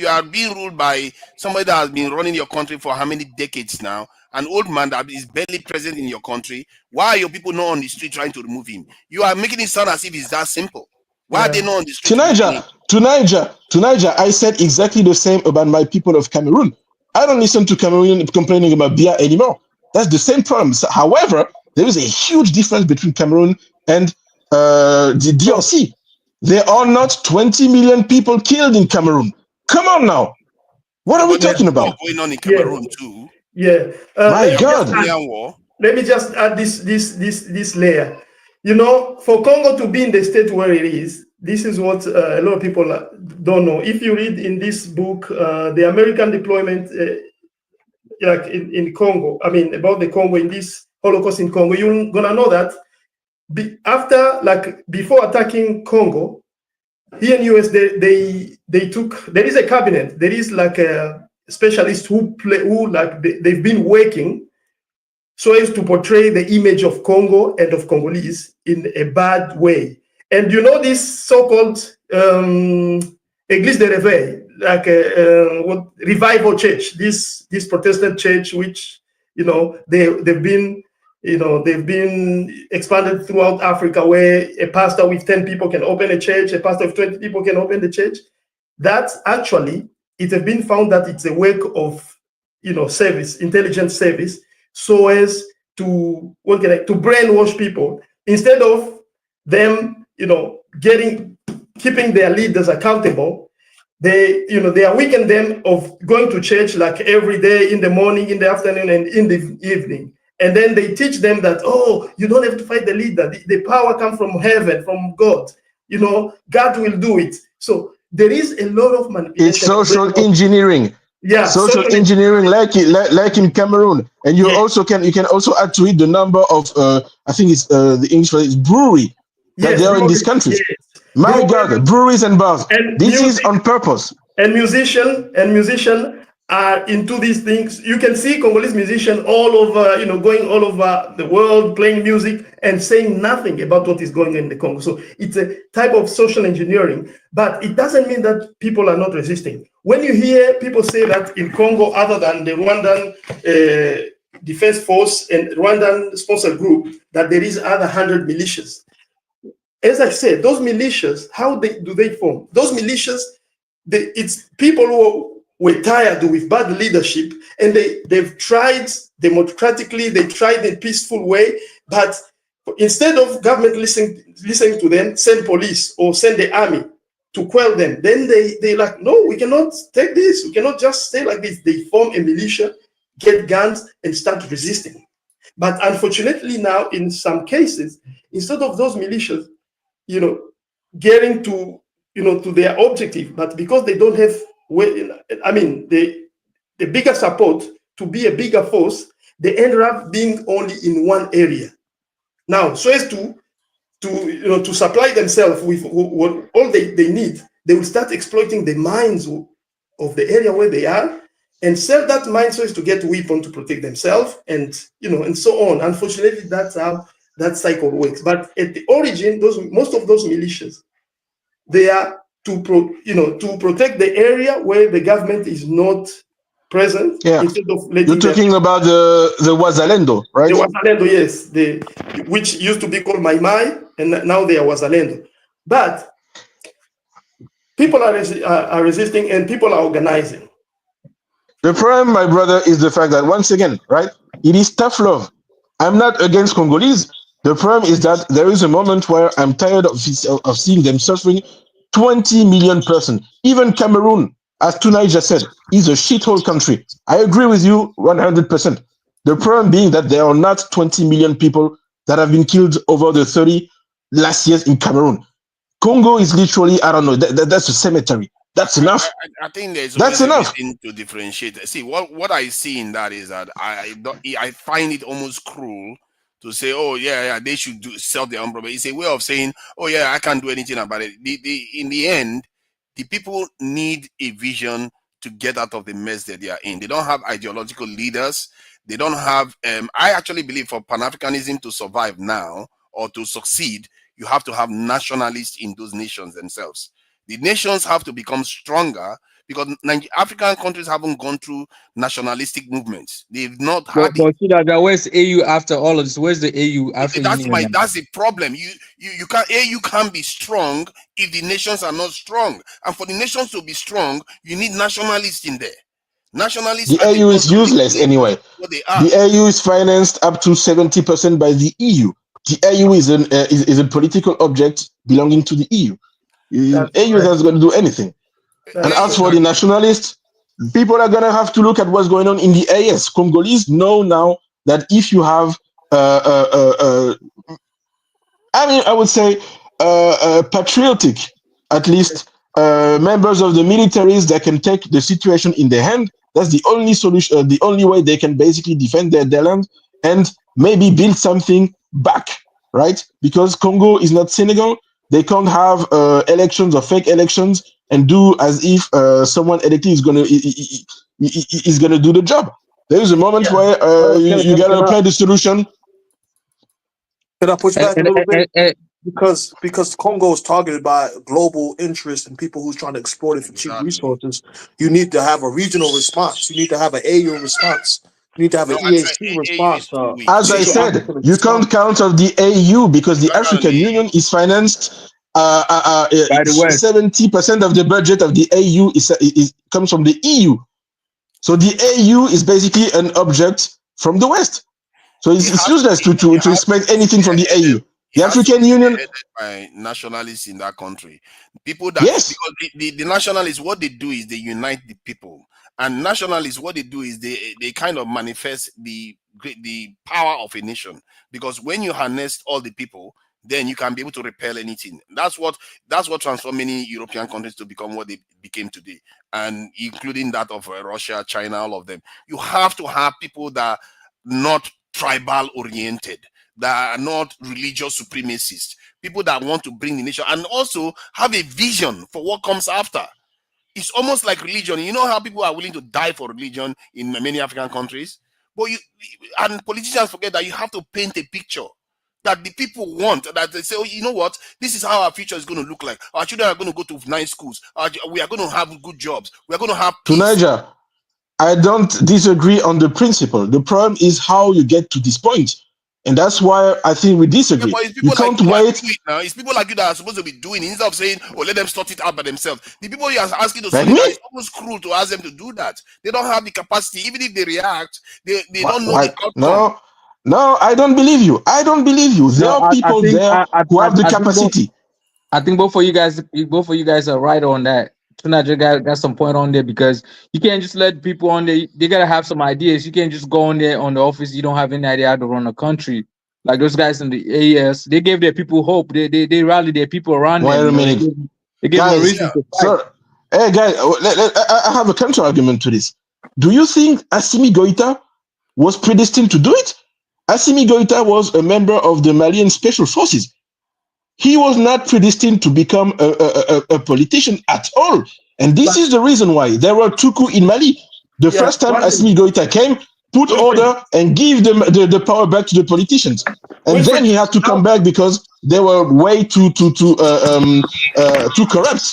are being ruled by somebody that has been running your country for how many decades now? An old man that is barely present in your country. Why are your people not on the street trying to remove him? You are making it sound as if it's that simple. Why are they not on the street? To Niger, I said exactly the same about my people of Cameroon. I don't listen to Cameroon complaining about Biya anymore. That's the same problem. However, there is a huge difference between Cameroon and the DRC. There are not 20 million people killed in Cameroon. Come on now. What are we talking about? Going on in Cameroon too. Yeah. My God. Let let me just add this layer. You know, for Congo to be in the state where it is, this is what a lot of people don't know. If you read in this book, the American deployment like in Congo, I mean, about the Congo, in this Holocaust in Congo, you're gonna know that before attacking Congo, here in US, they took, there is a cabinet, there is like a specialist they've been working so as to portray the image of Congo and of Congolese in a bad way. And you know this so-called Église de Réveil, like a revival church, this Protestant church, which, you know, they've been expanded throughout Africa, where a pastor with 10 people can open a church, a pastor with 20 people can open the church. That's actually, it has been found that it's a work of, you know, service, intelligence service, so as to brainwash people instead of them, you know, keeping their leaders accountable. They awaken them of going to church like every day, in the morning, in the afternoon, and in the evening. And then they teach them that, oh, you don't have to fight the leader. The power comes from heaven, from God. You know, God will do it. So there is a lot of manipulation. It's social engineering. Yeah, social engineering, like in Cameroon. And you also can also add to it the number of I think it's the English word is brewery that they are in this country. Yes. My God, breweries and bars. And this is on purpose. And musicians are into these things. You can see Congolese musicians all over, you know, going all over the world, playing music and saying nothing about what is going on in the Congo. So it's a type of social engineering, but it doesn't mean that people are not resisting. When you hear people say that in Congo, other than the Rwandan Defense Force and Rwandan sponsored group, that there is other 100 militias. As I said, those militias, how do they form? Those militias, it's people who were tired with bad leadership, and they've tried democratically, they tried in a peaceful way, but instead of government listening to them, send police or send the army to quell them, then they like, no, we cannot take this, we cannot just stay like this. They form a militia, get guns, and start resisting. But unfortunately now, in some cases, instead of those militias, you know, getting to, you know, to their objective, but because they don't have, I mean, the bigger support to be a bigger force, they end up being only in one area. Now, so as to supply themselves with what all they need, they will start exploiting the mines of the area where they are and sell that mine so as to get weapons to protect themselves, and, you know, and so on. Unfortunately, that's how that cycle works. But at the origin, most of those militias, they are to protect the area where the government is not present. Yeah. Instead of You're talking about the Wazalendo, right? The Wazalendo, yes, which used to be called Mai Mai, and now they are Wazalendo. But people are resisting, and people are organizing. The problem, my brother, is the fact that, once again, right, it is tough love. I'm not against Congolese. The problem is that there is a moment where I'm tired of seeing them suffering. 20 million persons. Even Cameroon, as Tunai just said, is a shithole country. I agree with you 100%. The problem being that there are not 20 million people that have been killed over the 30 last years in Cameroon. Congo is literally, I don't know, that's a cemetery. That's enough. I think that's enough to differentiate. See, what I see in that is that I find it almost cruel to say, oh yeah, they should sell their umbrella. It's a way of saying, oh yeah, I can't do anything about it. In the end, the people need a vision to get out of the mess that they are in. They don't have ideological leaders. They don't have. I actually believe for Pan-Africanism to survive now or to succeed, you have to have nationalists in those nations themselves. The nations have to become stronger because African countries haven't gone through nationalistic movements. They've not had. But where's AU after all of this? Where's the AU after? That's the problem. AU can't be strong if the nations are not strong. And for the nations to be strong, you need nationalists in there. Nationalists. The AU is useless anyway. The AU is financed up to 70% by the EU. The AU is a political object belonging to the EU. AU is not going to do anything. And as for the nationalists, people are going to have to look at what's going on in the AS. Congolese know now that if you have I would say patriotic, at least members of the militaries that can take the situation in their hand. That's the only solution, the only way they can basically defend their land and maybe build something back, right? Because Congo is not Senegal. They can't have elections or fake elections and do as if someone elected is gonna do the job. There is a moment where you gotta apply the solution. Can I push back a little bit? Because Congo is targeted by global interest and people who's trying to exploit it for cheap resources, you need to have a regional response. You need to have an AU response. You need to have an EAC response. As I said, you can't count on the AU because the African Union is financed. 70% of the budget of the AU comes from the EU. So the AU is basically an object from the West. So it's useless to expect anything from the AU. The African Union by nationalists in that country, people that because the nationalists, what they do is they unite the people, and nationalists, what they do is they kind of manifest the power of a nation. Because when you harness all the people, then you can be able to repel anything. That's what transformed many European countries to become what they became today, and including that of Russia, China, all of them. You have to have people that are not tribal oriented, that are not religious supremacists, people that want to bring the nation and also have a vision for what comes after. It's almost like religion. You know how people are willing to die for religion in many African countries? But and politicians forget that you have to paint a picture that the people want, that they say, oh, you know what, this is how our future is going to look like. Our children are going to go to nice schools. We are going to have good jobs. We are going to have peace. To Niger, I don't disagree on the principle. The problem is how you get to this point. And that's why I think we disagree. Yeah, you can't wait. Now, it's people like you that are supposed to be doing it instead of saying, oh, let them sort it out by themselves. The people you are asking to Like sort it me? out, it's almost cruel to ask them to do that. They don't have the capacity. Even if they react, they don't know the outcome. No, I don't believe you. I don't believe you. There are people there who have the capacity. I think both of you guys are right on that. Tunaja got some point on there, because you can't just let people on there. They gotta have some ideas. You can't just go on there on the office. You don't have any idea how to run a country. Like those guys in the AES, they gave their people hope. They rallied their people around Wait them. a minute. They gave them a Guys, reason to fight. sir, hey guys, I have a counter argument to this. Do you think Assimi Goïta was predestined to do it? Assimi Goïta was a member of the Malian Special Forces. He was not predestined to become a politician at all. And this is the reason why there were two coups in Mali. The first time Assimi Goïta came, put order and give them the power back to the politicians. And then he had to come back because they were way too corrupt.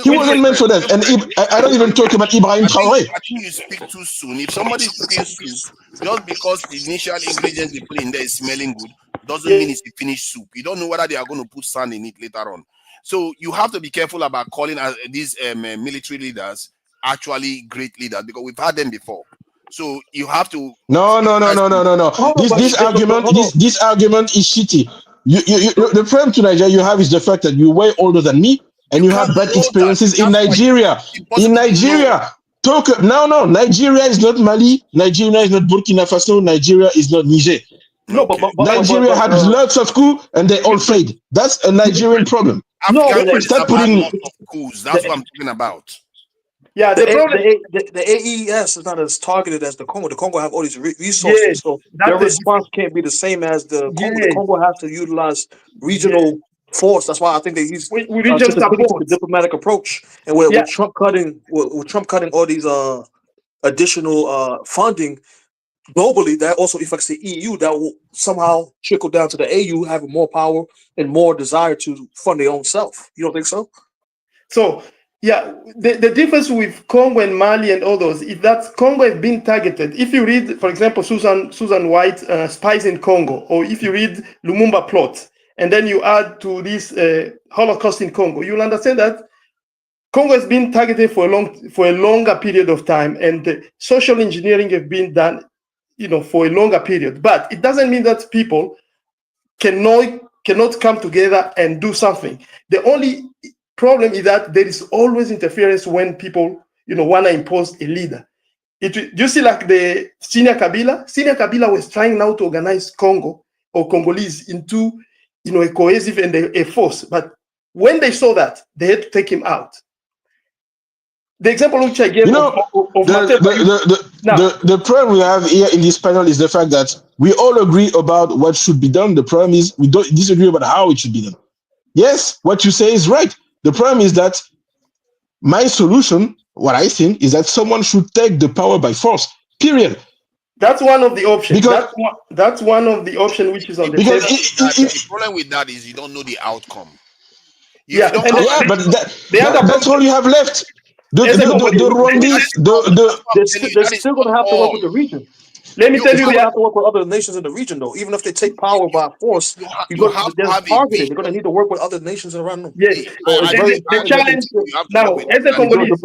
He wasn't meant for that. And I don't even talk about Ibrahim Traoré. I think you speak too soon. If somebody speaks soup, just because the initial ingredients they put in there is smelling good, doesn't mean it's a finished soup. You don't know whether they are going to put sand in it later on. So you have to be careful about calling these military leaders actually great leaders, because we've had them before. So you have to. No. This argument is shitty. The problem to Nigeria you have is the fact that you're way older than me, and you have bad experiences in Nigeria. Nigeria is not Mali. Nigeria is not Burkina Faso. Nigeria is not Niger. No, but Nigeria had lots of coups and they all failed. That's a Nigerian problem. Start putting. That's what I'm talking about. Yeah, the AES is not as targeted as the Congo. The Congo have all these resources, so their response can't be the same as the Congo. The Congo has to utilize regional force. That's why I think they use the diplomatic approach. And with Trump cutting all these additional funding globally, that also affects the EU. That will somehow trickle down to the AU having more power and more desire to fund their own self. You don't think so? So. Yeah, the difference with Congo and Mali and others is that Congo has been targeted. If you read, for example, Susan White, Spies in Congo, or if you read Lumumba Plot, and then you add to this Holocaust in Congo, you'll understand that Congo has been targeted for a longer period of time, and social engineering has been done, for a longer period. But it doesn't mean that people cannot come together and do something. The only problem is that there is always interference when people, want to impose a leader. you see, like the Senior Kabila was trying now to organize Congo or Congolese into, a cohesive and a force. But when they saw that, they had to take him out. The example which I gave the problem we have here in this panel is the fact that we all agree about what should be done. The problem is we don't disagree about how it should be done. Yes, what you say is right. The problem is that my solution, what I think, is that someone should take the power by force. Period. That's one of the options. That's one of the options which is on the table. The problem with that is you don't know the outcome. But that's all you have left. They're still going to have to work with the region. Let me tell you, they have to work with other nations in the region, though. Even if they take power by force, they're going to need to work with other nations around them. Yes. The challenge now, as a Congolese,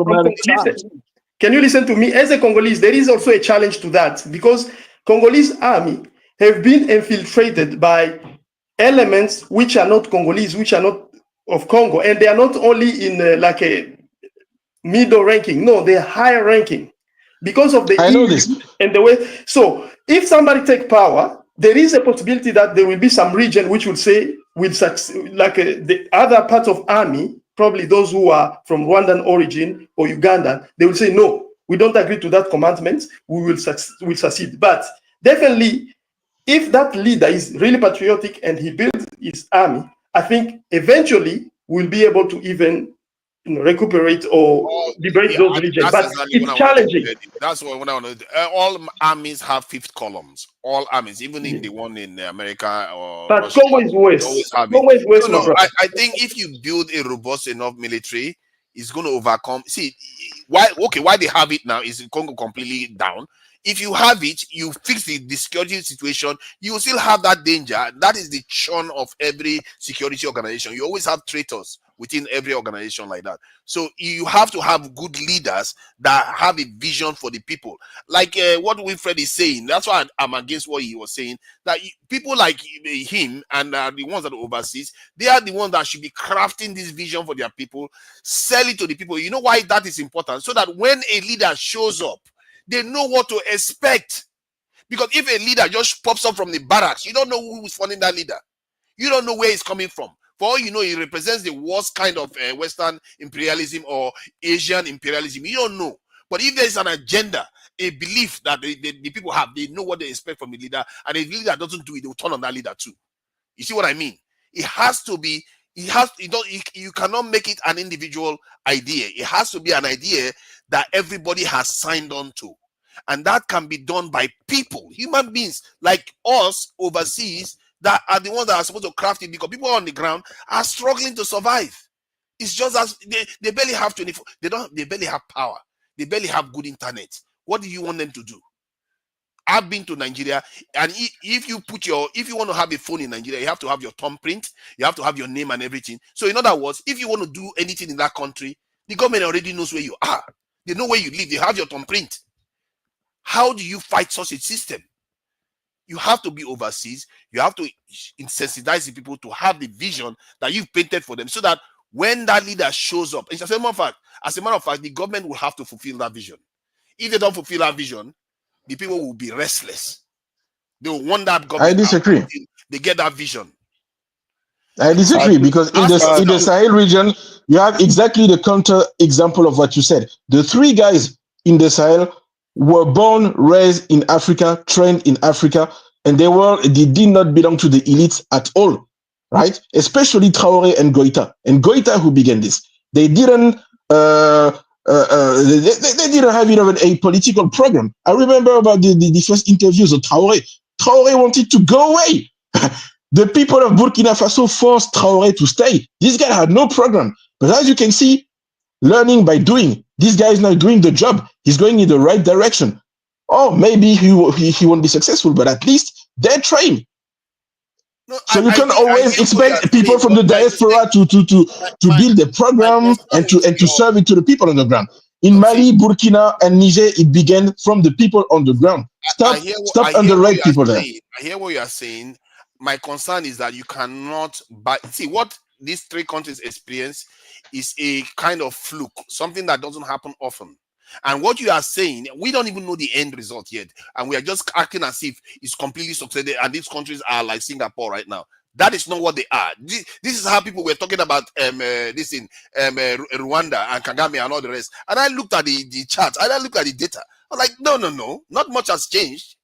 can you listen to me? As a Congolese, there is also a challenge to that, because Congolese army have been infiltrated by elements which are not Congolese, which are not of Congo, and they are not only in like a middle ranking. No, they're higher ranking because of the and the way. So if somebody take power, there is a possibility that there will be some region which will say will succeed, like the other parts of army, probably those who are from Rwandan origin or Ugandan, they will say no, we don't agree to that commandment. We will succeed. But definitely, if that leader is really patriotic and he builds his army, I think eventually we'll be able to even recuperate or liberate those regions. But it's challenging. That's what I want to do. All armies have fifth columns. All armies, even in the one in America or but Russia, Congo is worse. Congo is worse. I think if you build a robust enough military, it's going to overcome. See, why they have it now is Congo completely down. If you have it, you fix the security situation, you will still have that danger. That is the churn of every security organization. You always have traitors within every organization like that. So you have to have good leaders that have a vision for the people. Like what Wilfred is saying, that's why I'm against what he was saying, that people like him and the ones that are overseas, they are the ones that should be crafting this vision for their people, sell it to the people. You know why that is important? So that when a leader shows up, they know what to expect. Because if a leader just pops up from the barracks, you don't know who is funding that leader. You don't know where he's coming from. For all you know, he represents the worst kind of Western imperialism or Asian imperialism. You don't know. But if there's an agenda, a belief that the people have, they know what they expect from the leader, and if the leader doesn't do it, they'll turn on that leader too. You see what I mean? It has to be, you cannot make it an individual idea. It has to be an idea that everybody has signed on to. And that can be done by people, human beings like us overseas, that are the ones that are supposed to craft it, because people on the ground are struggling to survive. It's just as they barely have 24, they barely have power, they barely have good internet. What do you want them to do? I've been to Nigeria, and if you want to have a phone in Nigeria, you have to have your thumbprint, you have to have your name and everything. So in other words, if you want to do anything in that country, the government already knows where you are. They know where you live. They have your thumbprint. How do you fight such a system? You have to be overseas. You have to sensitize the people to have the vision that you've painted for them, so that when that leader shows up, as a matter of fact, the government will have to fulfill that vision. If they don't fulfill that vision, the people will be restless. They will want that government. I disagree. They get that vision. I disagree, because in the Sahel region, you have exactly the counter example of what you said. The three guys in the Sahel were born, raised in Africa, trained in Africa, and they did not belong to the elites at all, right? Especially Traoré and Goïta. And Goïta, who began this, they didn't they didn't have even a political program. I remember about the first interviews of Traoré. Traoré wanted to go away. The people of Burkina Faso forced Traoré to stay. This guy had no program. But as you can see, learning by doing. This guy is now doing the job. He's going in the right direction. Oh, maybe he won't be successful, but at least they're trained. So you can always expect people from the diaspora to build the program and to serve it to the people on the ground. In Mali, Burkina, and Niger, it began from the people on the ground. Stop underrate people there. I hear what you are saying. My concern is that you cannot see what these three countries experience is a kind of fluke, something that doesn't happen often. And what you are saying, we don't even know the end result yet. And we are just acting as if it's completely succeeded and these countries are like Singapore right now. That is not what they are. This is how people were talking about this in Rwanda and Kagame and all the rest. And I looked at the charts and I looked at the data. I was like, no, not much has changed.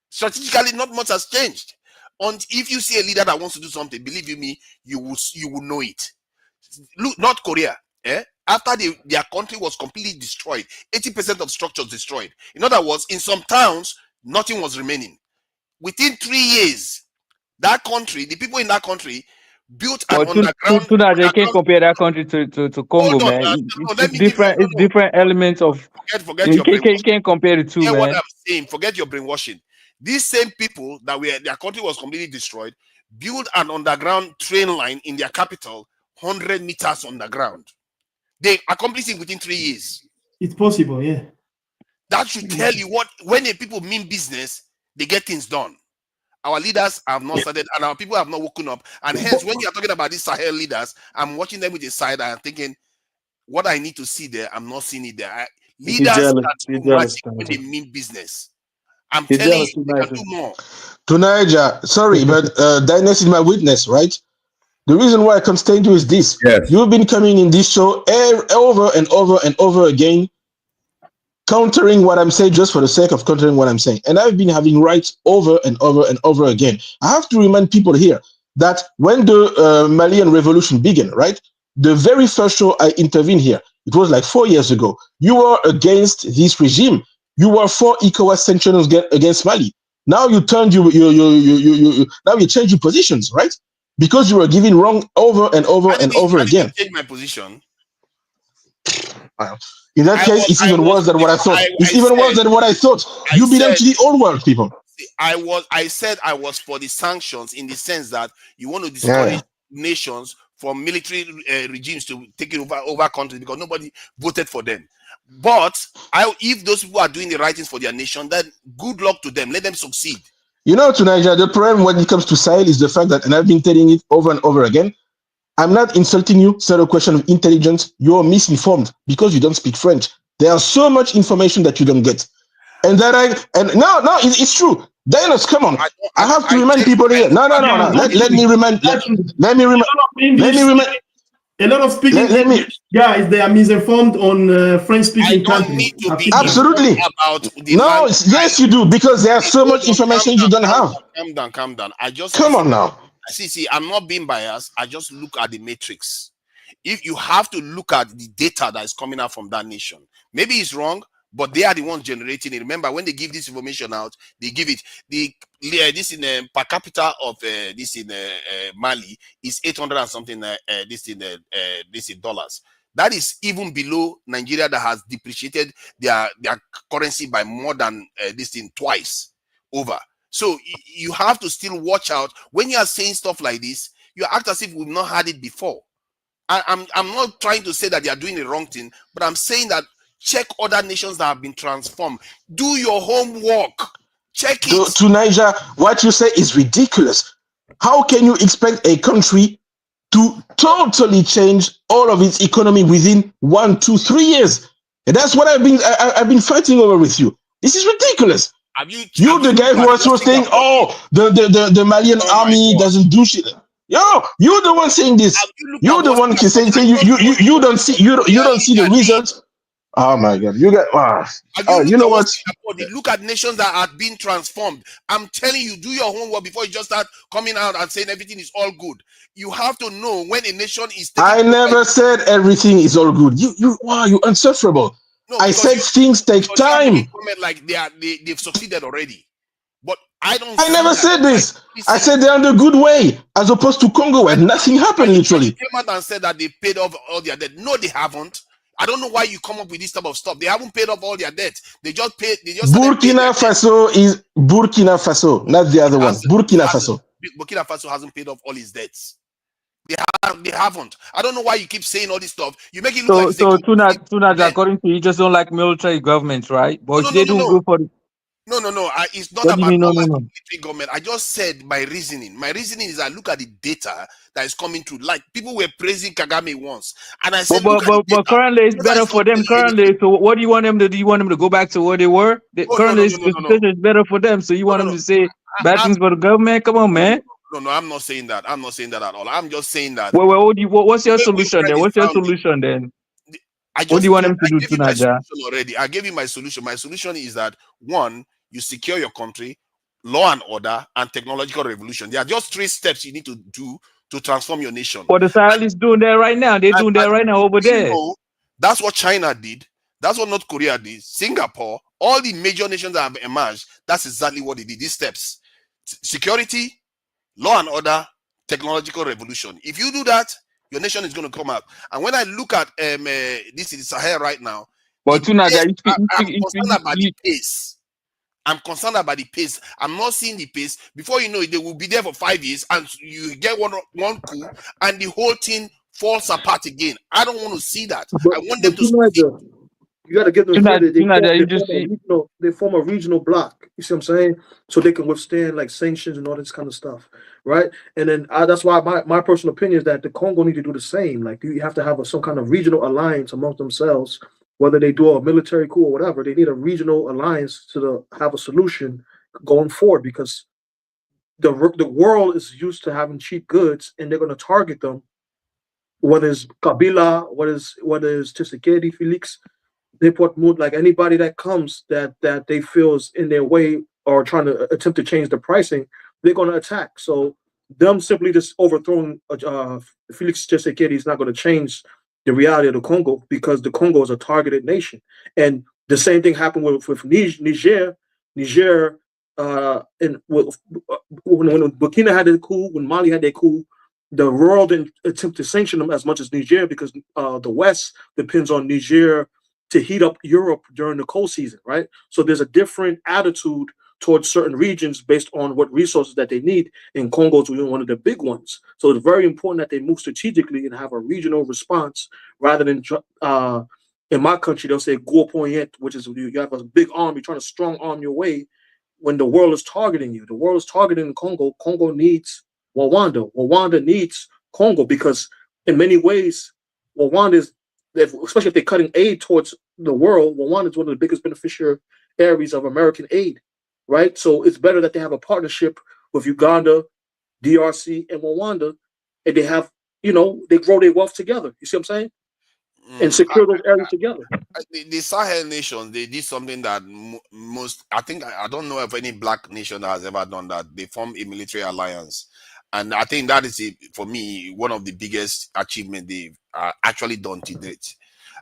Strategically, not much has changed. And if you see a leader that wants to do something, believe you me, you will know it. Look, North Korea, after their country was completely destroyed, 80% of structures destroyed. In other words, in some towns, nothing was remaining. Within 3 years, that country, the people in that country built an underground. They can't compare that country to Congo, man. It's different elements of. Forget your brainwashing. Can't compare the two, man. What I'm saying, forget your brainwashing. These same people that their country was completely destroyed, built an underground train line in their capital, 100 meters underground. They accomplished it within 3 years. It's possible, yeah. That should tell you what, when people mean business, they get things done. Our leaders have not started, and our people have not woken up. And hence, when you are talking about these Sahel leaders, I'm watching them with a side and I'm thinking, what I need to see there, I'm not seeing it there. Leaders when they mean business. I'm telling you, they can do more. To Niger, sorry, but Dynasty is my witness, right? The reason why I can't stand you is this. Yes. You've been coming in this show over and over and over again, countering what I'm saying just for the sake of countering what I'm saying. And I've been having rights over and over and over again. I have to remind people here that when the Malian revolution began, right, the very first show I intervened here, it was like 4 years ago. You were against this regime. You were for ECOWAS sanctions against Mali. Now you turned now you change your positions, right? Because you were giving wrong over and over and over again. Change my position. In that case, it's even worse than what I thought. It's even worse than what I thought. You belong to the old world, people. I said I was for the sanctions in the sense that you want to discourage nations from military regimes to take it over countries because nobody voted for them. But if those people are doing the right things for their nation, then good luck to them. Let them succeed. You know, to Nigeria, the problem when it comes to Sahel is the fact that, and I've been telling it over and over again, I'm not insulting you. It's not a question of intelligence. You're misinformed because you don't speak French. There's so much information that you don't get. And that it's true. Dynasty, come on. I have to remind people here. No. Let me remind. A lot of speaking guys, they are misinformed on French-speaking countries. Absolutely. Yes, you do, because there's so much information you don't have. Calm down. Come on now. See, I'm not being biased. I just look at the matrix. If you have to look at the data that is coming out from that nation, maybe it's wrong, but they are the ones generating it. Remember, when they give this information out, they give it. This in per capita of this in Mali is 800 and something. This in dollars. That is even below Nigeria that has depreciated their currency by more than this in twice over. So you have to still watch out when you are saying stuff like this. You act as if we've not had it before. I'm not trying to say that they are doing the wrong thing, but I'm saying that check other nations that have been transformed. Do your homework. Check it. To Niger, what you say is ridiculous. How can you expect a country to totally change all of its economy within 1, 2, 3 years? And that's what I've been fighting over with you. This is ridiculous. You're the guy who was saying, the Malian army doesn't do shit. Yo, you're the one saying this. You're the one saying you don't see the results. Oh my God! You know what? Look at nations that are being transformed. I'm telling you, do your homework before you just start coming out and saying everything is all good. You have to know when a nation is. I never said everything is all good. You're insufferable. No, I said things take time. Like they've succeeded already, but I never said this. I said they're on the good way, as opposed to Congo where nothing happened literally. Came out and said that they paid off all their debt. No, they haven't. I don't know why you come up with this type of stuff. They haven't paid off all their debt. They just paid. Burkina Faso is Burkina Faso, not the other one. Burkina Faso. Burkina Faso hasn't paid off all his debts. They haven't. I don't know why you keep saying all this stuff. You make it look like Tuna, according to you, just don't like military governments, right? But they don't go for it. No. It's not What do you about mean? No. military government. I just said my reasoning. My reasoning is I look at the data that is coming through. Like people were praising Kagame once, and I said, But currently it's better for them. Currently, so what do you want them to do? You want them to go back to where they were? Currently, the situation is better for them. So you want them to say bad things for the government? Come on, man. No, I'm not saying that. I'm not saying that at all. I'm just saying that. What's your solution then? What's your solution then? What do you want them to do to Naija? Already, I gave you my solution. My solution is that one, you secure your country, law and order, and technological revolution. There are just 3 steps you need to do to transform your nation. What the Sahel is doing there right now. They're doing that right now over there. That's what China did. That's what North Korea did. Singapore, all the major nations that have emerged, that's exactly what they did. These steps: security, law and order, technological revolution. If you do that, your nation is going to come out. And when I look at this is Sahel right now, but I'm concerned about the pace. I'm concerned about the pace. I'm not seeing the pace. Before you know it, they will be there for 5 years, and you get one coup, and the whole thing falls apart again. I don't want to see that. I want them to. You got to give them credit. They form a regional bloc. You see what I'm saying? So they can withstand like sanctions and all this kind of stuff, right? And then that's why my personal opinion is that the Congo need to do the same. Like you have to have some kind of regional alliance amongst themselves, whether they do a military coup or whatever. They need a regional alliance to have a solution going forward, because the world is used to having cheap goods, and they're going to target them. Whether it's Kabila, whether it's Tshisekedi, Felix. They put mood like anybody that comes that they feel is in their way or trying to attempt to change the pricing, they're going to attack. So them simply just overthrowing Felix Tshisekedi is not going to change the reality of the Congo, because the Congo is a targeted nation. And the same thing happened with Niger. Niger, when Burkina had their coup, when Mali had their coup, the world didn't attempt to sanction them as much as Niger, because the West depends on Niger to heat up Europe during the cold season, right? So there's a different attitude towards certain regions based on what resources that they need. And Congo is one of the big ones. So it's very important that they move strategically and have a regional response rather than, in my country, they'll say go point, which is you have a big army trying to strong arm your way when the world is targeting you. The world is targeting Congo. Congo needs Rwanda. Rwanda needs Congo, because in many ways, Rwanda is, especially if they're cutting aid towards the world, Rwanda is one of the biggest beneficiaries of American aid, right? So it's better that they have a partnership with Uganda, DRC, and Rwanda, and they have, they grow their wealth together. You see what I'm saying? And secure those areas together. The Sahel nations, they did something that I don't know of any black nation that has ever done that. They formed a military alliance. And I think that is, for me, one of the biggest achievements they've actually done to date.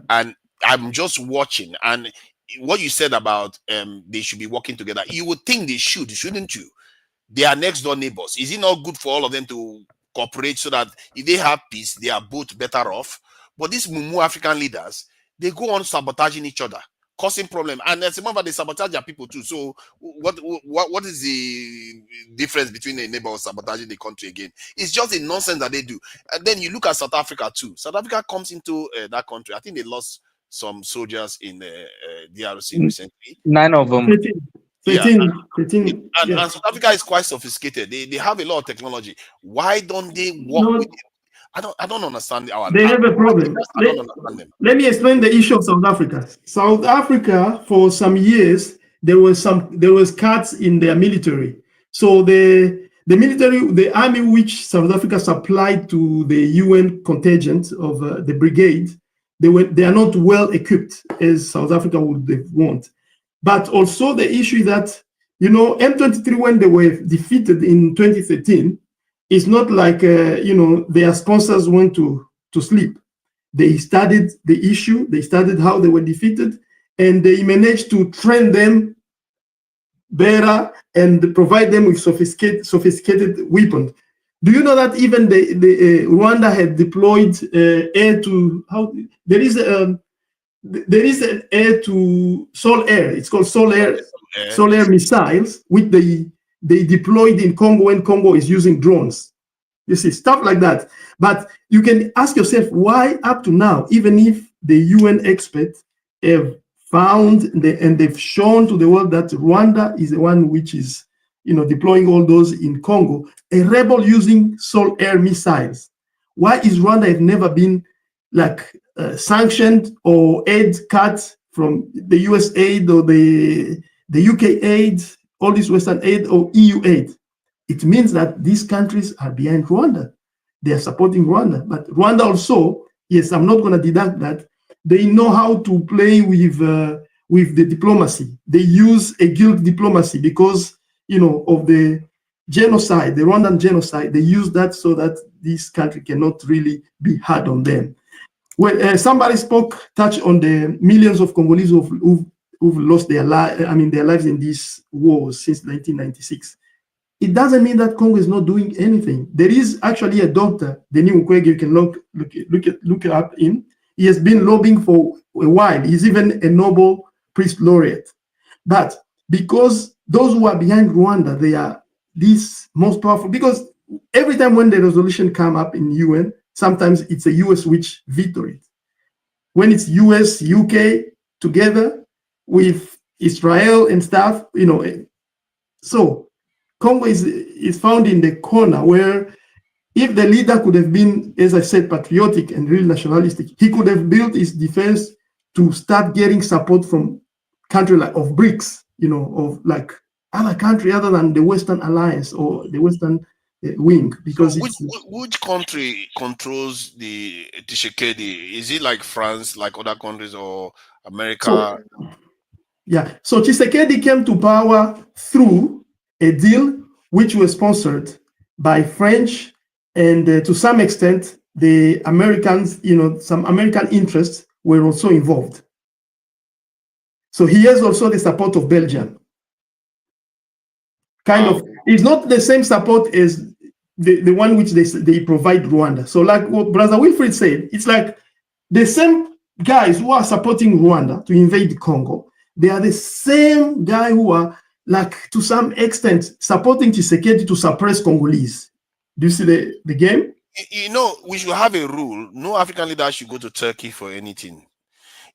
And I'm just watching. And what you said about they should be working together, you would think they should, shouldn't you? They are next door neighbors. Is it not good for all of them to cooperate so that if they have peace, they are both better off? But these Mumu African leaders, they go on sabotaging each other, causing problem. And as a matter, they sabotage their people too. So what is the difference between a neighbor sabotaging the country again? It's just the nonsense that they do. And then you look at South Africa too. South Africa comes into that country. I think they lost some soldiers in the DRC recently. 9 of them. 13. And South Africa is quite sophisticated. They have a lot of technology. Why don't they work with them? I don't understand They have a problem. Let me explain the issue of South Africa. South Africa, for some years, there was cuts in their military. So the military, the army which South Africa supplied to the UN contingent of the brigade, they are not well equipped as South Africa would want. But also the issue is that, M23, when they were defeated in 2013, it's not like, their sponsors went to sleep. They studied the issue, they studied how they were defeated, and they managed to train them better and provide them with sophisticated weapons. Do you know that even the Rwanda had deployed air to, there is an air to Sol Air, it's called Sol Air missiles, which they deployed in Congo when Congo is using drones. You see, stuff like that. But you can ask yourself, why up to now, even if the UN experts have found and they've shown to the world that Rwanda is the one which is, deploying all those in Congo, a rebel using solar-air missiles. Why is Rwanda have never been sanctioned or aid cut from the US aid or the UK aid, all this Western aid or EU aid? It means that these countries are behind Rwanda. They are supporting Rwanda. But Rwanda also, yes, I'm not going to deduct that, they know how to play with the diplomacy. They use a guilt diplomacy because, of the genocide, the Rwandan genocide. They use that so that this country cannot really be hard on them. Well, somebody touched on the millions of Congolese who've lost their lives in these wars since 1996. It doesn't mean that Congo is not doing anything. There is actually a doctor, Denis Mukwege, you can look up him. He has been lobbying for a while. He's even a Nobel Peace Laureate. But because those who are behind Rwanda, they are these most powerful, because every time when the resolution come up in UN, sometimes it's the US which veto it. When it's US, UK together with Israel and stuff, so Congo is found in the corner where if the leader could have been, as I said, patriotic and really nationalistic, he could have built his defense to start getting support from countries of BRICS, of other country other than the Western Alliance or the Western wing. Because which country controls the Tshisekedi? Is it like France, like other countries, or America? So Tshisekedi came to power through a deal which was sponsored by French and to some extent the Americans, some American interests were also involved. So he has also the support of Belgium. It's not the same support as the one which they provide Rwanda. So like what Brother Wilfred said, it's like the same guys who are supporting Rwanda to invade Congo, they are the same guy who are to some extent supporting Tshisekedi to suppress Congolese. Do you see the game? We should have a rule. No African leader should go to Turkey for anything.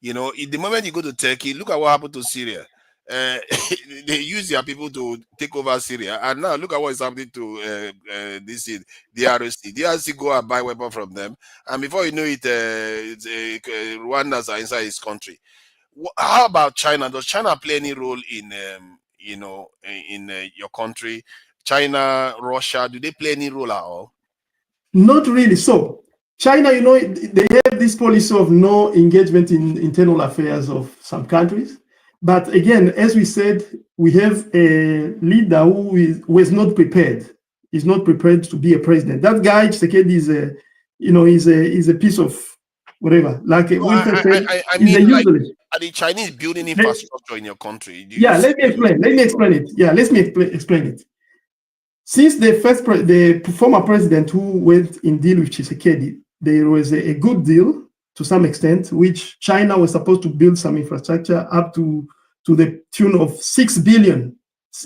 The moment you go to Turkey, look at what happened to Syria. They use their people to take over Syria, and now look at what is happening to DRC. DRC go and buy weapons from them, and before you know it, Rwandans are inside his country. How about China? Does China play any role in your country? China, Russia, do they play any role at all? Not really. So China, they have this policy of no engagement in internal affairs of some countries. But again, as we said, we have a leader who was not prepared. He's not prepared to be a president. That guy, Tshisekedi, is a piece of whatever. Like are the Chinese building infrastructure in your country? Let me explain it. Let me explain it. Since the former president who went in deal with Tshisekedi, there was a good deal to some extent, which China was supposed to build some infrastructure up to the tune of 6 billion.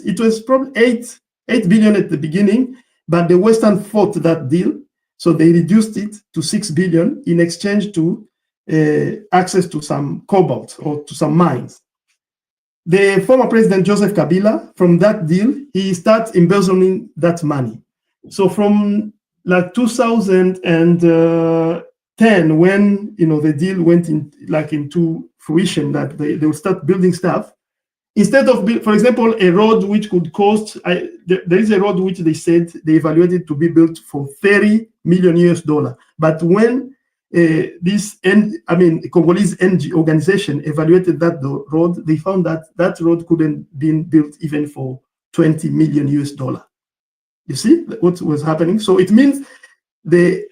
It was probably 8 billion at the beginning, but the Western fought that deal. So they reduced it to 6 billion in exchange to access to some cobalt or to some mines. The former president, Joseph Kabila, from that deal, he started embezzling that money. So from 2010, when the deal went into fruition, that they will start building stuff, instead of, for example, a road which could cost, there is a road which they said they evaluated to be built for $30 million. But when Congolese energy organization evaluated that road, they found that road couldn't be built even for $20 million. You see what was happening? So it means they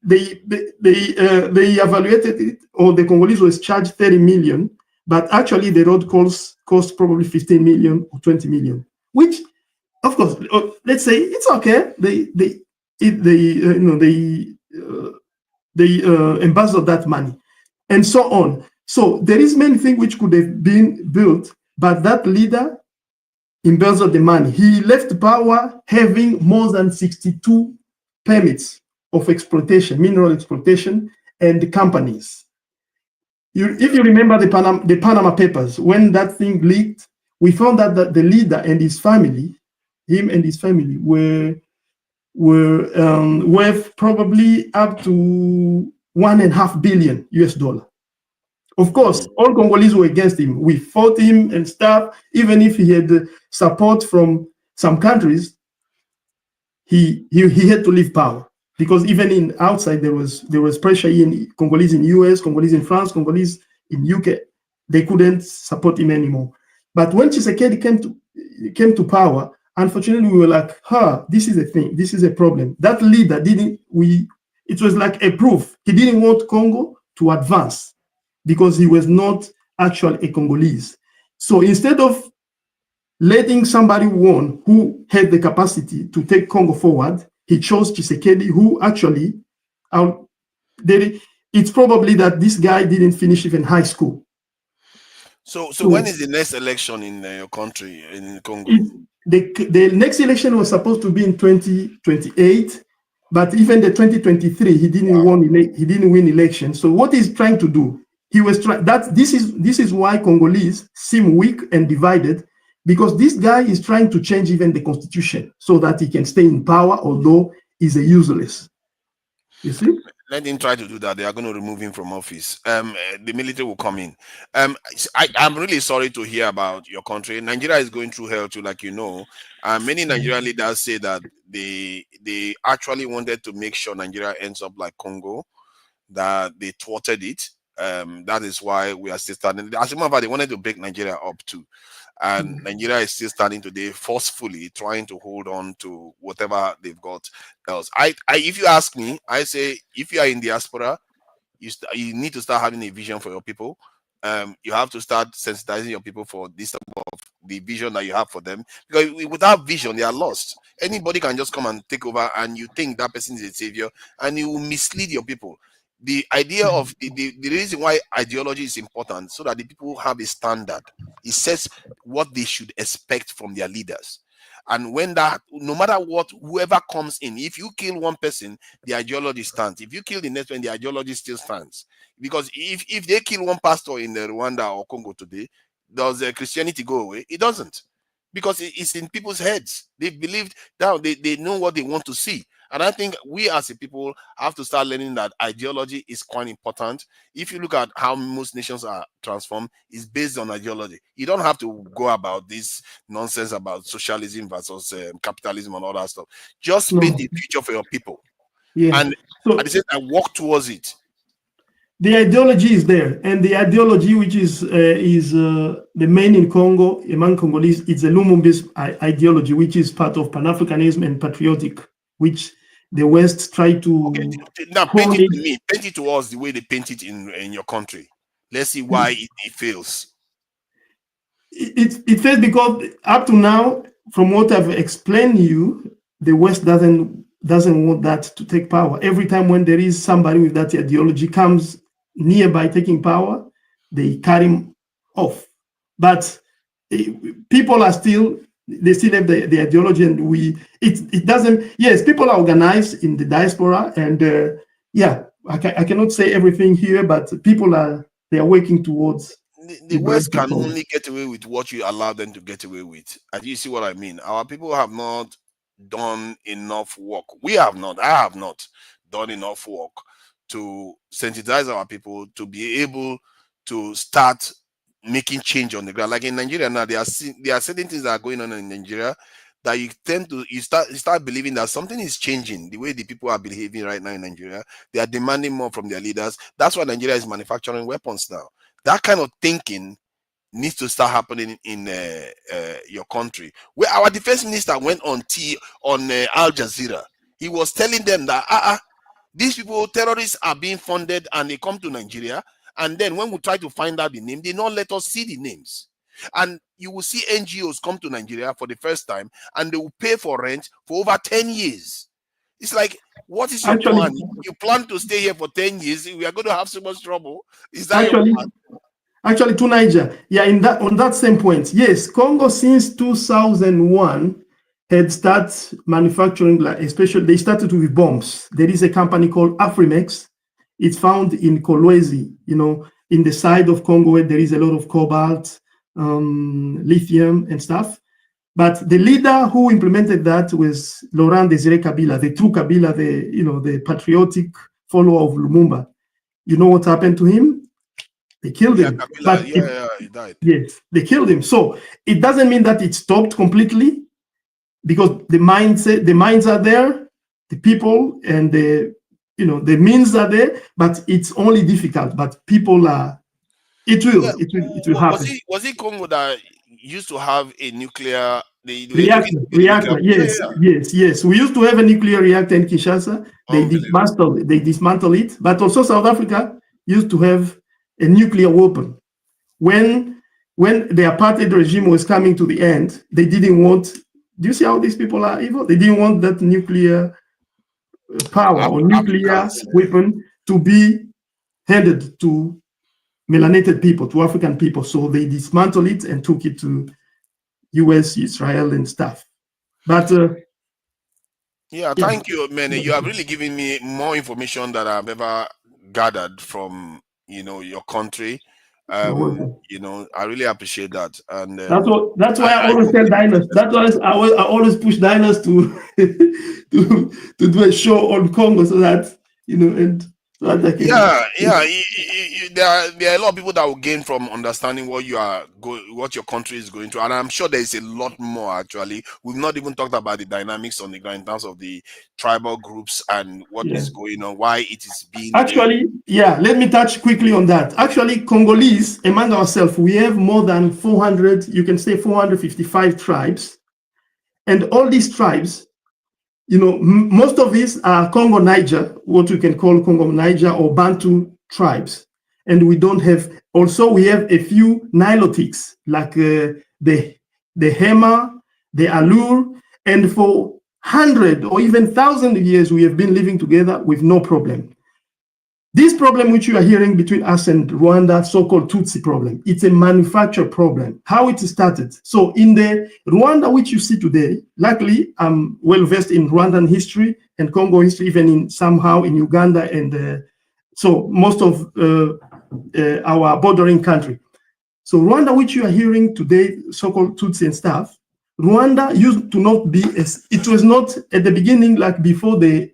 evaluated it, or the Congolese was charged 30 million, but actually the road cost probably 15 million or 20 million, which, of course, let's say it's okay. They embezzled that money, and so on. So there is many things which could have been built, but that leader embezzled the money. He left power having more than 62 permits of exploitation, mineral exploitation, and companies. if you remember the Panama Papers, when that thing leaked, we found out that the leader and his family, him and his family, were worth probably up to $1.5 billion US. Of course, all Congolese were against him. We fought him and stuff. Even if he had support from some countries, he had to leave power, because even in outside there was pressure in Congolese in US, Congolese in France, Congolese in UK. They couldn't support him anymore. But when Tshisekedi came to power, unfortunately, we were like, this is a thing, this is a problem. That leader it was like a proof. He didn't want Congo to advance because he was not actually a Congolese. So instead of letting somebody who had the capacity to take Congo forward, he chose Tshisekedi, who actually, it's probably that this guy didn't finish even high school. So when is the next election in your country, in Congo? The next election was supposed to be in 2028, but even the 2023, he didn't win election. So what he's trying to do, this is why Congolese seem weak and divided, because this guy is trying to change even the constitution so that he can stay in power, although he's a useless. You see? Let him try to do that. They are going to remove him from office. The military will come in. I'm really sorry to hear about your country. Nigeria is going through hell too, like you know. Many Nigerian leaders say that they actually wanted to make sure Nigeria ends up like Congo, that they thwarted it. That is why we are still standing. As a matter of fact, they wanted to break Nigeria up too. And Nigeria is still standing today, forcefully trying to hold on to whatever they've got else. If you ask me, I say if you are in diaspora, you need to start having a vision for your people. You have to start sensitizing your people for this type of the vision that you have for them. Because without vision, they are lost. Anybody can just come and take over, and you think that person is a savior, and you will mislead your people. The idea of the reason why ideology is important, so that the people have a standard. It says what they should expect from their leaders. And when that, no matter what, whoever comes in, if you kill one person, the ideology stands. If you kill the next one, the ideology still stands. Because if they kill one pastor in Rwanda or Congo today, does Christianity go away? It doesn't. Because it's in people's heads. They've believed that they know what they want to see. And I think we as a people have to start learning that ideology is quite important. If you look at how most nations are transformed, it's based on ideology. You don't have to go about this nonsense about socialism versus capitalism and all that stuff. Just paint the future for your people. Yeah. And at the same time, work towards it. The ideology is there, and the ideology which is the main in Congo among Congolese, it's a Lumumbis ideology, which is part of Pan-Africanism and patriotic, which the West try to. Okay. Now paint it to me. Paint it to us the way they paint it in your country. Let's see why it fails. It fails because up to now, from what I've explained to you, the West doesn't want that to take power. Every time when there is somebody with that ideology comes nearby taking power, they cut him off. But people are still. They still have the ideology, and it doesn't. Yes, people are organized in the diaspora, and I cannot say everything here, but people they are working towards. The West can only get away with what you allow them to get away with. And you see what I mean? Our people have not done enough work. We have not. I have not done enough work to sensitize our people to be able to start making change on the ground. Like in Nigeria now, there are certain things that are going on in Nigeria that you start believing that something is changing. The way the people are behaving right now in Nigeria, they are demanding more from their leaders. That's why Nigeria is manufacturing weapons now. That kind of thinking needs to start happening in your country. Where our defense minister went on Al Jazeera, he was telling them that these people, terrorists, are being funded and they come to Nigeria. And then when we try to find out the name, they don't let us see the names. And you will see NGOs come to Nigeria for the first time and they will pay for rent for over 10 years. It's like, what is your plan? You plan to stay here for 10 years, we are going to have so much trouble. Is that your plan? Actually, to Niger, on that same point, yes, Congo since 2001 had started manufacturing, especially they started with bombs. There is a company called Afrimex. It's found in Kolwezi, in the side of Congo where there is a lot of cobalt, lithium and stuff. But the leader who implemented that was Laurent Désiré Kabila, the true Kabila, the patriotic follower of Lumumba. You know what happened to him? They killed him. Kabila, he died. Yes, they killed him. So it doesn't mean that it stopped completely, because the minds are there, the people and the means are there, but it's only difficult. But people are. It will happen. Was it Congo that used to have a nuclear reactor? Yes. We used to have a nuclear reactor in Kinshasa. They dismantled it. But also South Africa used to have a nuclear weapon. When the apartheid regime was coming to the end, they didn't want. Do you see how these people are evil? They didn't want that nuclear power or nuclear weapon to be handed to melanated people, to African people. So they dismantled it and took it to US, Israel and stuff. But thank you, Manny. You have really given me more information that I've ever gathered from your country. I really appreciate that. And that's why I always tell diners. That's why I always push diners to do a show on Congo, so that and so that they can, there are a lot of people that will gain from understanding what your country is going through, and I'm sure there is a lot more. Actually, we've not even talked about the dynamics on the ground in terms of the tribal groups and what is going on, why it is being actually. Let me touch quickly on that. Actually, Congolese, among ourselves, we have more than 400. You can say 455 tribes, and all these tribes. Most of these are Congo-Niger, what we can call Congo-Niger or Bantu tribes. And we don't have, also we have a few Nilotics, like the Hema, the Alur, and for 100 or even 1,000 years, we have been living together with no problem. This problem which you are hearing between us and Rwanda, so-called Tutsi problem, it's a manufactured problem. How it started. So in the Rwanda which you see today, luckily I'm well versed in Rwandan history and Congo history, even somehow in Uganda and so most of our bordering country. So Rwanda which you are hearing today, so-called Tutsi and stuff, Rwanda used to not be, it was not at the beginning like before the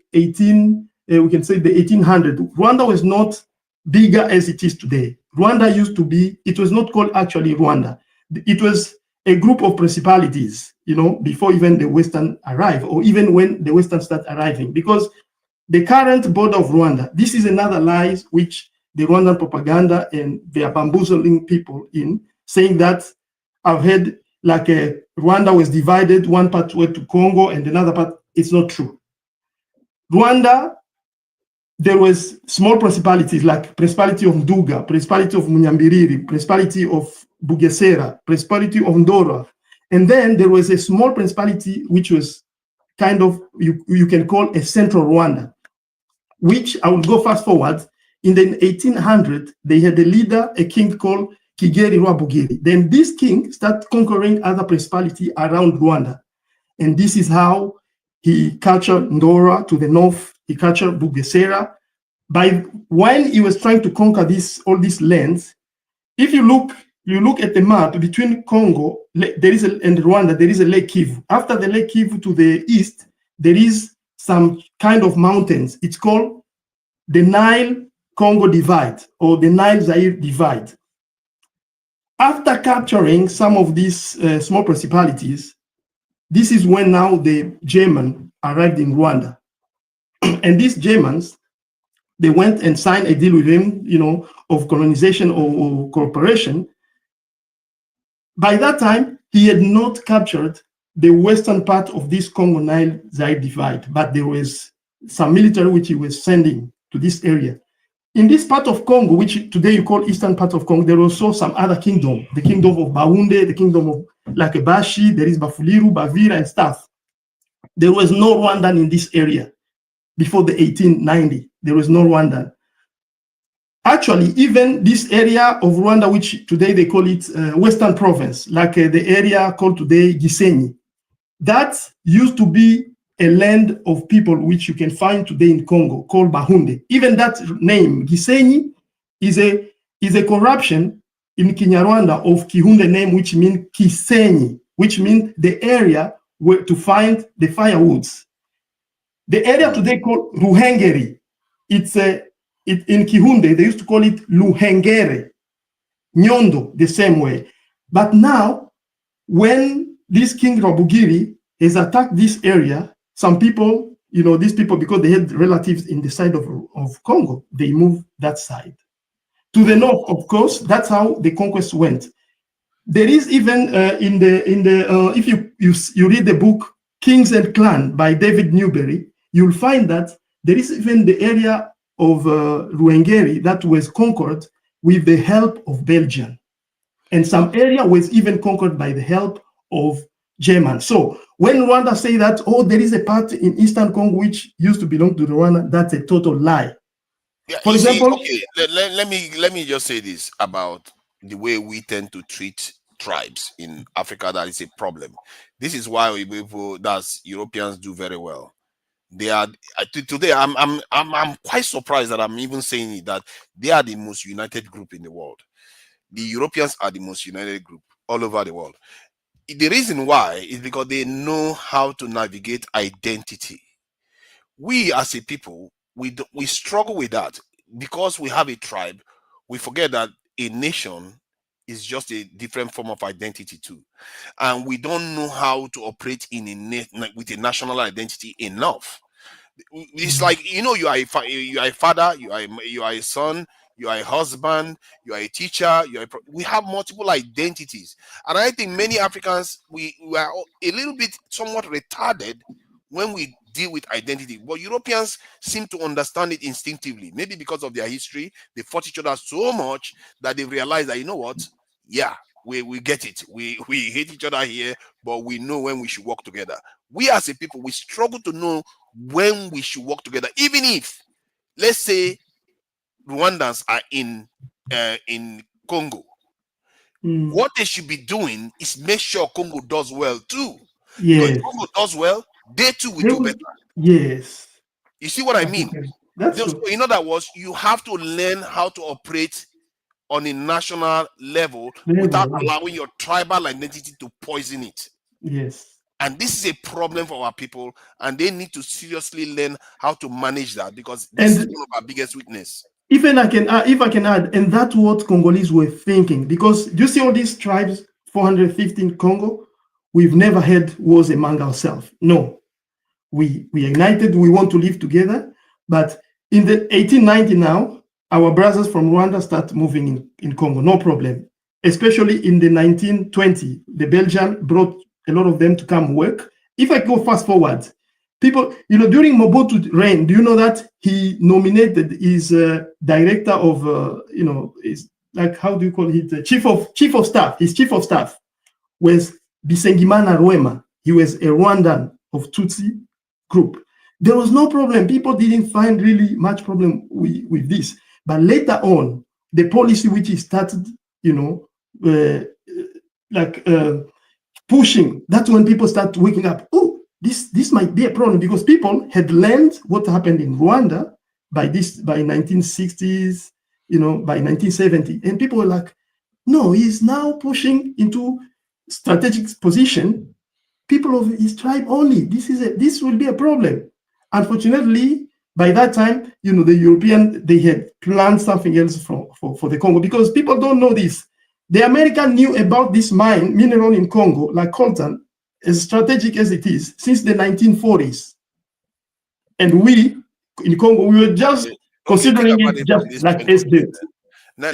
we can say the 1800. Rwanda was not bigger as it is today. Rwanda used to be, it was not called actually Rwanda. It was a group of principalities, before even the Western arrived, or even when the Western start arriving, because the current border of Rwanda, this is another lie which the Rwandan propaganda and they are bamboozling people in, saying that I've heard like Rwanda was divided, one part went to Congo and another part. It's not true. Rwanda, there was small principalities like Principality of Nduga, Principality of Munyambiriri, Principality of Bugesera, Principality of Ndora. And then there was a small principality which was kind of, you can call a central Rwanda, which I will go fast forward. In the 1800s, they had a leader, a king called Kigeri Rwabugiri. Then this king started conquering other principalities around Rwanda. And this is how he captured Ndora to the north. He captured Bugesera. When he was trying to conquer all these lands, if you look at the map between Congo and Rwanda, there is a Lake Kivu. After the Lake Kivu to the east, there is some kind of mountains. It's called the Nile-Congo Divide or the Nile-Zaire Divide. After capturing some of these small principalities, this is when now the Germans arrived in Rwanda. And these Germans, they went and signed a deal with him, of colonization or cooperation. By that time, he had not captured the western part of this Congo-Nile-Zaire divide, but there was some military which he was sending to this area. In this part of Congo, which today you call eastern part of Congo, there was also some other kingdom, the kingdom of Baounde, the kingdom of Lakebashi, there is Bafuliru, Bavira, and stuff. There was no Rwandan in this area. Before the 1890, there was no Rwandan. Actually, even this area of Rwanda, which today they call it Western Province, like the area called today Gisenyi, that used to be a land of people which you can find today in Congo called Bahunde. Even that name, Gisenyi, is a is a corruption in Kinyarwanda of Kihunde name, which means Kisenyi, which means the area where to find the firewoods. The area today called Ruhengeri, in Kihunde, they used to call it Luhengere, Nyondo, the same way. But now, when this King Rwabugiri has attacked this area, some people, these people, because they had relatives in the side of Congo, they moved that side. To the north, of course, that's how the conquest went. There is even if you read the book Kings and Clan by David Newberry, you'll find that there is even the area of Ruhengeri that was conquered with the help of Belgium. And some area was even conquered by the help of German. So when Rwanda say that, there is a part in Eastern Congo which used to belong to Rwanda, that's a total lie. Yeah, For example, let me just say this about the way we tend to treat tribes in Africa. That is a problem. This is why Europeans do very well. They are today. I'm quite surprised that I'm even saying it, that they are the most united group in the world. The Europeans are the most united group all over the world. The reason why is because they know how to navigate identity. We as a people, we struggle with that because we have a tribe. We forget that a nation is just a different form of identity too, and we don't know how to operate with a national identity enough. It's like, you are a father, you are a son, you are a husband, you are a teacher, we have multiple identities. And I think many Africans, we are a little bit somewhat retarded when we deal with identity. But Europeans seem to understand it instinctively, maybe because of their history. They fought each other so much that they realized that, yeah, we get it. We hate each other here, but we know when we should work together. We as a people, we struggle to know when we should work together. Even if, let's say, Rwandans are in Congo, what they should be doing is make sure Congo does well too. Yes. If Congo does well, they too will do better. Yes. You see what I mean? That's so in other words, you have to learn how to operate on a national level without allowing your tribal identity to poison it. Yes. And this is a problem for our people, and they need to seriously learn how to manage that, because this is one of our biggest weakness. If I can add, and that's what Congolese were thinking, because do you see all these tribes, 415 Congo, we've never had wars among ourselves. No, we united, we want to live together. But in the 1890 now, our brothers from Rwanda start moving in Congo, no problem. Especially in the 1920, the Belgian brought a lot of them to come work. If I go fast forward, people, during Mobutu's reign, do you know that he nominated his director of, is like, how do you call it? Chief of staff. His chief of staff was Bisengimana Rwema. He was a Rwandan of Tutsi group. There was no problem. People didn't find really much problem with this. But later on, the policy which he started, pushing, that's when people start waking up. Oh, this might be a problem, because people had learned what happened in Rwanda by 1960s, by 1970, and people were like, no, he's now pushing into strategic position people of his tribe only. This will be a problem. Unfortunately, by that time, the European, they had planned something else for the Congo, because people don't know this. The American knew about this mineral in Congo, like coltan, as strategic as it is, since the 1940s. And we, in Congo, we were just considering it just like S-dirt. Now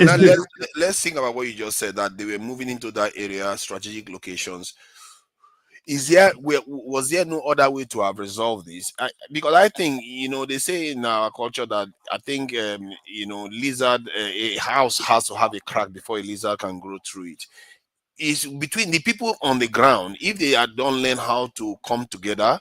let's think about what you just said, that they were moving into that area, strategic locations. Was there no other way to have resolved this? Because I think, they say in our culture that, I think, lizard, a house has to have a crack before a lizard can grow through it. It's between the people on the ground. If they don't learn how to come together,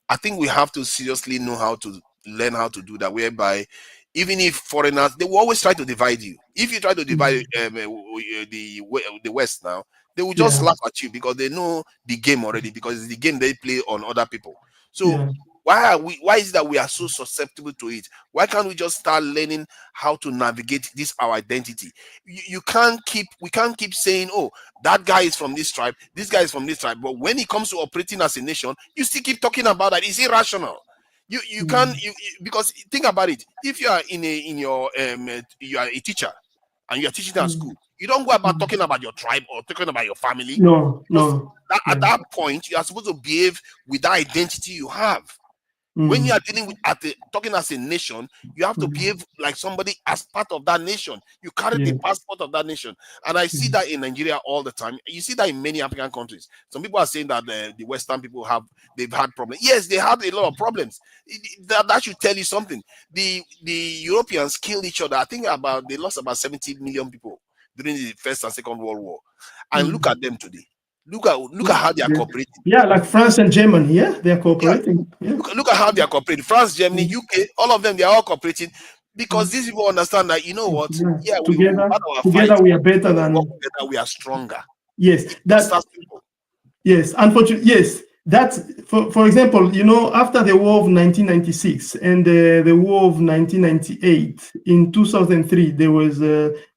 I think we have to seriously know how to learn how to do that, whereby even if foreigners, they will always try to divide you. If you try to divide the West now, they will just laugh at you, because they know the game already, because it's the game they play on other people. So Why is it that we are so susceptible to it? Why can't we just start learning how to navigate this our identity? We can't keep saying, oh, that guy is from this tribe, this guy is from this tribe. But when it comes to operating as a nation, you still keep talking about that. It's irrational. You can't because think about it. If you are you are a teacher and you are teaching at school, you don't go about talking about your tribe or talking about your family. No. At that point, you are supposed to behave with that identity you have. When you are dealing with talking as a nation, you have to behave like somebody as part of that nation. You carry the passport of that nation, and I see that in Nigeria all the time. You see that in many African countries. Some people are saying that the Western people they've had problems. Yes, they have a lot of problems. That should tell you something. The Europeans killed each other. I think they lost about 70 million people during the First and Second World War, and look at them today. Look at how they are cooperating. Yeah, like France and Germany. Yeah, they are cooperating. Yeah. Look at how they are cooperating. France, Germany, UK, all of them, they are all cooperating because these people understand that, you know what? Yeah, together we are better than. Together we are stronger. Yes, that's simple. Yes, unfortunately, yes. That's for example, you know, after the war of 1996 and the war of 1998, in 2003, there was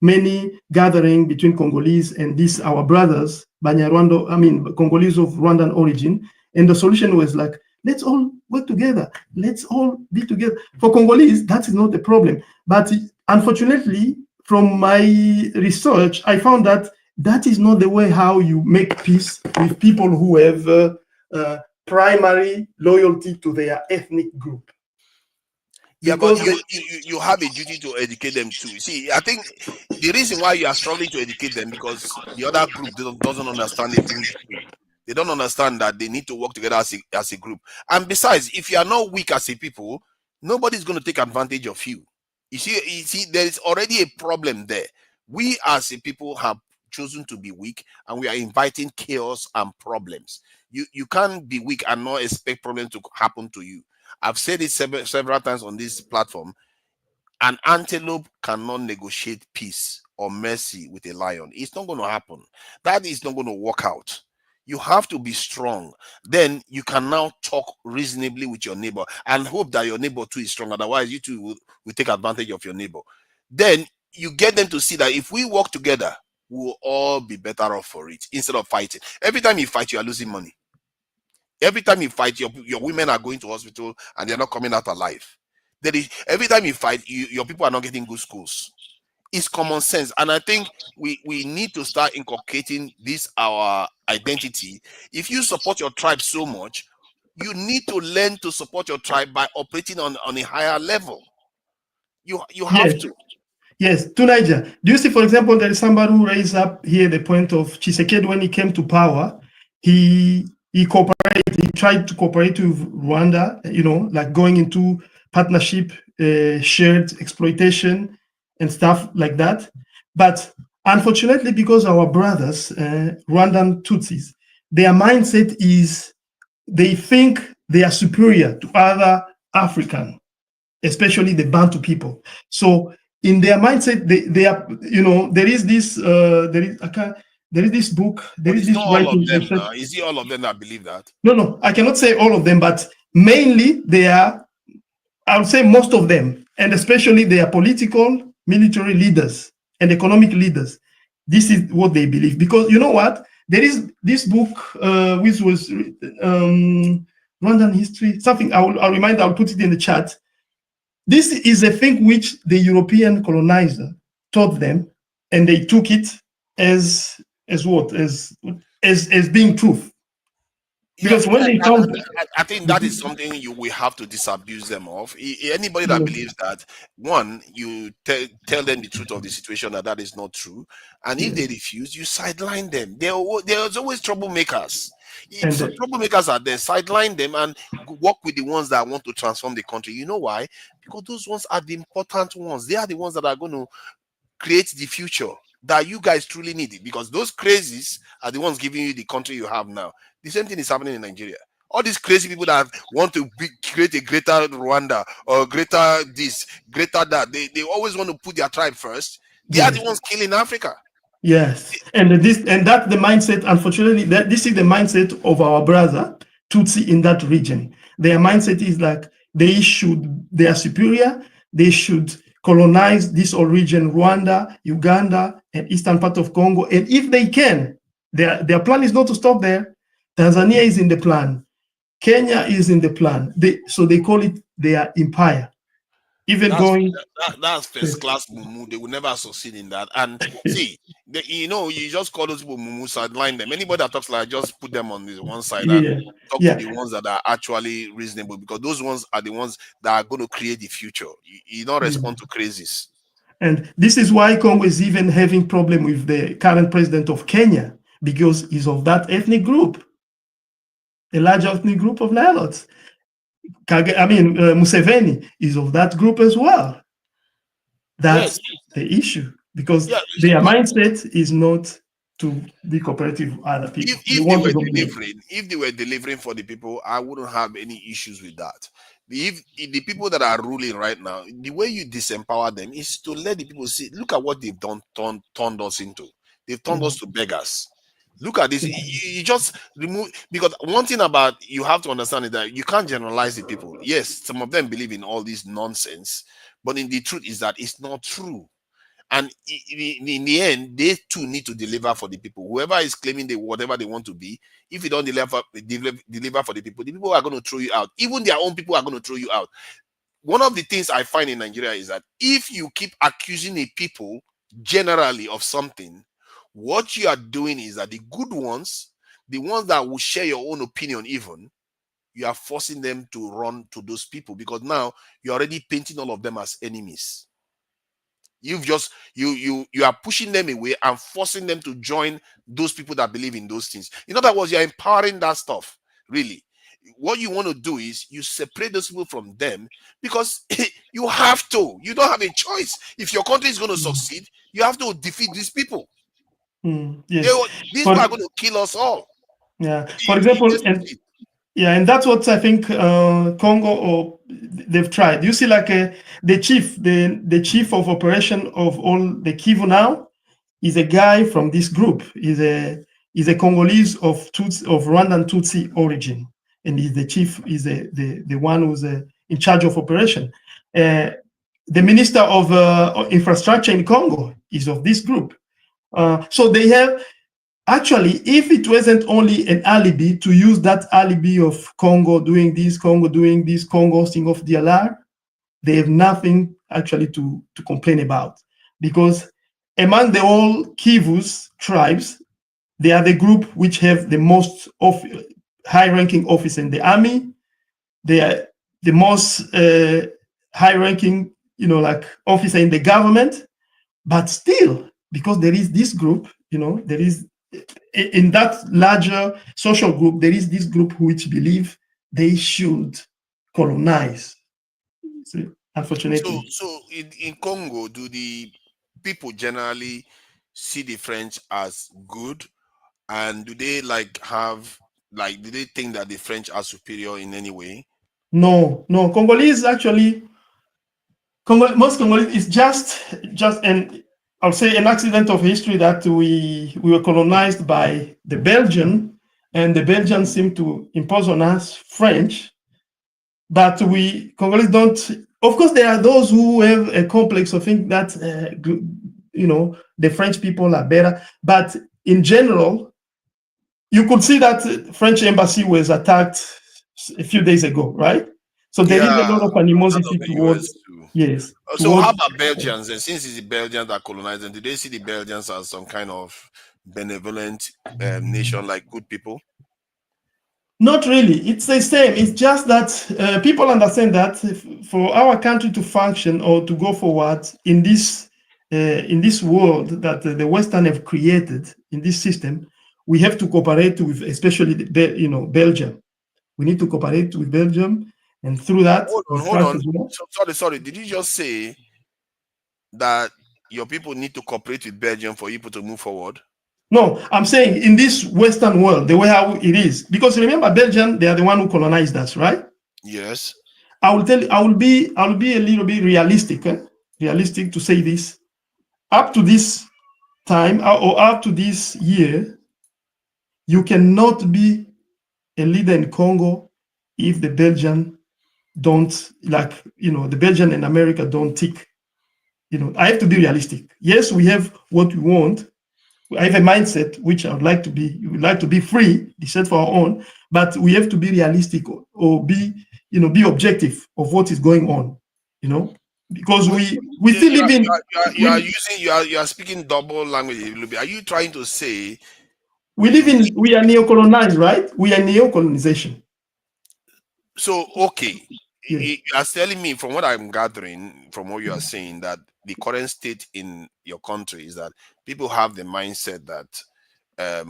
many gathering between Congolese and these our brothers, Congolese of Rwandan origin, and the solution was like, let's all work together, let's all be together. For Congolese, that is not a problem, but unfortunately, from my research, I found that is not the way how you make peace with people who have primary loyalty to their ethnic group. Yeah, but you have a duty to educate them too. See, I think the reason why you are struggling to educate them because the other group doesn't understand it. They don't understand that they need to work together as a group. And besides, if you are not weak as a people, nobody's going to take advantage of you. You see, there is already a problem there. We as a people have chosen to be weak, and we are inviting chaos and problems. You can't be weak and not expect problems to happen to you. I've said it several times on this platform. An antelope cannot negotiate peace or mercy with a lion. It's not going to happen. That is not going to work out. You have to be strong. Then you can now talk reasonably with your neighbor and hope that your neighbor too is strong. Otherwise, you too will take advantage of your neighbor. Then you get them to see that if we work together, we will all be better off for it instead of fighting. Every time you fight, you are losing money. Every time you fight, your women are going to hospital and they're not coming out alive. Every time you fight, your people are not getting good schools. It's common sense. And I think we need to start inculcating this, our identity. If you support your tribe so much, you need to learn to support your tribe by operating on a higher level. You have to. Yes, to Niger. Do you see, for example, there is somebody who raised up here the point of Tshisekedi when he came to power, he tried to cooperate with Rwanda, you know, like going into partnership, shared exploitation and stuff like that. But unfortunately, because our brothers, Rwandan Tutsis, their mindset is they think they are superior to other African, especially the Bantu people. So in their mindset, they are, you know, there is this book, there is this writing. Is it all of them that believe that? No, I cannot say all of them, but mainly they are, I would say most of them, and especially they are political, military leaders and economic leaders. This is what they believe. Because you know what? There is this book, which was Rwandan history, something I'll put it in the chat. This is a thing which the European colonizer taught them, and they took it as being truth. Because when they found, I think that is something you will have to disabuse them of. Anybody that believes that, one, you tell them the truth of the situation, that is not true, and if they refuse, you sideline them. There's always troublemakers. Troublemakers are there. Sideline them and work with the ones that want to transform the country. You know why? Because those ones are the important ones. They are the ones that are going to create the future that you guys truly need it, because those crazies are the ones giving you the country you have now. The same thing is happening in Nigeria. All these crazy people that want to create a greater Rwanda or greater this, greater that, they always want to put their tribe first. They are the ones killing Africa. Yes, and that's the mindset. Unfortunately, this is the mindset of our brother Tutsi in that region. Their mindset is like they are superior. They should colonize this whole region, Rwanda, Uganda, and eastern part of Congo. And if they can, their plan is not to stop there. Tanzania is in the plan. Kenya is in the plan. So they call it their empire. Even that's first class mumu. They will never succeed in that. And see, you just call those people mumu, sideline them. Anybody that talks like just put them on this one side and talk to the ones that are actually reasonable, because those ones are the ones that are going to create the future. You don't respond to crazies. And this is why Congo is even having problem with the current president of Kenya, because he's of that ethnic group, a large ethnic group of Nilots. Museveni is of that group as well. That's the issue, because their mindset is not to be cooperative with other people. If they were delivering for the people, I wouldn't have any issues with that. If the people that are ruling right now, the way you disempower them is to let the people see, look at what they've turned us into. They've turned us to beggars. Look at this. You just remove, because one thing about you have to understand is that you can't generalize the people. Yes, some of them believe in all this nonsense, but in the truth is that it's not true. And in the end, they too need to deliver for the people. Whoever is claiming whatever they want to be, if you don't deliver for the people are going to throw you out. Even their own people are going to throw you out. One of the things I find in Nigeria is that if you keep accusing the people generally of something, what you are doing is that the good ones, the ones that will share your own opinion even, you are forcing them to run to those people, because now you're already painting all of them as enemies. You are pushing them away and forcing them to join those people that believe in those things. In other words, you're empowering that stuff, really. What you want to do is you separate those people from them, because you have to. You don't have a choice. If your country is going to succeed, you have to defeat these people. Yes. These people are going to kill us all. Yeah. For example, and that's what I think Congo they've tried. You see, like the chief of operation of all the Kivu now is a guy from this group. He's a Congolese of Rwandan Tutsi origin, and he's the chief. Is the one who's in charge of operation. The minister of infrastructure in Congo is of this group. So they have, actually, if it wasn't only an alibi to use that alibi of Congo doing this, Congo hosting of DLR, they have nothing actually to complain about, because among the all Kivu's tribes, they are the group which have the most high-ranking office in the army. They are the most high-ranking, officer in the government, but still, because there is this group, there is, in that larger social group, there is this group which believe they should colonize. See, unfortunately. So in Congo, do the people generally see the French as good, and do they do they think that the French are superior in any way? No. Congolese actually, most Congolese is just and I'll say an accident of history that we were colonized by the Belgian, and the Belgians seem to impose on us French, but we Congolese don't. Of course, there are those who have a complex of think that the French people are better, but in general, you could see that French embassy was attacked a few days ago, right? So there is a lot of animosity towards. Yes. So how about Belgians? And since it's the Belgians that colonized them, do they see the Belgians as some kind of benevolent nation, like good people? Not really. It's the same. It's just that people understand that for our country to function or to go forward in this world that the Western have created, in this system, we have to cooperate with, especially Belgium. We need to cooperate with Belgium. And through that, hold on. Sorry. Did you just say that your people need to cooperate with Belgium for you to move forward? No, I'm saying in this Western world, the way how it is, because remember, Belgium, they are the one who colonized us, right? Yes. I will be a little bit realistic to say this. Up to this time or up to this year, you cannot be a leader in Congo if the Belgian don't, like, the Belgian and America don't tick. I have to be realistic. Yes, we have what we want. I have a mindset which I would like to be. We would like to be free, decide for our own, but we have to be realistic or be objective of what is going on. Because we still live in. You are speaking double language a little bit. Are you trying to say we are neo-colonized, right? We are neo-colonization. So okay, you are telling me, from what I'm gathering from what you are saying, that the current state in your country is that people have the mindset that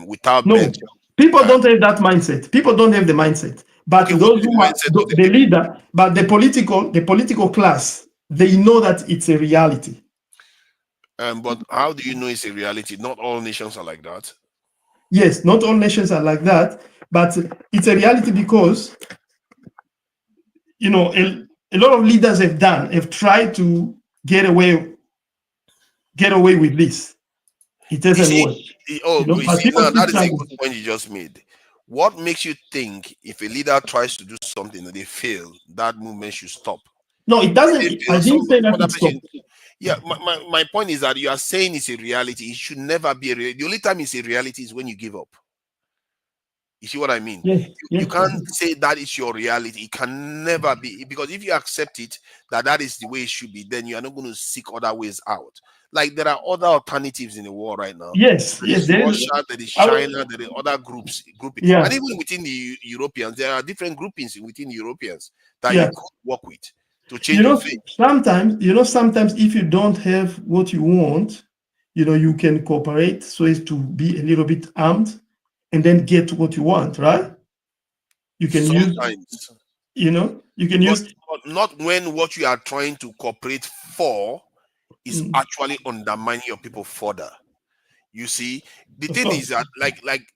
without Belgium, people don't have that mindset. People don't have the mindset. But those who are the leader, but the political class, they know that it's a reality. But how do you know it's a reality? Not all nations are like that. Yes, not all nations are like that, but it's a reality because a lot of leaders have tried to get away with this. It doesn't work. That is a good point you just made. What makes you think if a leader tries to do something and they fail, that movement should stop? No, it doesn't. I didn't say that it stopped. Yeah, my point is that you are saying it's a reality. It should never be a reality. The only time it's a reality is when you give up. You see what I mean? Yes, you can't say that is your reality. It can never be, because if you accept it, that is the way it should be, then you are not going to seek other ways out. Like, there are other alternatives in the world right now. Yes, there is Russia, there is China, there are other groupings. Yeah. And even within the Europeans, there are different groupings within the Europeans that you could work with to change your fate. Sometimes if you don't have what you want, you can cooperate so as to be a little bit armed and then get what you want, right? You can sometimes use, but not when what you are trying to cooperate for is actually undermining your people further. You see, the thing is that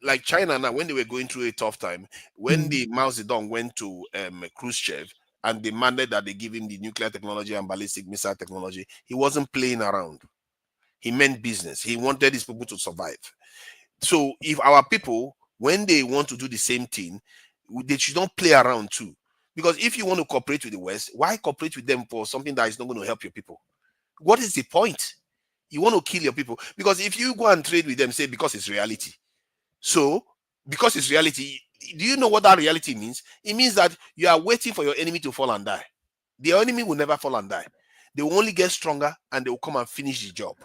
like China now, when they were going through a tough time, when the Mao Zedong went to Khrushchev and demanded that they give him the nuclear technology and ballistic missile technology, he wasn't playing around. He meant business. He wanted his people to survive. So if our people, when they want to do the same thing, they should not play around too. Because if you want to cooperate with the West, why cooperate with them for something that is not going to help your people? What is the point? You want to kill your people. Because if you go and trade with them, say, because it's reality. So, because it's reality, do you know what that reality means? It means that you are waiting for your enemy to fall and die. The enemy will never fall and die. They will only get stronger and they will come and finish the job.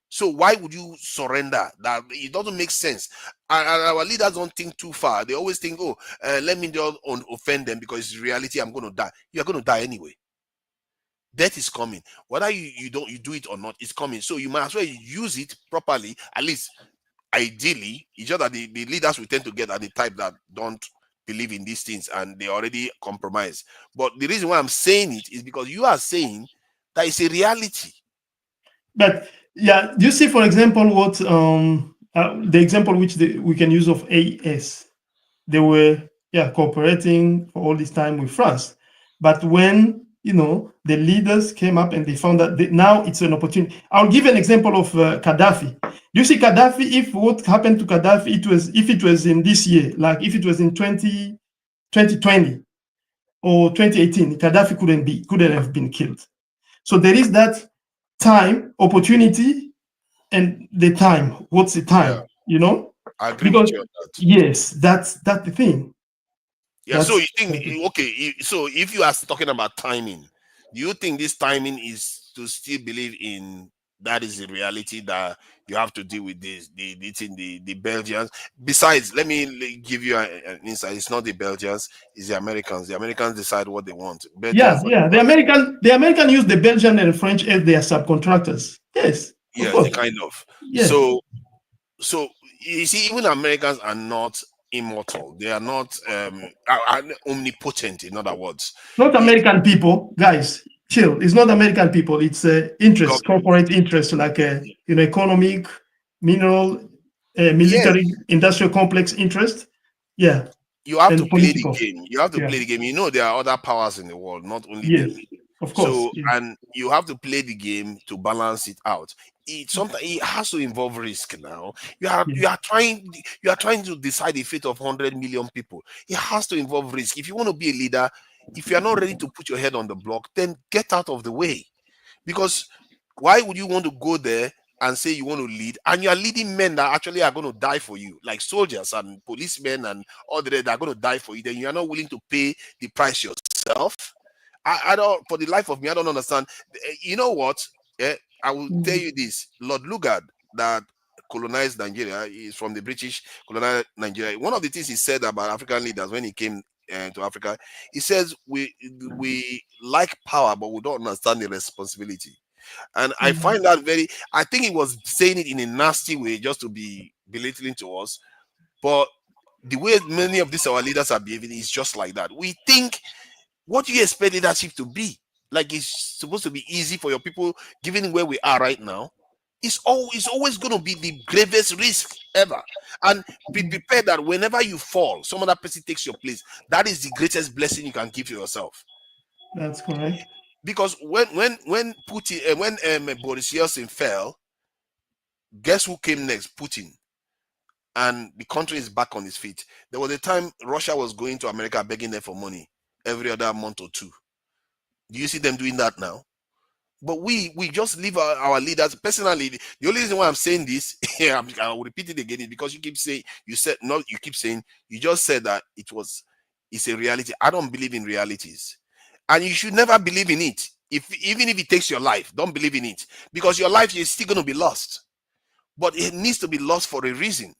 So why would you surrender? That it doesn't make sense. And our leaders don't think too far. They always think, let me just offend them because it's reality. I'm going to die. You are going to die anyway. Death is coming. Whether you do it or not, it's coming. So you might as well use it properly. At least, ideally, it's just that the leaders we tend to get are the type that don't believe in these things and they already compromise. But the reason why I'm saying it is because you are saying that it's a reality. But yeah, you see, for example, what the example which we can use of AES, they were cooperating for all this time with France, but when the leaders came up and they found that now it's an opportunity. I'll give an example of Gaddafi. You see, Gaddafi, if what happened to Gaddafi, if it was in this year, like if it was in 2020 or 2018, Gaddafi couldn't have been killed. So there is that time, opportunity, and the time. What's the time? I agree with you on that. Yes, that's the thing. Yeah, so you think, okay, so if you are talking about timing, do you think this timing is to still believe in that is the reality that you have to deal with the Belgians? Besides, let me give you an insight. It's not the Belgians, it's the Americans. The Americans decide what they want. The American use the Belgian and French as their subcontractors. Yes. Yeah, kind of. Yes. So you see, even Americans are not immortal. They are not omnipotent, in other words. Not American people, guys. Chill. It's not American people. It's interest, corporate interest, like economic, mineral, military, industrial complex interest. Yeah. You have to play the game. You have to play the game. There are other powers in the world, not only them. Of course. So, and you have to play the game to balance it out. Sometimes it has to involve risk. Now you are trying to decide the fate of 100 million people. It has to involve risk. If you want to be a leader, if you are not ready to put your head on the block, then get out of the way. Because why would you want to go there and say you want to lead, and you are leading men that actually are going to die for you, like soldiers and policemen and all the that are going to die for you? Then you are not willing to pay the price yourself. I don't, for the life of me, I don't understand. You know what? I will tell you this. Lord Lugard, that colonized Nigeria, is from the British colonized Nigeria. One of the things he said about African leaders when he came to Africa, he says we like power, but we don't understand the responsibility. And I find that I think he was saying it in a nasty way just to be belittling to us. But the way many of these our leaders are behaving is just like that. We think, what do you expect leadership to be? Like it's supposed to be easy for your people, given where we are right now. It's always going to be the gravest risk ever. And be prepared that whenever you fall, some other person takes your place. That is the greatest blessing you can give to yourself. That's correct. Because when Putin, when Boris Yeltsin fell, guess who came next? Putin. And the country is back on its feet. There was a time Russia was going to America begging them for money every other month or two. Do you see them doing that now? But we just leave our leaders. Personally, the only reason why I'm saying this, I will repeat it again, is because you keep saying, you just said that it's a reality. I don't believe in realities. And you should never believe in it. Even if it takes your life, don't believe in it. Because your life is still going to be lost. But it needs to be lost for a reason.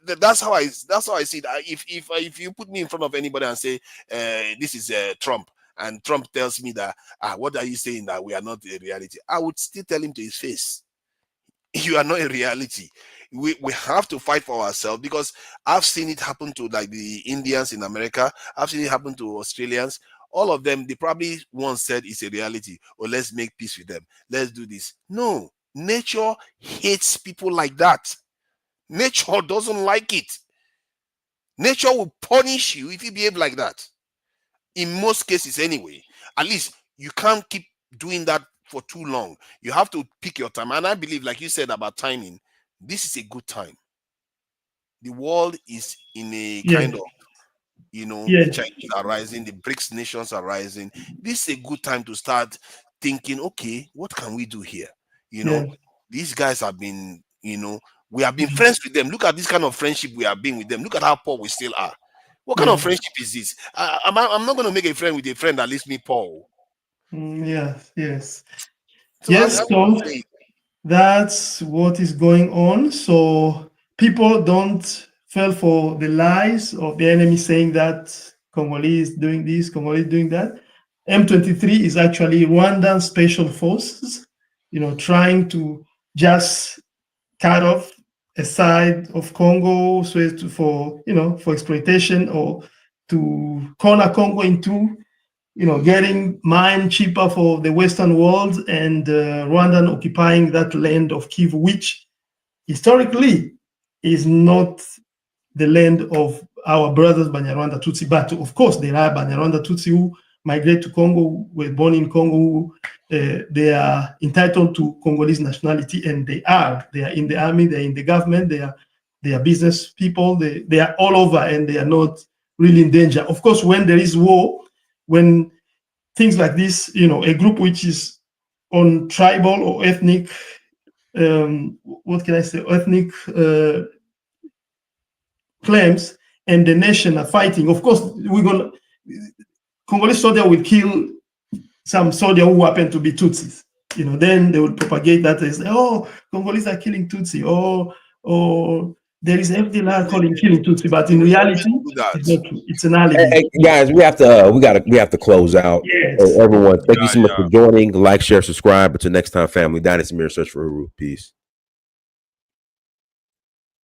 That's how I see it. If you put me in front of anybody and say this is Trump, and Trump tells me that what are you saying, that we are not a reality, I would still tell him to his face, you are not a reality. We have to fight for ourselves, because I've seen it happen to like the Indians in America. I've seen it happen to Australians. All of them, they probably once said it's a reality, or let's make peace with them, let's do this. No, nature hates people like that. Nature doesn't like it. Nature will punish you if you behave like that. In most cases anyway. At least you can't keep doing that for too long. You have to pick your time. And I believe, like you said about timing, this is a good time. The world is in a kind of, the Chinese are rising, the BRICS nations are rising. This is a good time to start thinking, okay, what can we do here? These guys have been, we have been friends with them. Look at this kind of friendship we have been with them. Look at how poor we still are. What kind of friendship is this? I'm not going to make a friend with a friend that leaves me poor. Yes. So Yes, so that's what is going on. So people don't fall for the lies of the enemy saying that Congolese is doing this, Congolese doing that. M23 is actually Rwandan special forces, trying to just cut off a side of Congo so as for exploitation, or to corner Congo into getting mine cheaper for the Western world, and Rwandan occupying that land of Kivu, which historically is not the land of our brothers Banyarwanda Tutsi. But of course, there are Banyarwanda Tutsi who migrate to Congo, were born in Congo, they are entitled to Congolese nationality, and they are in the army, they're in the government, they are business people, they are all over, and they are not really in danger. Of course, when there is war, when things like this, a group which is on tribal or ethnic, ethnic claims, and the nation are fighting, of course, Congolese soldier will kill some soldier who happen to be Tutsis. Then they will propagate that as, oh, Congolese are killing Tutsi, or there is FDLR killing Tutsi, but in reality, it's not true. It's an alibi. Hey, guys, we have to close out. Yes. Everyone, thank you so much for joining. Like, share, subscribe. Until next time, family. Dynasty Mirror Search for Huru. Peace.